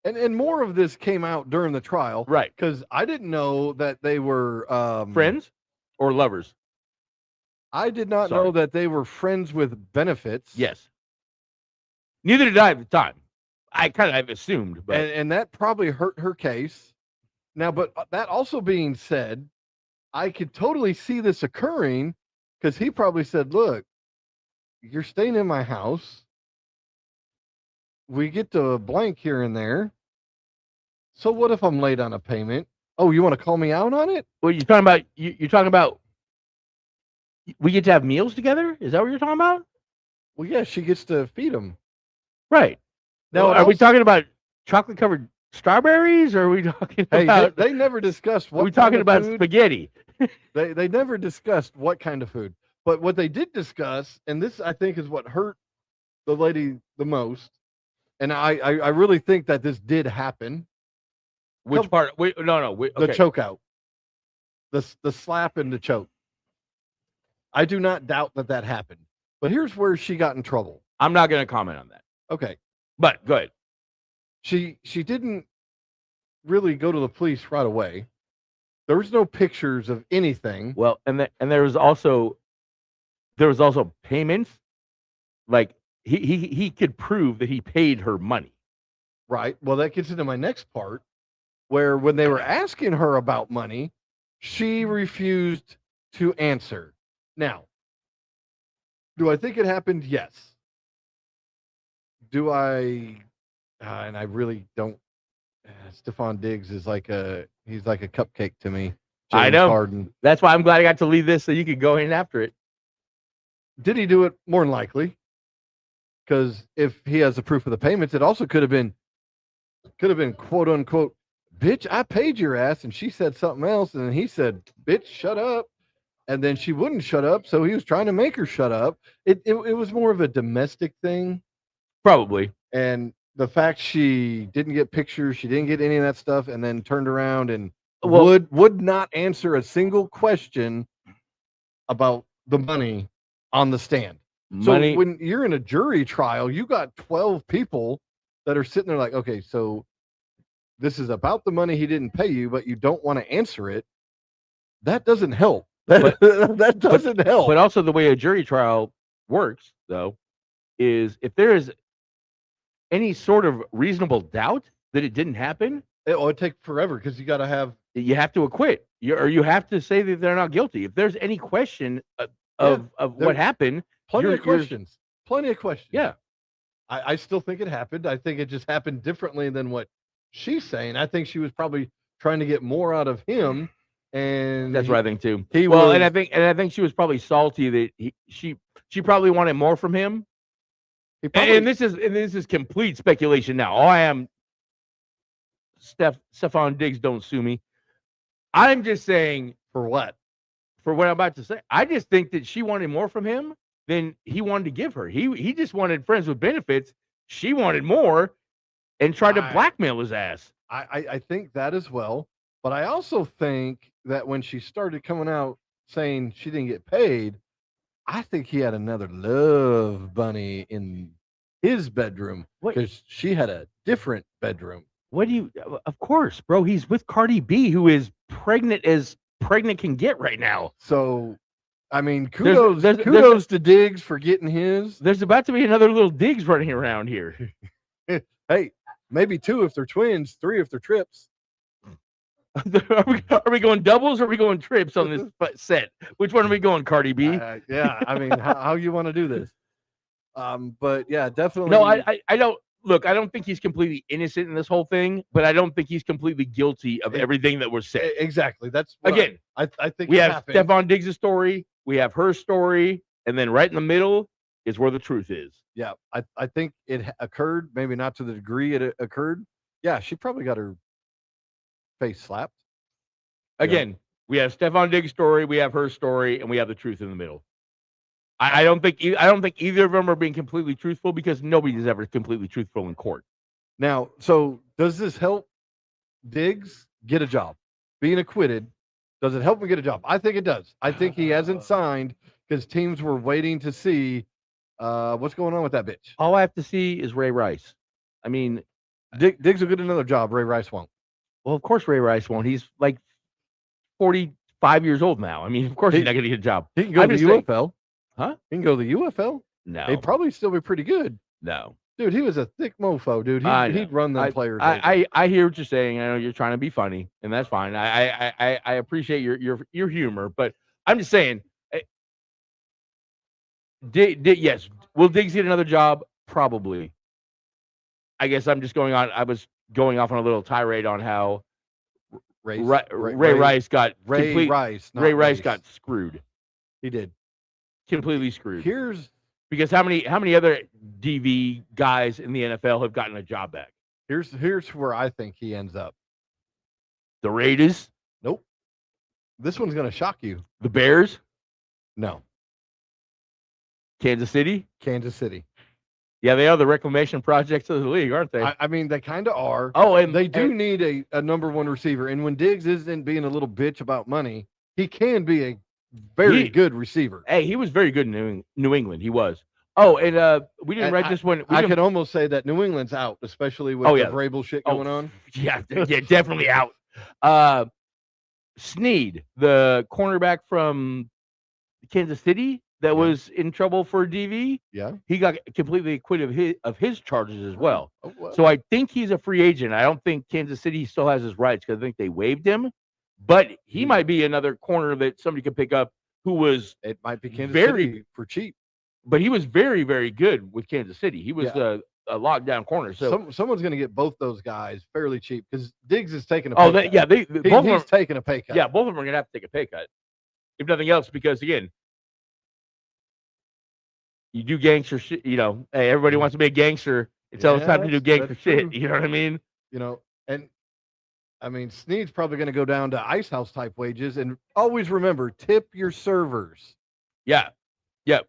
S1: And more of this came out during the trial.
S2: Right.
S1: Because I didn't know that they were
S2: Friends or lovers?
S1: I did not
S2: Sorry.
S1: know that they were friends with benefits.
S2: Yes. Neither did I at the time. I kind of assumed, but
S1: And that probably hurt her case. Now, but that also being said, I could totally see this occurring because he probably said, look, you're staying in my house. We get to blank here and there. So what if I'm late on a payment? Oh, you want to call me out on it?
S2: well, you're talking about you're talking about we get to have meals together? Is that what you're talking about?
S1: Well, yeah, she gets to feed him.
S2: Right.
S1: Now,
S2: Now, are we talking about chocolate covered strawberries or are we talking
S1: Hey,
S2: about
S1: they never discussed what
S2: are we talking
S1: kind of
S2: about
S1: food.
S2: spaghetti?
S1: They never discussed what kind of food. But what they did discuss, and this I think is what hurt the lady the most, and I really think that this did happen.
S2: Which
S1: Come-
S2: part? Wait, no. Wait,
S1: The
S2: okay.
S1: choke out. The slap and the choke. I do not doubt that happened. But here's where she got in trouble.
S2: I'm not going to comment on that.
S1: Okay.
S2: But go ahead.
S1: She didn't really go to the police right away. There was no pictures of anything.
S2: Well, and there was also payments. Like he could prove that he paid her money.
S1: Right. Well, that gets into my next part where when they were asking her about money, she refused to answer. Now, do I think it happened? Yes. Do I? And I really don't. Stephon Diggs is he's like a cupcake to me.
S2: I
S1: James
S2: know.
S1: Harden.
S2: That's why I'm glad I got to leave this so you could go in after it.
S1: Did he do it? More than likely. Because if he has the proof of the payments, it also could have been quote unquote, bitch, I paid your ass. And she said something else. And then he said, bitch, shut up. And then she wouldn't shut up. So he was trying to make her shut up. It was more of a domestic thing.
S2: Probably.
S1: And the fact she didn't get pictures, she didn't get any of that stuff, and then turned around and
S2: Well-
S1: would not answer a single question about the money on the stand. So
S2: Money.
S1: when you're in a jury trial, you got 12 people that are sitting there like, okay, so this is about the money he didn't pay you, but you don't want to answer it. That doesn't help. That doesn't help.
S2: But also the way a jury trial works, though, is if there is any sort of reasonable doubt that it didn't happen,
S1: It'd take forever because you got to have.
S2: You have to acquit, or you have to say that they're not guilty. If there's any question of what happened,
S1: Plenty
S2: you're-
S1: of questions. Plenty of questions.
S2: yeah.
S1: I still think it happened. I think it just happened differently than what she's saying. I think she was probably trying to get more out of him, and
S2: That's what I think too.
S1: he
S2: Well,
S1: was-
S2: and I think she was probably salty that she probably wanted more from him.
S1: he probably,
S2: And this is complete speculation now. All I am, Stephon Diggs, don't sue me. I'm just saying
S1: for what?
S2: for what I'm about to say. I just think that she wanted more from him than he wanted to give her. He just wanted friends with benefits. She wanted more and tried to blackmail his ass.
S1: I think that as well. But I also think that when she started coming out saying she didn't get paid, I think he had another love bunny in his bedroom
S2: What?
S1: because she had a different bedroom.
S2: What do you? Of course, bro. He's with Cardi B, who is pregnant as pregnant can get right now.
S1: So, I mean,
S2: There's-
S1: kudos to Diggs for getting his.
S2: There's about to be another little Diggs running around here.
S1: Hey, maybe 2 if they're twins, 3 if they're trips.
S2: Are we going doubles or are we going trips on this set? Which one are we going, Cardi B?
S1: Yeah, I mean, how you want to do this? But yeah, definitely.
S2: No, I don't. Look, I don't think he's completely innocent in this whole thing, but I don't think he's completely guilty of everything that was said.
S1: Exactly. That's what
S2: Again,
S1: I think
S2: we
S1: it
S2: have
S1: happened.
S2: Stephon Diggs' story, we have her story, and then right in the middle is where the truth is.
S1: Yeah, I think it occurred, maybe not to the degree it occurred. Yeah, she probably got her face slapped.
S2: Again, we have Stephon Diggs' story, we have her story, and we have the truth in the middle. I don't think either of them are being completely truthful because nobody is ever completely truthful in court.
S1: Now, so does this help Diggs get a job? Being acquitted, does it help him get a job? I think it does. I think he hasn't signed because teams were waiting to see what's going on with that bitch.
S2: All I have to see is Ray Rice. I mean,
S1: Diggs will get another job. Ray Rice won't.
S2: well, of course Ray Rice won't. He's like 45 years old now. I mean, of course he's not going to get a job.
S1: He can go
S2: I'm
S1: to the
S2: just saying-
S1: UFL.
S2: Huh?
S1: He can go to the UFL.
S2: No,
S1: He'd probably still be pretty good.
S2: no.
S1: Dude, he was a thick mofo, dude.
S2: I know.
S1: He'd run them players. over.
S2: I hear what you're saying. I know you're trying to be funny, and that's fine. I appreciate your humor, but I'm just saying. Yes, will Diggs get another job? Probably. I guess I'm just going on. I was going off on a little tirade on how Ray Rice got
S1: Ray Rice. not
S2: Ray Rice
S1: Race.
S2: got screwed,
S1: He did.
S2: completely screwed.
S1: Here's
S2: Because how many other DV guys in the NFL have gotten a job back?
S1: here's where I think he ends up.
S2: The Raiders,
S1: Nope. This one's gonna shock you.
S2: the Bears,
S1: No.
S2: Kansas City.
S1: Kansas City.
S2: Yeah, they are the reclamation projects of the league, aren't they?
S1: I mean, they kind of are.
S2: Oh, and
S1: They do need a number one receiver. And when Diggs isn't being a little bitch about money, he can be a very good receiver.
S2: Hey, he was very good in New England. He was. Oh, and we didn't
S1: And
S2: write this one.
S1: I could almost say that New England's out, especially with the Vrabel shit going on.
S2: Yeah, definitely out. Snead, the cornerback from Kansas City that was in trouble for DV,
S1: Yeah.
S2: he got completely acquitted of his charges as well.
S1: Oh, well.
S2: So I think he's a free agent. I don't think Kansas City still has his rights because I think they waived him. But he might be another corner that somebody could pick up who was
S1: It might be Kansas
S2: very-
S1: City for cheap.
S2: but he was very, very good with Kansas City. He was
S1: Yeah.
S2: a lockdown corner. So
S1: Someone's going to get both those guys fairly cheap because Diggs is taking a
S2: oh,
S1: pay cut.
S2: yeah, both of them.
S1: He's taking a pay cut.
S2: Yeah, both of them are gonna have to take a pay cut, if nothing else, because again, you do gangster shit. You know, hey, everybody wants to be a gangster until it's
S1: Yeah,
S2: time to do
S1: that's
S2: gangster shit.
S1: true.
S2: You know what I mean?
S1: You know, and I mean, Snead's probably going to go down to ice house type wages. And always remember, tip your servers.
S2: Yeah, yep,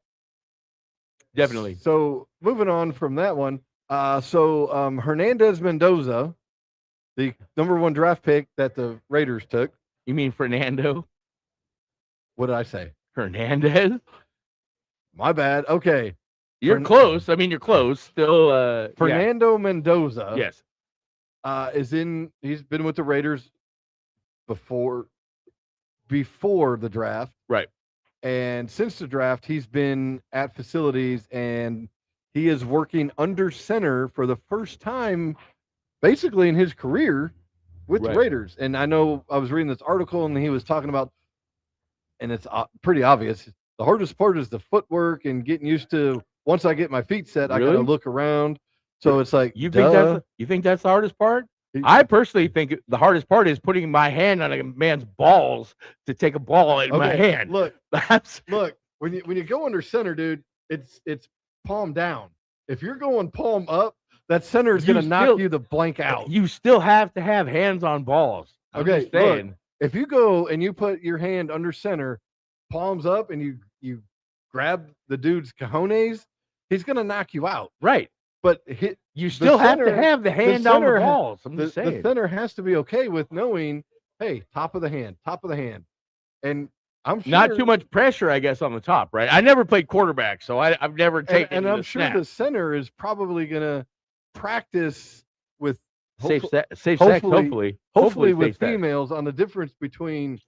S2: definitely.
S1: So moving on from that one, Hernandez Mendoza, the number 1 draft pick that the Raiders took.
S2: You mean Fernando
S1: What did I say?
S2: Hernandez?
S1: My bad. Okay,
S2: You're close. I mean, you're close. Still, yeah.
S1: Fernando Mendoza.
S2: Yes.
S1: He's been with the Raiders before the draft.
S2: Right.
S1: And since the draft, he's been at facilities and he is working under center for the first time, basically in his career, with the
S2: Right.
S1: Raiders. And I know I was reading this article and he was talking about, and it's pretty obvious. The hardest part is the footwork and getting used to. Once I get my feet set, I got to
S2: Really?
S1: look around. So it's like,
S2: You
S1: duh.
S2: think that's the hardest part?
S1: He-
S2: I personally think the hardest part is putting my hand on a man's balls to take a ball in my
S1: Okay,
S2: hand.
S1: look,
S2: That's
S1: look. When you go under center, dude, it's palm down. If you're going palm up, that center is
S2: You
S1: going to knock
S2: still-
S1: you the blank out.
S2: you still have to have hands on balls. I'm
S1: Okay,
S2: just saying.
S1: If you go and you put your hand under center, palms up, and you grab the dude's cojones, he's going to knock you out.
S2: Right.
S1: But
S2: You still have to
S1: center-
S2: have the hand on the
S1: center ha-
S2: balls. I'm
S1: the
S2: just saying.
S1: center has to be okay with knowing, hey, top of the hand. And I'm sure,
S2: Not too much pressure, I guess, on the top, right? I never played quarterback, so I've never taken
S1: and
S2: the
S1: I'm sure
S2: snap.
S1: the center is probably going to practice with
S2: safe
S1: hopefully-
S2: sex,
S1: hopefully
S2: hopefully
S1: with
S2: safe sex.
S1: females on the difference between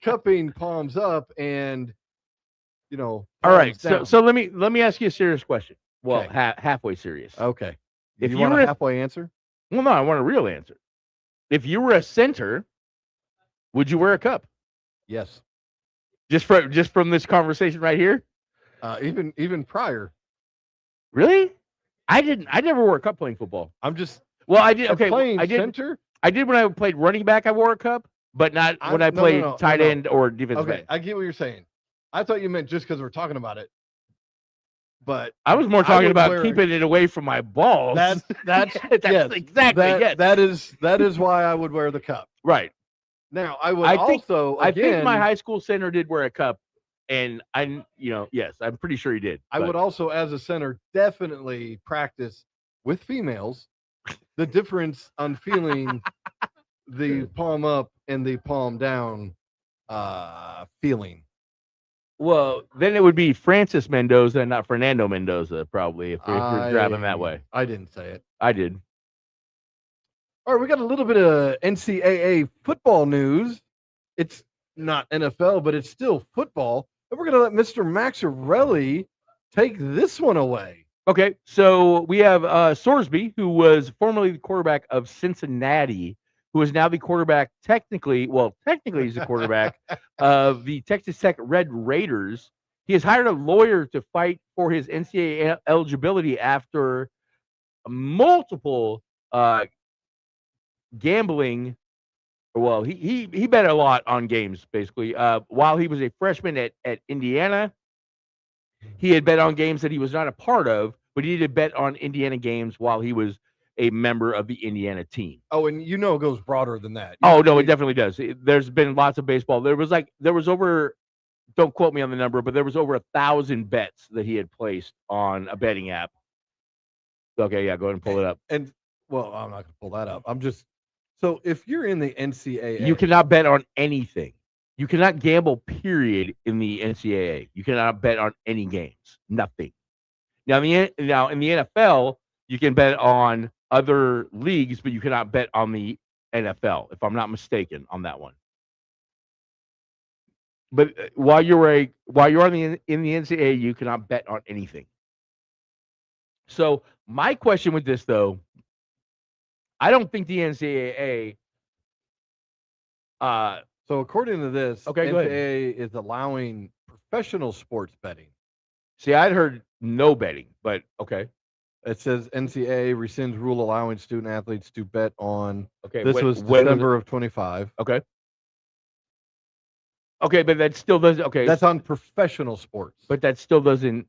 S1: cupping palms up and
S2: All right,
S1: palms down.
S2: so let me ask you a serious question. Well,
S1: Okay.
S2: halfway serious.
S1: Okay.
S2: If
S1: you
S2: you
S1: want
S2: were
S1: a
S2: a-
S1: halfway answer?
S2: Well, no, I want a real answer. If you were a center, would you wear a cup?
S1: Yes.
S2: Just from this conversation right here?
S1: Even prior.
S2: Really? I never wore a cup playing football.
S1: I'm just
S2: Well, I did. Okay,
S1: playing
S2: I did.
S1: center.
S2: I did when I played running back. I wore a cup, but not when I
S1: No,
S2: played
S1: no,
S2: tight
S1: no.
S2: end or defensive
S1: Okay,
S2: end.
S1: I get what you're saying. I thought you meant just because we're talking about it. But
S2: I was more
S1: I
S2: talking
S1: would
S2: about
S1: wear-
S2: keeping it away from my balls.
S1: that's
S2: That's
S1: yes,
S2: exactly yes.
S1: that is why I would wear the cup.
S2: Right.
S1: Now I would
S2: I think-
S1: also
S2: I think my
S1: again,
S2: high school center did wear a cup, and yes, I'm pretty sure he did.
S1: I
S2: but-
S1: would also, as a center, definitely practice with females the difference on feeling the palm up and the palm down feeling.
S2: Well, then it would be Francis Mendoza and not Fernando Mendoza, probably, if you're grabbing that way.
S1: I didn't say it.
S2: I did.
S1: All right, we got a little bit of NCAA football news. It's not NFL, but it's still football. And we're going to let Mr. Maxarelli take this one away.
S2: Okay, so we have Sorsby, who was formerly the quarterback of Cincinnati, who is now the quarterback, technically he's the quarterback of the Texas Tech Red Raiders. He has hired a lawyer to fight for his NCAA eligibility after multiple gambling. Well, he bet a lot on games, basically. While he was a freshman at Indiana, he had bet on games that he was not a part of, but he did bet on Indiana games while he was a member of the Indiana team.
S1: Oh, and it goes broader than that.
S2: Oh, no, it definitely does. There's been lots of baseball. There was over, don't quote me on the number, but there was over 1,000 bets that he had placed on a betting app. Okay, yeah, go ahead and pull it up.
S1: And well, I'm not going to pull that up. So if you're in the NCAA,
S2: You cannot bet on anything. You cannot gamble, period, in the NCAA. You cannot bet on any games. Nothing. Now, in the NFL, you can bet on other leagues, but you cannot bet on the NFL, if I'm not mistaken on that one. But while you're in the NCAA, you cannot bet on anything. So my question with this, though, I don't think the NCAA.
S1: So according to this,
S2: Okay, go ahead.
S1: NCAA is allowing professional sports betting.
S2: See, I'd heard no betting, but okay.
S1: It says NCAA rescinds rule allowing student athletes to bet on.
S2: Okay,
S1: This was December of 25.
S2: Okay. Okay, but that still doesn't. Okay,
S1: That's on professional sports.
S2: but that still doesn't.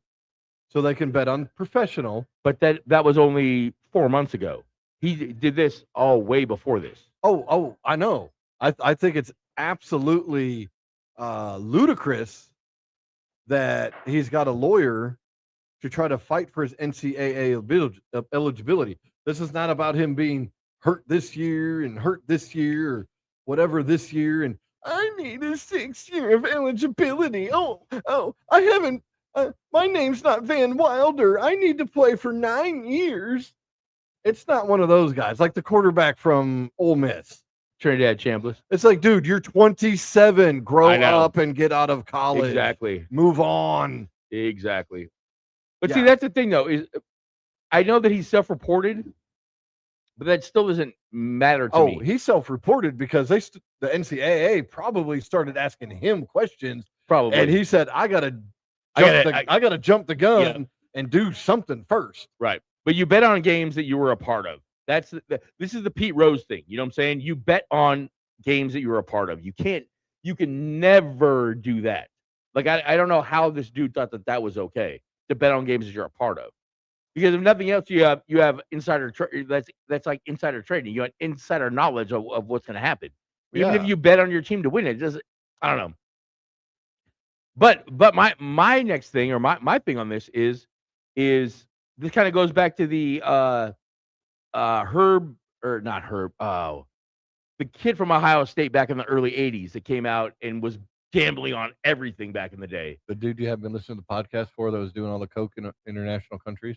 S1: So they can bet on professional.
S2: But that was only 4 months ago. He did this all way before this.
S1: Oh, I know. I think it's absolutely ludicrous that he's got a lawyer to try to fight for his NCAA eligibility. This is not about him being hurt this year and hurt this year or whatever this year. And I need a 6 year of eligibility. Oh, I haven't. My name's not Van Wilder. I need to play for 9 years. It's not one of those guys like the quarterback from Ole Miss.
S2: Trinidad Chambliss.
S1: It's like, dude, you're 27. Grow
S2: I know.
S1: up and get out of college.
S2: Exactly.
S1: Move on.
S2: Exactly. But see,
S1: Yeah.
S2: that's the thing, though, is I know that he's self-reported, But that still doesn't matter to
S1: Oh,
S2: me.
S1: he self-reported because the NCAA probably started asking him questions,
S2: Probably.
S1: and he said, "I gotta jump the gun and do something first."
S2: Right. But you bet on games that you were a part of. This is the Pete Rose thing. You know what I'm saying? You bet on games that you were a part of. You can never do that. Like, I don't know how this dude thought that was okay to bet on games that you're a part of. Because if nothing else, you have insider that's like insider trading. You have insider knowledge of what's going to happen. Even if you bet on your team to win it, I don't know. But my next thing, or my thing on this is this kind of goes back to the Herb, or not Herb, the kid from Ohio State back in the early 80s that came out and was gambling on everything back in the day.
S1: The dude you have been listening to the podcast for that was doing all the coke in international countries?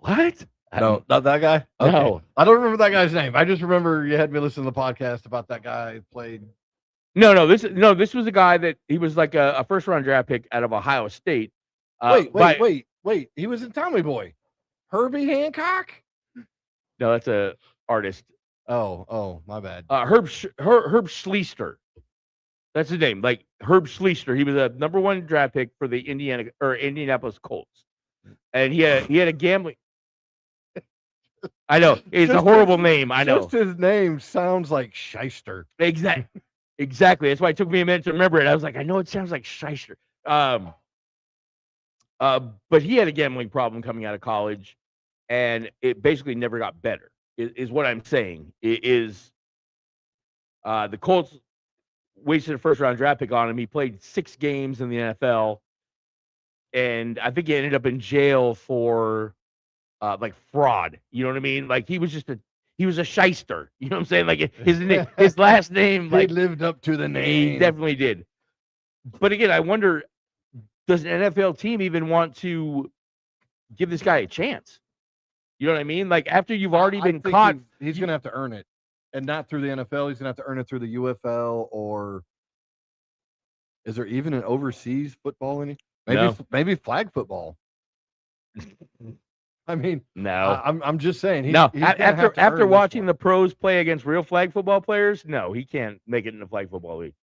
S2: What?
S1: No, not that guy? Okay.
S2: No.
S1: I don't remember that guy's name. I just remember you had me listen to the podcast about that guy played.
S2: No, this was a guy that he was like a first-round draft pick out of Ohio State.
S1: Wait. He was in Tommy Boy. Herbie Hancock?
S2: No, that's a artist.
S1: Oh, my bad.
S2: Herb Schleister. That's his name. Like Herb Schleister. He was a number 1 draft pick for the Indianapolis Colts. And he had a gambling. I know. It's a horrible name. I know.
S1: Just his name sounds like Shyster.
S2: Exactly. That's why it took me a minute to remember it. I was like, I know it sounds like Shyster. But he had a gambling problem coming out of college, and it basically never got better. Is what I'm saying. The Colts wasted a first-round draft pick on him. He played 6 games in the NFL, and I think he ended up in jail for like fraud. You know what I mean? Like he was a shyster. You know what I'm saying? Like his last name, like
S1: he lived up to the name.
S2: He definitely did. But again, I wonder, does an NFL team even want to give this guy a chance? You know what I mean? Like after you've already been caught,
S1: he's going to have to earn it, and not through the NFL. He's going to have to earn it through the UFL, or is there even an overseas football in it? Maybe flag football. I mean,
S2: no.
S1: I'm just saying.
S2: After watching the pros play against real flag football players, no, he can't make it in the flag football league.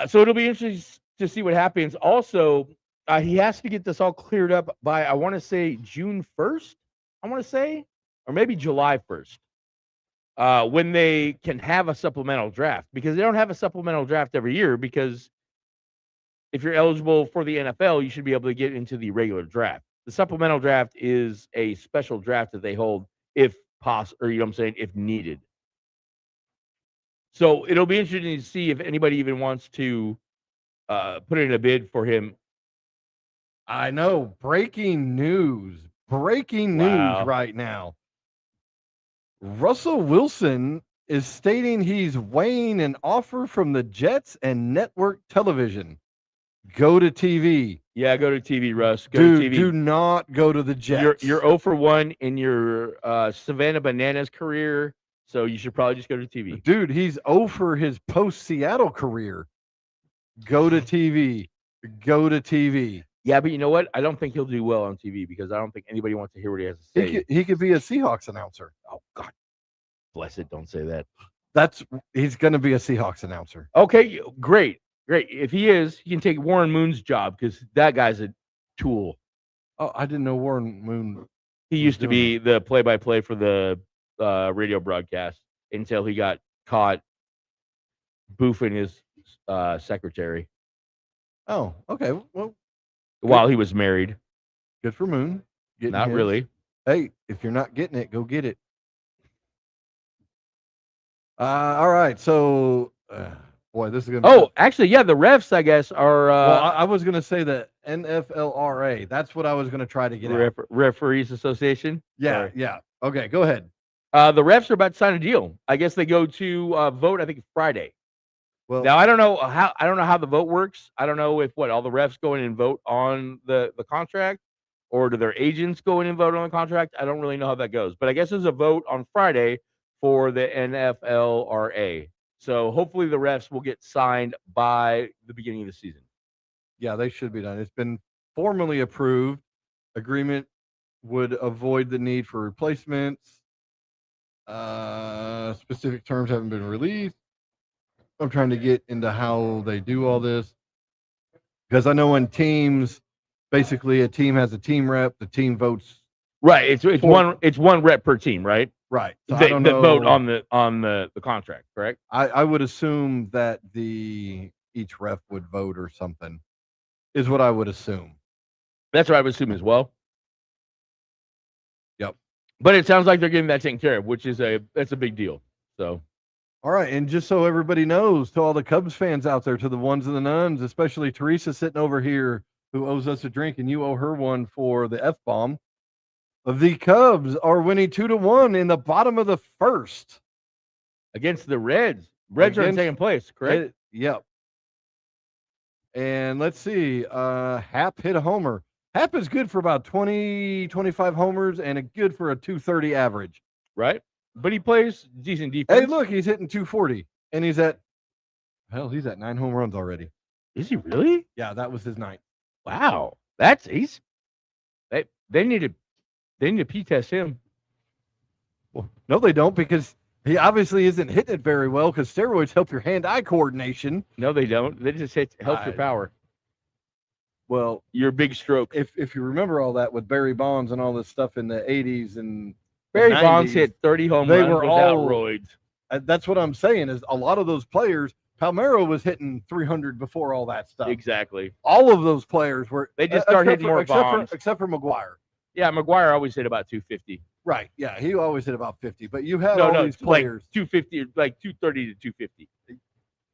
S2: So it'll be interesting to see what happens. Also, he has to get this all cleared up by, I want to say, June 1st. I want to say, or maybe July 1st, when they can have a supplemental draft, because they don't have a supplemental draft every year. Because if you're eligible for the NFL, you should be able to get into the regular draft. The supplemental draft is a special draft that they hold if possible, or if needed. So it'll be interesting to see if anybody even wants to put in a bid for him.
S1: I know. Breaking news right now. Russell Wilson is stating he's weighing an offer from the Jets and network television. Go to TV.
S2: Yeah, go to TV, Russ. Go to TV.
S1: Do not go to the Jets.
S2: You're 0 for 1 in your Savannah Bananas career, so you should probably just go to TV.
S1: Dude, he's 0 for his post-Seattle career. Go to TV. Go to TV.
S2: Yeah, but you know what? I don't think he'll do well on TV because I don't think anybody wants to hear what he has to say.
S1: He could be a Seahawks announcer.
S2: Oh, God. Bless it. Don't say that.
S1: He's going to be a Seahawks announcer.
S2: Okay, great. If he is, he can take Warren Moon's job because that guy's a tool.
S1: Oh, I didn't know Warren Moon.
S2: He used to be the play-by-play for the radio broadcast until he got caught boofing his secretary.
S1: Oh, okay. Well,
S2: while he was married.
S1: Good for Moon.
S2: Not really.
S1: Hey, if you're not getting it, go get it. All right. So, boy, this is going to be...
S2: Oh, actually, yeah, the refs, I guess, are...
S1: well, I was going to say the NFLRA. That's what I was going to try to get at.
S2: Referees Association?
S1: Yeah,
S2: Sorry.
S1: yeah. Okay, go ahead.
S2: The refs are about to sign a deal. I guess they go to vote, I think, Friday. Well, now I don't know how the vote works. I don't know if all the refs go in and vote on the contract, or do their agents go in and vote on the contract? I don't really know how that goes. But I guess there's a vote on Friday for the NFLRA. So hopefully the refs will get signed by the beginning of the season.
S1: Yeah, they should be done. It's been formally approved. Agreement would avoid the need for replacements. Specific terms haven't been released. I'm trying to get into how they do all this because I know in teams, basically a team has a team rep. The team votes.
S2: Right. It's one rep per team, right?
S1: Right. So
S2: They
S1: I don't know.
S2: vote on the contract, correct?
S1: I would assume that each ref would vote or something, is what I would assume.
S2: That's what I would assume as well.
S1: Yep.
S2: But it sounds like they're getting that taken care of, which is that's a big deal. So.
S1: All right, and just so everybody knows, to all the Cubs fans out there, to the ones and the nuns, especially Teresa sitting over here who owes us a drink, and you owe her one for the F-bomb. The Cubs are winning 2-1 in the bottom of the first.
S2: Against the Reds. Reds are in second place, correct?
S1: Yep. And let's see, Happ hit a homer. Happ is good for about 20, 25 homers and good for a 230 average.
S2: Right? But he plays decent defense.
S1: Hey, look, he's hitting 240, and he's at 9 home runs already.
S2: Is he really?
S1: Yeah, that was his 9th.
S2: Wow, they need to P-test him.
S1: Well, no, they don't, because he obviously isn't hitting it very well, because steroids help your hand-eye coordination.
S2: No, they don't. They just help your power.
S1: Well,
S2: your big stroke.
S1: If you remember all that with Barry Bonds and all this stuff in the 80s and
S2: Barry Bonds hit 30 home runs without roids.
S1: That's what I'm saying, is a lot of those players, Palmeiro was hitting 300 before all that stuff.
S2: Exactly.
S1: All of those players were.
S2: They just started hitting more bombs.
S1: Except for McGuire.
S2: Yeah, McGuire always hit about 250.
S1: Right. Yeah, he always hit about 50. But you had all these players.
S2: Like 250, like 230 to 250.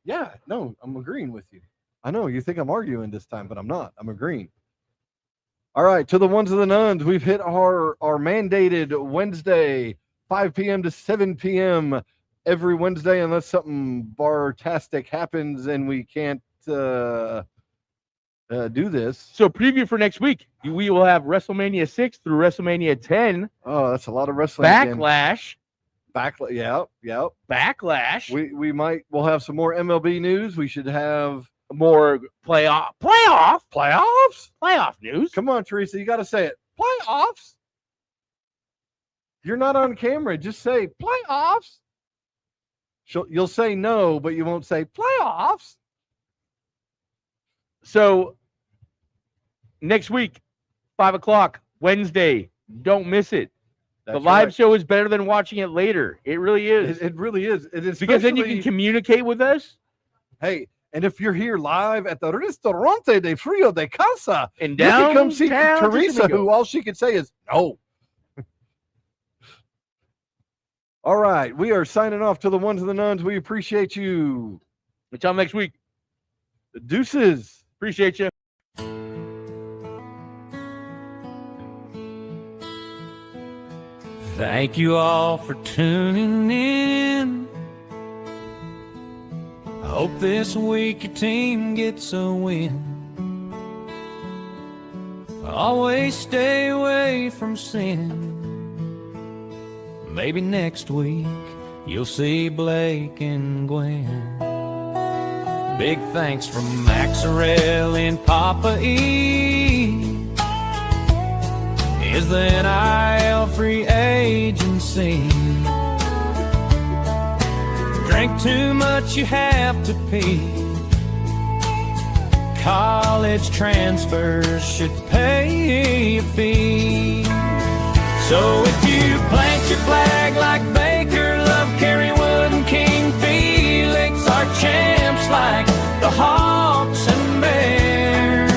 S1: Yeah, no, I'm agreeing with you. I know you think I'm arguing this time, but I'm not. I'm agreeing. All right, to the ones and the nuns, we've hit our mandated Wednesday, 5 p.m. to 7 p.m. every Wednesday, unless something bar-tastic happens and we can't do this.
S2: So preview for next week. We will have WrestleMania 6 through WrestleMania 10.
S1: Oh, that's a lot of wrestling.
S2: Backlash.
S1: Yeah.
S2: Backlash.
S1: We'll have some more MLB news. We should have
S2: more playoff news.
S1: Come on, Teresa, you got to say it. Playoffs. You're not on camera. Just say playoffs. You'll say no, but you won't say playoffs.
S2: So next week, 5 o'clock, Wednesday. Don't miss it. The live show is better than watching it later. It really is.
S1: It really is. It is
S2: because then you can communicate with us.
S1: Hey, and if you're here live at the Restaurante de Frio de Casa,
S2: and
S1: you can come see Teresa, who all she can say is no. All right, we are signing off to the ones and the nuns. We appreciate you.
S2: Until next week.
S1: Deuces.
S2: Appreciate you.
S5: Thank you all for tuning in. I hope this week your team gets a win. Always stay away from sin. Maybe next week you'll see Blake and Gwen. Big thanks from Maxarelli and Poppa is the NIL free agency. Drink too much, you have to pee. College transfers should pay a fee. So if you plant your flag like Baker, Love, Kerrywood, and King Felix, our champs like the Hawks and Bears,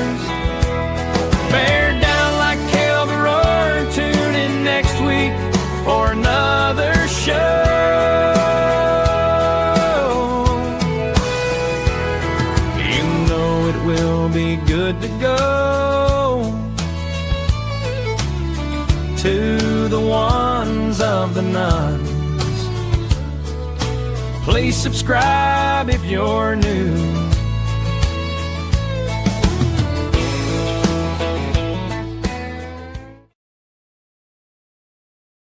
S5: bear down like Kelvin, tune in next week for another show. You know it will be good to go to the ones of the nuns. Please subscribe if you're new.